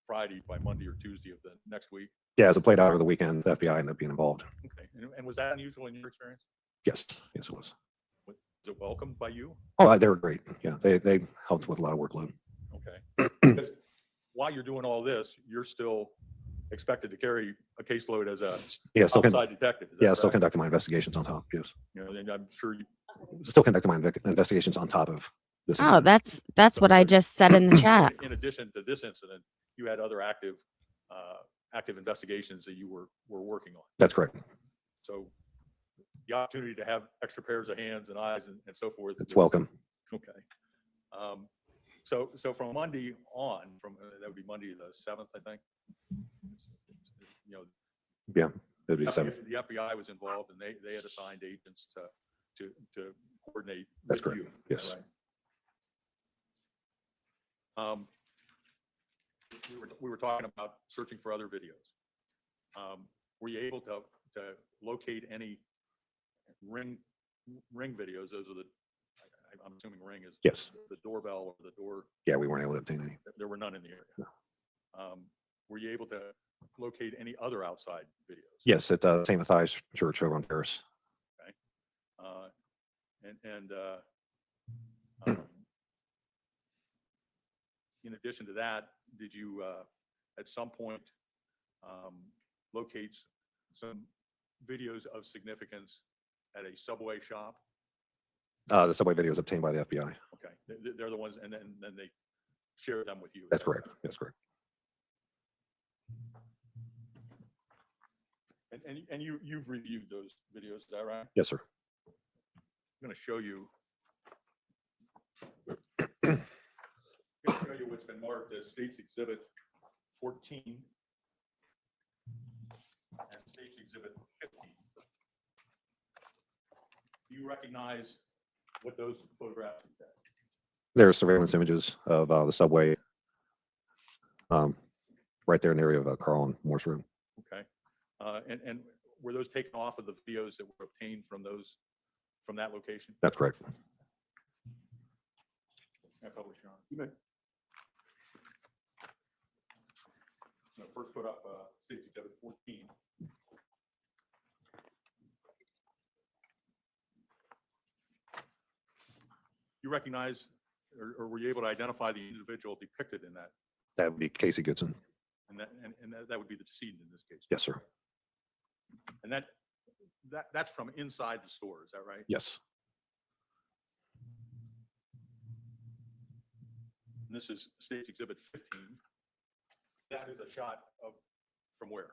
Friday, by Monday or Tuesday of the next week. Yeah, as it played out over the weekend, the FBI ended up being involved. Okay. And was that unusual in your experience? Yes, yes, it was. Was it welcomed by you? Oh, they were great. Yeah, they helped with a lot of workload. Okay. Because while you're doing all this, you're still expected to carry a caseload as a Yeah, still homicide detective. Is that yeah, still correct? conducting my investigations on top. Yes, And I'm sure you, still conducting my investigations on top of this. Oh, incident. that's what I just said in the chat. in addition to this incident, you had other active investigations that you were working on. That's correct. So the opportunity to have extra pairs of hands and eyes and so forth. It's welcome. Okay. So from Monday on, that would be Monday the 7th, I think. Yeah, that'd be the 7th. The FBI was involved, and they had assigned agents to coordinate. That's with correct. you. Is that Yes. right? We were talking about searching for other videos. Were you able to locate any ring videos? Those are I'm assuming Ring is Yes. the doorbell or the door. Yeah, we weren't able to obtain any. There were none in the area. No. Were you able to locate any other outside videos? Yes, at St. Matthias Church over on Paris. Okay. Um, in addition to that, did you at some point locate some videos of significance at a Subway shop? The subway video was obtained by the FBI. Okay, they're the ones, and then they share them with you. That's correct. That's correct. And you've reviewed those videos, is that right? Yes, sir. I'm going to show you what's been marked as State's Exhibit 14 and State's Exhibit 15. Do you recognize what those photographs are? There are surveillance images of the subway right there in the area of Carl and Morse Road. Okay. And were those taken off of the videos that were obtained from that location? That's correct. I publish, Your Honor. You may. I'm gonna first put up State's Exhibit 14. You recognize, or were you able to identify the individual depicted in that? That would be Casey Goodson. And that would be the decedent in this case? Yes, sir. And that's from inside the store, is that right? Yes. And this is State's Exhibit 15. That is a shot of, from where?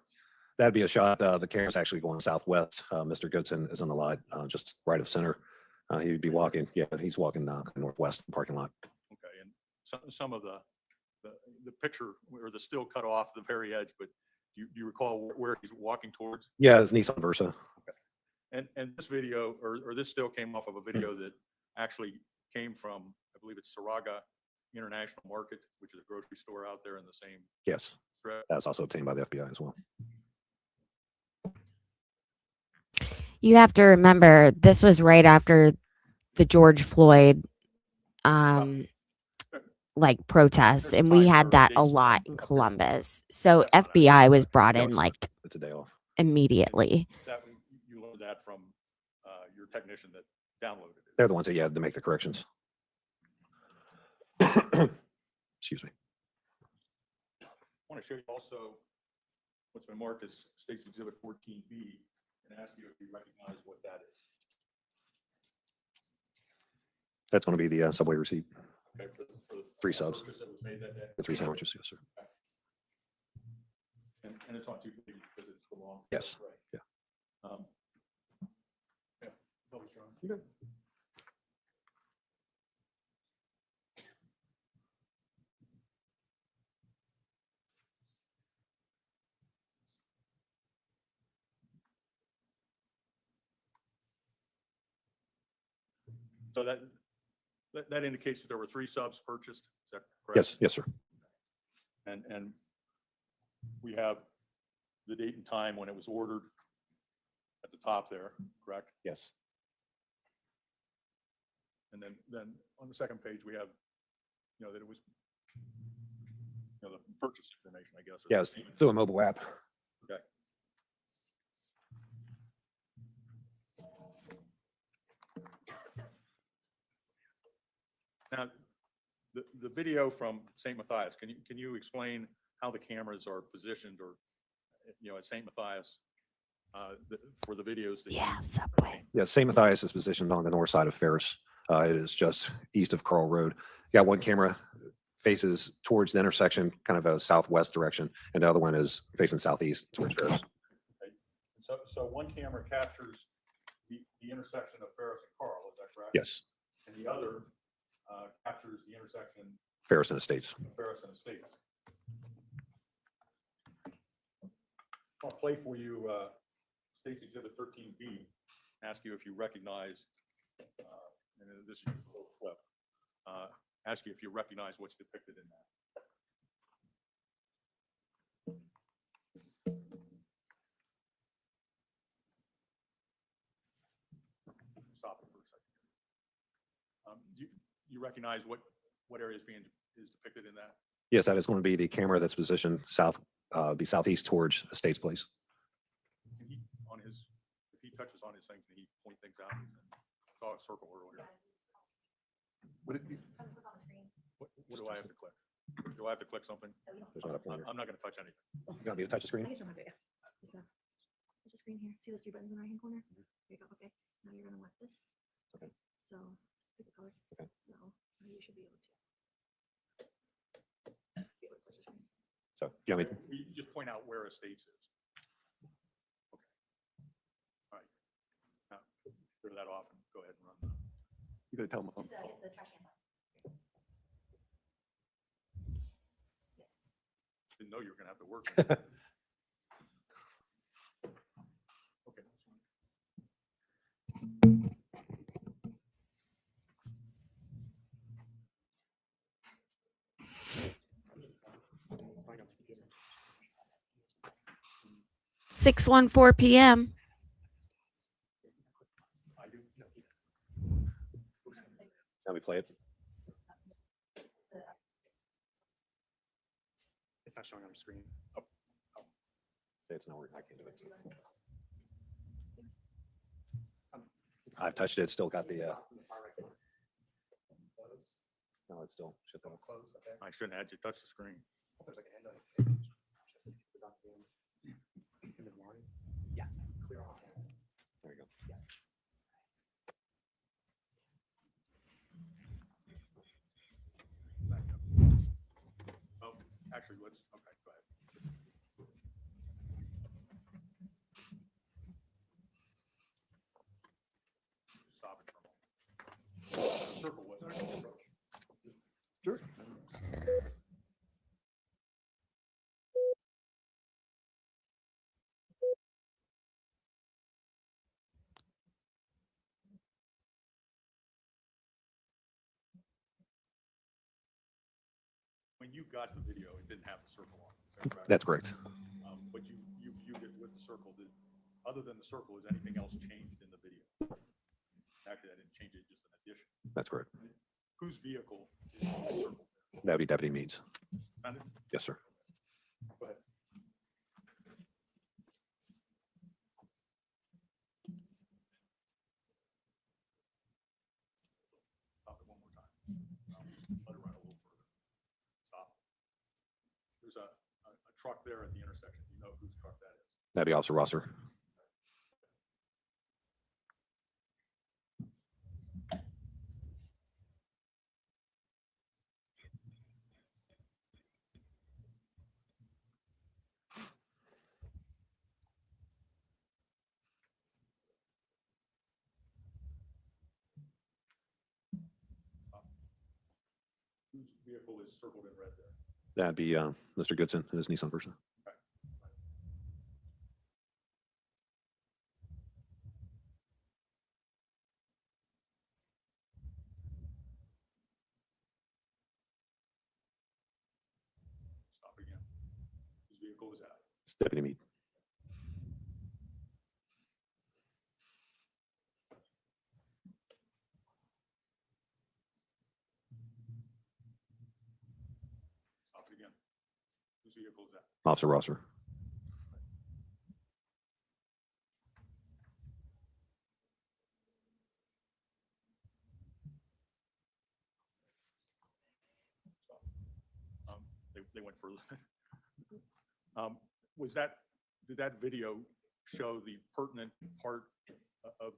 That'd be a shot. The camera's actually going southwest. Mr. Goodson is on the lot, just right of center. He would be walking, yeah, he's walking northwest parking lot. Okay, and some of the picture or the still cut off the very edge, but do you recall where he's walking towards? Yeah, it's Nissan Versa. And this video or this still came off of a video that actually came from, I believe it's Saraga International Market, which is a grocery store out there in the same Yes, strip. that's also obtained by the FBI as well. You have to remember this was right after the George Floyd like protests, and we had that a lot in Columbus. So That's not FBI was brought No, in it's like It's a day off. immediately. That you learned that from your technician that downloaded it. They're the ones that you had to make the corrections. Excuse me. I want to show you also what's been marked as State's Exhibit 14B and ask you if you recognize what that is. That's going to be the subway receipt. Okay, for the 3 subs. purchase that was made that day. The 3 sandwiches, yes, sir. And it's on 2 pages because it's belongs. Yes. Right. Yeah. Yeah. Publish, Your Honor. You may. So that indicates that there were 3 subs purchased, is that correct? Yes, yes, sir. And we have the date and time when it was ordered at the top there, correct? Yes. And then on the second page, we have, that it was, the purchase information, I guess. or Yeah, it's the payment. through a mobile app. Okay. Now, the video from St. Matthias, can you explain how the cameras are positioned or, at St. Matthias for the videos that Yeah, you subway. Yeah, St. Matthias is positioned on the north side of Ferris. It is just east of Carl Road. You got one camera faces towards the intersection, kind of a southwest direction, and the other one is facing southeast towards Ferris. Okay. So one camera captures the intersection of Ferris and Carl, is that correct? Yes, And the other captures the intersection Ferris and Estates. of Ferris and Estates. I'll play for you State's Exhibit 13B, ask you if you recognize, and this is just a little clip, ask you if you recognize what's depicted in that. Stop it for a second. You recognize what area is depicted in that? Yes, that is going to be the camera that's positioned southeast towards Estates Place. Can he, if he touches on his thing, can he point things out? Saw a circle earlier. Would it be, What do I have to click? Do I have to click something? There's not a pointer. I'm not going to touch anything. You want me to touch the screen? Touch the screen here. See those 3 buttons in the right hand corner? There you go. Okay. Now you're gonna let this. Okay. So pick a color. Okay. So now you should be able to. Touch the screen. So, you want me? You just point out where Estates is. Okay. All right. Now, clear that off and go ahead and run. You gotta tell them. Just hit the trash can button. Didn't know you were gonna have to work. Okay. 6:14 p.m. Now we play it. It's not showing on the screen. Say it's not working. I can't do it. I've touched it. Still got the. No, it's still shut down. I shouldn't have had you touch the screen. There you go. Back up. Oh, actually, let's, okay, go ahead. Stop it for a moment. Circle wasn't it? Sure. When you got the video, it didn't have the circle on it. Is that correct? That's correct. But you viewed it with the circle. Other than the circle, is anything else changed in the video? Actually, I didn't change it, just an addition. That's correct. Whose vehicle is in the circle? That would be Deputy Meade's. Found it? Yes, sir. Go ahead. Stop it one more time. Let it run a little further. Stop. There's a truck there at the intersection. You know whose truck that is? That'd be Officer Rosser. Whose vehicle is circled in red there? That'd be Mr. Goodson and his Nissan Versa. Stop again. Whose vehicle is that? It's Deputy Meade. Stop it again. Whose vehicle is that? Officer Rosser. Stop. They went further. Was that, did that video show the pertinent part of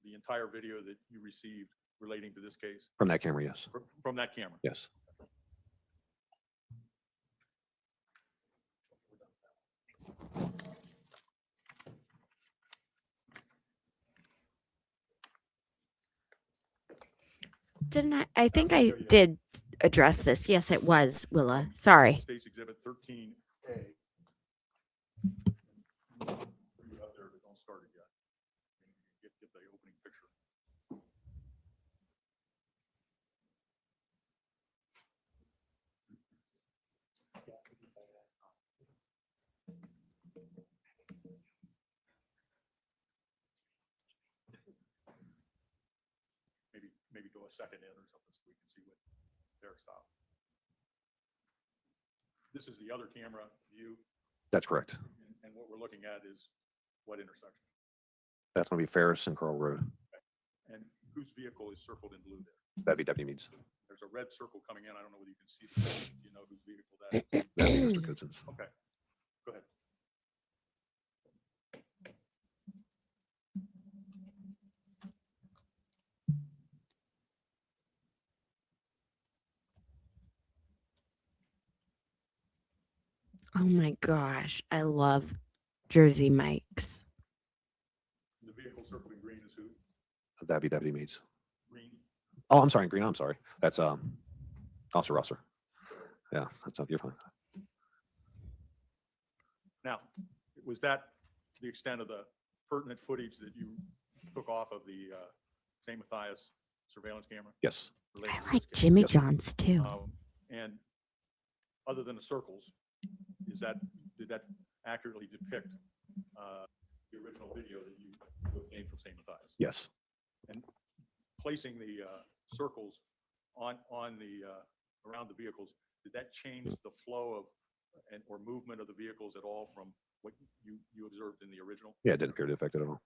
the entire video that you received relating to this case? From that camera, yes. From that camera? Yes. Didn't I? I think I did address this. Yes, it was, Willa. Sorry. State's Exhibit 13A. You out there, but don't start it yet. Get the opening picture. Maybe go a second in or something so we can see what their stop. This is the other camera view, That's correct. and what we're looking at is what intersection? That's going to be Ferris and Carl Road. And whose vehicle is circled in blue there? That'd be Deputy Meade's. There's a red circle coming in. I don't know whether you can see this. Do you know whose vehicle that is? That'd be Mr. Goodson's. Okay, go ahead. Oh my gosh. I love Jersey Mike's. The vehicle circled in green is who? That'd be Deputy Meade's. Green? Oh, I'm sorry, Green. I'm sorry. That's Officer Rosser. Yeah, that's up. You're fine. Now, was that the extent of the pertinent footage that you took off of the St. Matthias surveillance camera? Yes. related I to like this case? Jimmy Yes. John's too. And other than the circles, did that accurately depict the original video that you obtained from St. Matthias? Yes. And placing the circles on the around the vehicles, did that change the flow of or movement of the vehicles at all from what you observed in the original? Yeah, it didn't appear to affect it at all.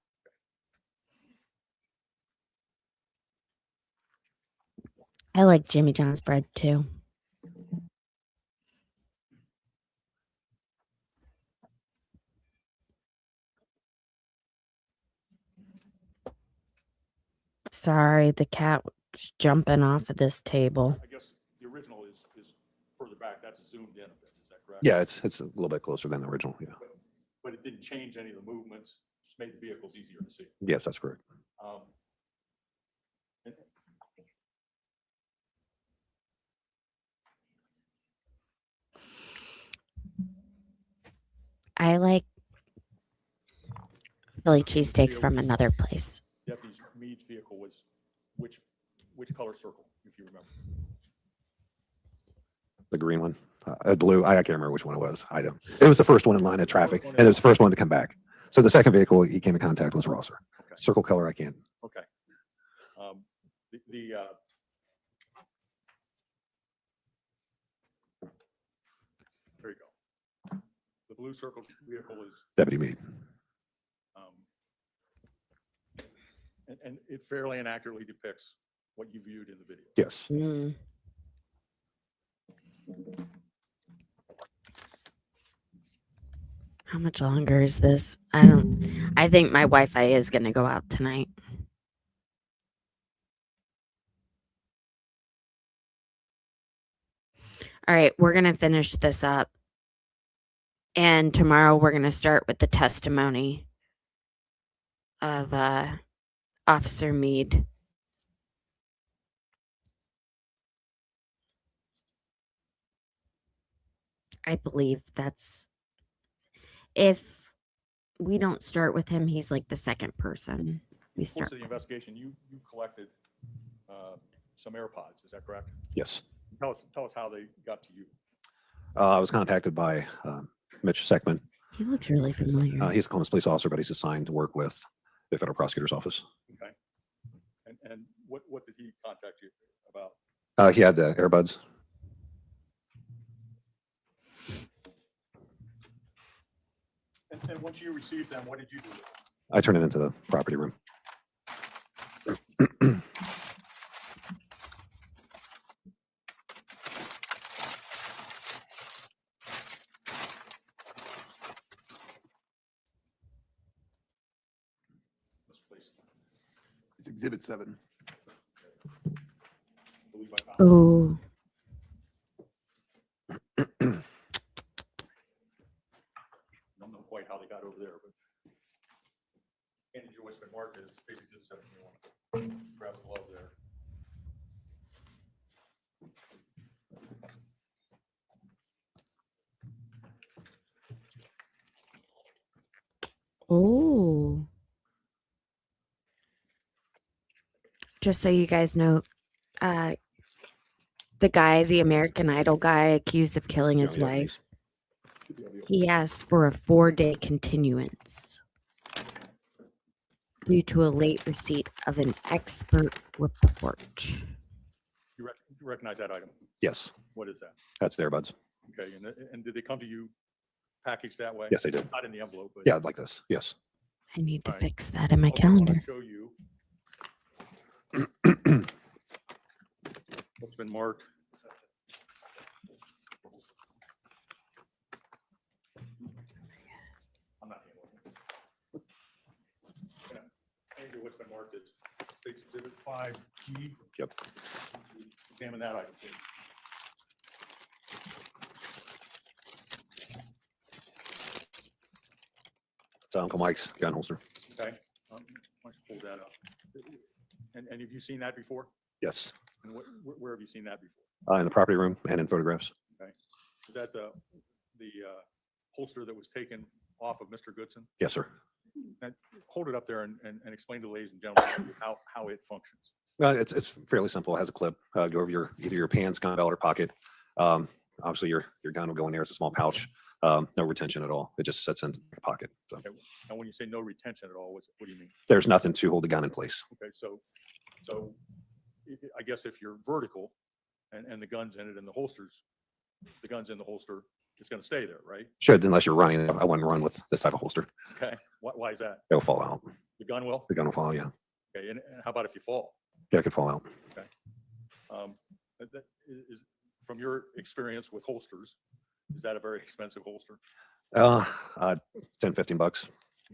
I like Jimmy John's bread too. Sorry, the cat was jumping off of this table. I guess the original is further back. That's zoomed in a bit. Is that correct? Yeah, it's a little bit closer than the original. Yeah. But it didn't change any of the movements, just made the vehicles easier to see. Yes, that's correct. And- I like Philly cheesesteaks from another place. Deputy Meade's vehicle was which color circle, if you remember? The green one, blue. I can't remember which one it was. I don't. It was the first one in line of traffic, and it was the first one to come back. So the second vehicle he came in contact was Rosser. Okay. Circle color, I can't. Okay. There you go. The blue circle vehicle is, Deputy Meade. and it fairly and accurately depicts what you viewed in the video. Yes. Mm. How much longer is this? I think my Wi-Fi is going to go out tonight. All right, we're going to finish this up. And tomorrow we're going to start with the testimony of Officer Meade. I believe that's, if we don't start with him, he's like the second person we In the start. course of the investigation, you collected some AirPods, is that correct? Yes. Tell us how they got to you. I was contacted by Mitch Seckman. He looks really familiar. He's a Columbus police officer, but he's assigned to work with the federal prosecutor's office. Okay. And what did he contact you about? He had the earbuds. And once you received them, what did you do with them? I turned it into the property room. Misplaced. It's Exhibit 7. Believe I found it. Oh, Don't know quite how they got over there, but handed you what's been marked as basically the 71. Grab the glove there. oh. Just so you guys know, the guy, the American Idol guy accused of killing his Yeah, wife, he asked for a 4-day continuance due to a late receipt of an expert report. You recognize that item? Yes, What is that? that's the earbuds. Okay, and did they come to you packaged that way? Yes, they did. Not in the envelope, but. Yeah, like this. Yes. I need to Right. fix that in my Also, I wanna calendar. Show you what's been marked. I'm not handling it. Yeah, Andrew, what's been marked is State's Exhibit 5G. Yep. Examine that item, please. It's Uncle Mike's gun holster. Okay, why don't you pull that up? And have you seen that before? Yes. And where have you seen that before? In the property room and in photographs. Is that the holster that was taken off of Mr. Goodson? Yes, sir. And hold it up there and explain to ladies and gentlemen how it functions. It's fairly simple. It has a clip. Go over either your pants, gun belt, or pocket. Obviously, your gun will go in there. It's a small pouch. No retention at all. It just sits in the pocket. So Okay. And when you say no retention at all, what do you mean? there's nothing to hold the gun in place. Okay, so I guess if you're vertical and the gun's in it and the gun's in the holster, it's going to stay there, right? Should, unless you're running. I wouldn't run with this type of holster. Okay, why is that? It'll fall out. The gun will? The gun will fall out, yeah. Okay, and how about if you fall? Yeah, it could fall out. Okay. That is, from your experience with holsters, is that a very expensive holster? 10, 15 bucks.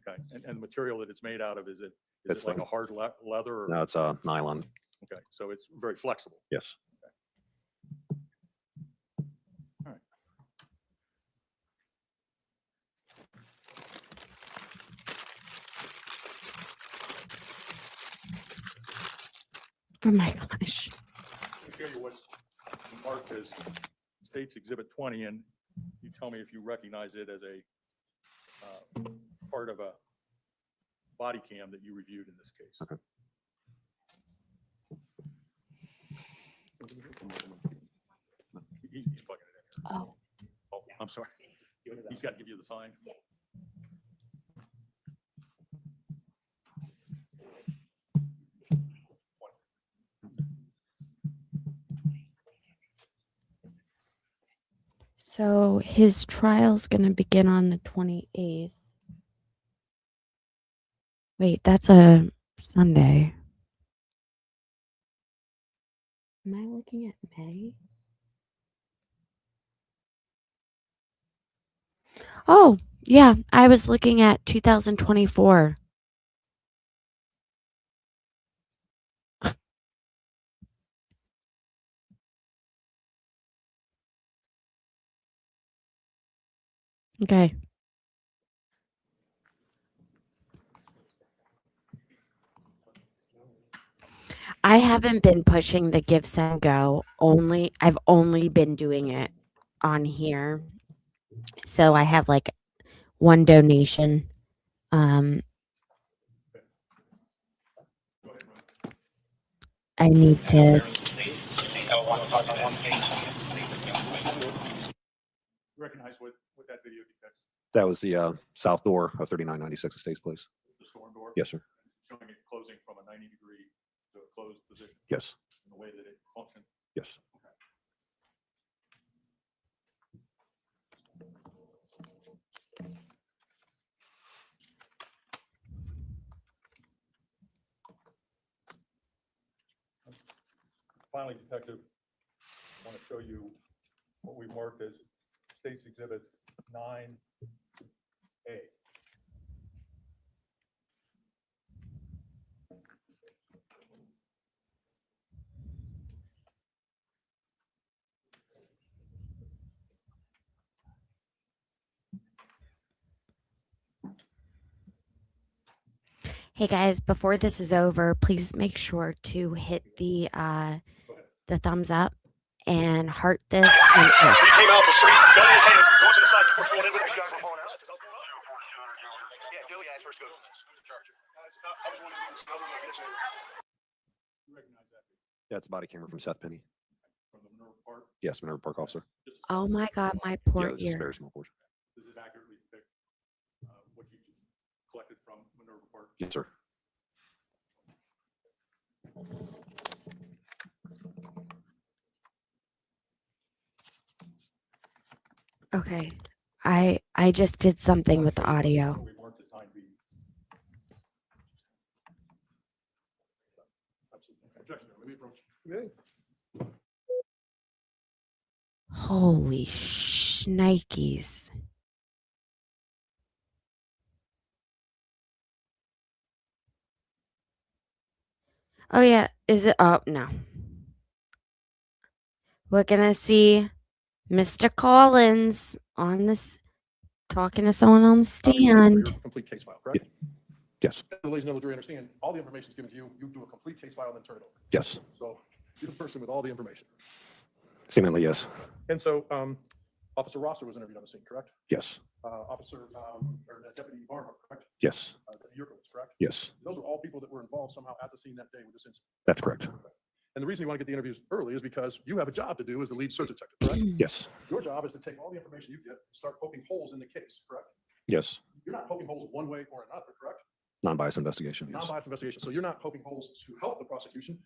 Okay, and the material that it's made out of, is it It's like a like- hard leather? Or? No, it's nylon. Okay, so it's very flexible. Yes. All right. Oh my gosh. I'll tell you what's marked as State's Exhibit 20, and you tell me if you recognize it as a part of a body cam that you reviewed in this case. Okay. He's plugging it in here. Oh. Oh, I'm sorry. He's got to give you the sign. So his trial's going to begin on the 28th. Wait, that's a Sunday. Am I looking at May? Oh, yeah, I was looking at 2024. Okay. I haven't been pushing the Give Send Go. I've only been doing it on here. So I have like one donation. I need to. Recognize what that video depicts? That was the south door of 3996 Estates Place. The storm door? Yes, sir. Showing it closing from a 90-degree to a closed position? Yes. In the way that it functioned? Yes. Finally, Detective, I want to show you what we marked as State's Exhibit 9A. Hey guys, before this is over, please make sure to hit the thumbs up and heart this. And He came out the street, gun in his hand, goes to the side, going in with it. You guys were pulling out. Yeah, Billy asked for a scoop. I was wondering if You recognize that Yeah, it's a body camera from Seth Penny. from the Minerva Park? Yes, Minerva Park officer. Just oh my God, my Yeah, poor it was just a ear. very small portion. Does it accurately depict what you collected from Minerva Park? Yes, sir. Okay, I just did something with the audio. We marked as 9B. Objection, let me approach. Okay. Holy shnikes. Oh yeah, is it? Oh no. We're gonna see Mr. Collins on this, talking to someone on the stand. Complete case file, correct? Yes. Ladies and gentlemen, do you understand? All the information is given to you. You do a complete case file and then turn it over. Yes. So you're the person with all the information. Seemingly, yes. And so Officer Rosser was interviewed on the scene, correct? Yes. Officer, or Deputy Barnhart, correct? Yes. Deputy Yurkowitz, correct? Yes. Those are all people that were involved somehow at the scene that day with this incident. That's correct. And the reason you want to get the interviews early is because you have a job to do as the lead search detective, correct? Yes. Your job is to take all the information you get and start poking holes in the case, correct? Yes. You're not poking holes one way or another, correct? Non-biased investigation. Yes. Non-biased investigation. So you're not poking holes to help the prosecution,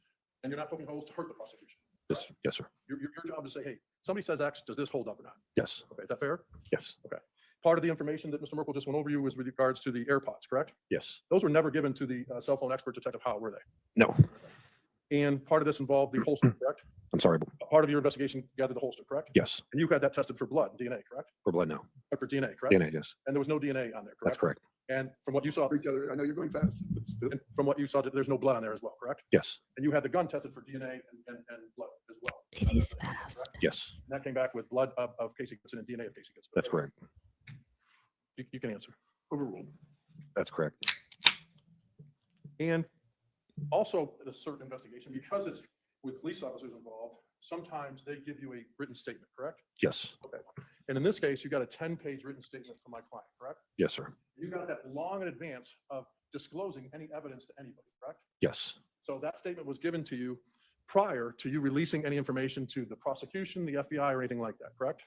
and you're not poking holes to hurt the prosecution. Yes. Yes, sir. Your job is to say, hey, somebody says X, does this hold up or not? Yes. Okay, is that fair? Yes. Okay. Part of the information that Mr. Merkel just went over you was with regards to the AirPods, correct? Yes. Those were never given to the cell phone expert detective Howe, were they? No. And part of this involved the holster, correct? I'm sorry. A part of your investigation gathered the holster, correct? Yes. And you had that tested for blood, DNA, correct? For blood, no. Or for DNA, correct? DNA, yes. And there was no DNA on there, correct? That's correct. And from what you saw, For each other, I know you're going fast. but still. and from what you saw, there's no blood on there as well, correct? Yes. And you had the gun tested for DNA and blood as well. It is fast. Yes. And that came back with blood of Casey Goodson and DNA of Casey Goodson. That's correct. You can answer. Overruled. That's correct. And also in a certain investigation, because it's with police officers involved, sometimes they give you a written statement, correct? Yes. Okay. And in this case, you got a 10-page written statement from my client, correct? Yes, sir. You got that long in advance of disclosing any evidence to anybody, correct? Yes. So that statement was given to you prior to you releasing any information to the prosecution, the FBI, or anything like that, correct?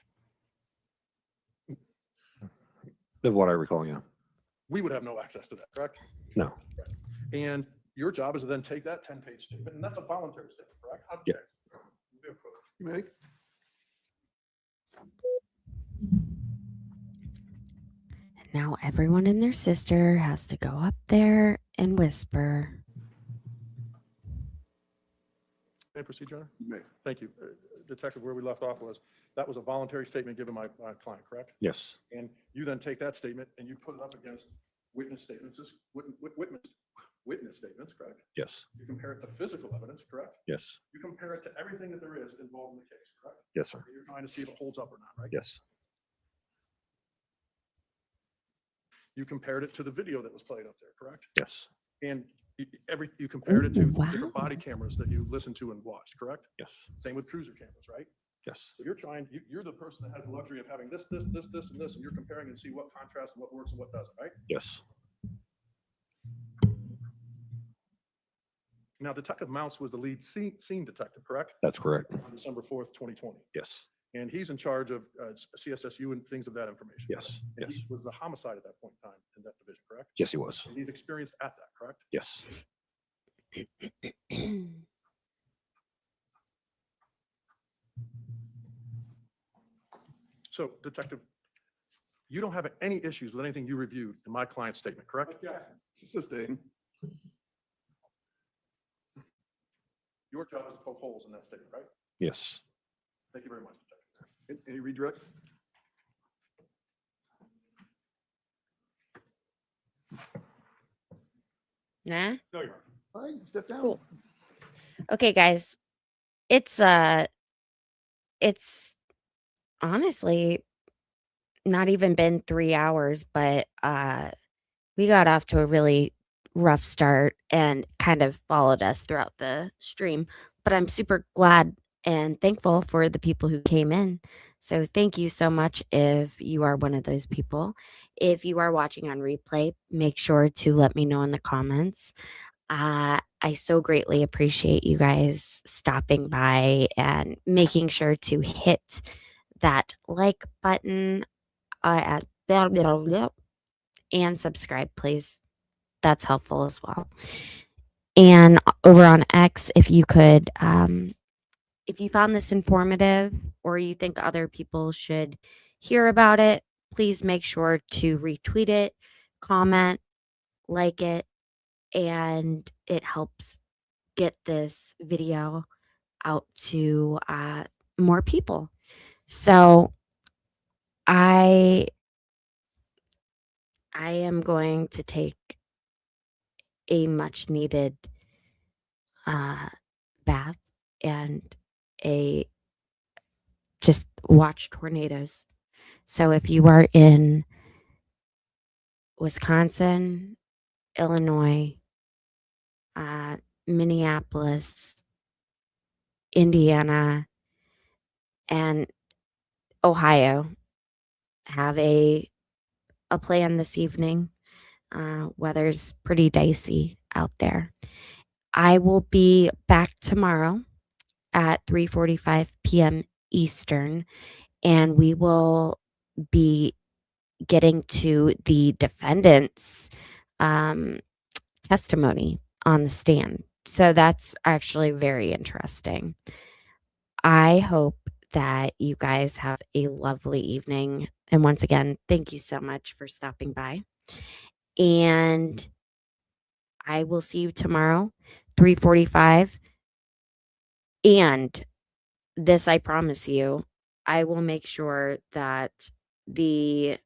That's what I recall, yeah. We would have no access to that, correct? No. And your job is to then take that 10-page statement, and that's a voluntary statement, correct? Yeah. You may. Now everyone and their sister has to go up there and whisper. May I proceed, Your Honor? You may. Thank you. Detective, where we left off was, that was a voluntary statement given my client, correct? Yes. And you then take that statement and you put it up against witness statements, witness statements, correct? Yes. You compare it to physical evidence, correct? Yes. You compare it to everything that there is involved in the case, correct? Yes, sir. You're trying to see if it holds up or not, right? Yes. You compared it to the video that was played up there, correct? Yes. And you compared it to Ooh, different body cameras that you listened to and watched, correct? Yes. Same with cruiser cameras, right? Yes. So you're the person that has the luxury of having this, and this, and you're comparing and see what contrasts and what works and what doesn't, right? Yes. Now, Detective Mouse was the lead scene detective, correct? That's correct. On December 4th, 2020. Yes. And he's in charge of CSSU and things of that information. Yes. And Yes. he was the homicide at that point in time in that division, correct? Yes, he was. And he's experienced at that, correct? Yes. So, Detective, you don't have any issues with anything you reviewed in my client's statement, correct? Sustained. Your job is to poke holes in that statement, right? Yes. Thank you very much, Detective. Any redirect? Nah. No, you're All right, step down. Cool. Okay, guys. It's honestly not even been 3 hours, but we got off to a really rough start and kind of followed us throughout the stream. But I'm super glad and thankful for the people who came in. So thank you so much if you are one of those people. If you are watching on replay, make sure to let me know in the comments. I so greatly appreciate you guys stopping by and making sure to hit that like button and subscribe, please. That's helpful as well. And over on X, if you could, if you found this informative or you think other people should hear about it, please make sure to retweet it, comment, like it, and it helps get this video out to more people. So I am going to take a much needed bath and just watch tornadoes. So if you are in Wisconsin, Illinois, Minneapolis, Indiana, and Ohio, have a plan this evening. Weather's pretty dicey out there. I will be back tomorrow at 3:45 p.m. Eastern, and we will be getting to the defendant's testimony on the stand. So that's actually very interesting. I hope that you guys have a lovely evening. And once again, thank you so much for stopping by. And I will see you tomorrow, 3:45. And this, I promise you, I will make sure that the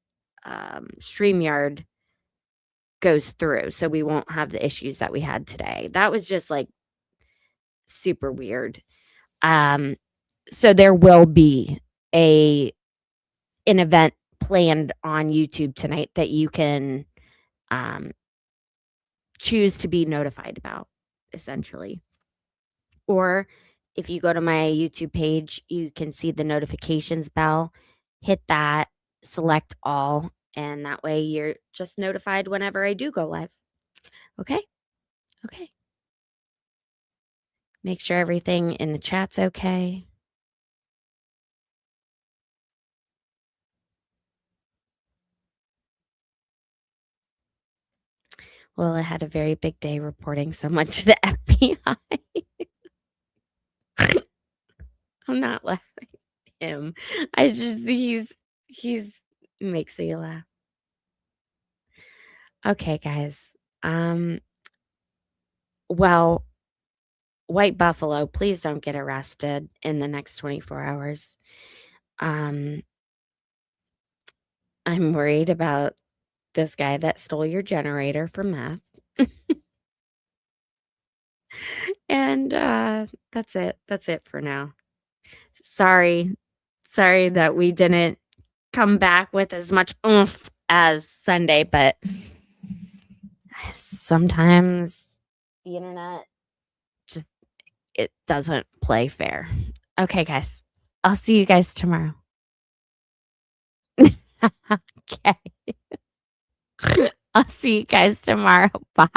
StreamYard goes through so we won't have the issues that we had today. That was just like super weird. So there will be an event planned on YouTube tonight that you can choose to be notified about, essentially. Or if you go to my YouTube page, you can see the notifications bell. Hit that, select all, and that way you're just notified whenever I do go live. Okay? Okay. Make sure everything in the chat's okay. Well, I had a very big day reporting someone to the FBI. I'm not laughing at him. I just he's makes me laugh. Okay, guys. Well, White Buffalo, please don't get arrested in the next 24 hours. I'm worried about this guy that stole your generator for meth. And that's it. That's it for now. Sorry that we didn't come back with as much oomph as Sunday, but sometimes the internet just it doesn't play fair. Okay, guys. I'll see you guys tomorrow. Okay. I'll see you guys tomorrow. Bye.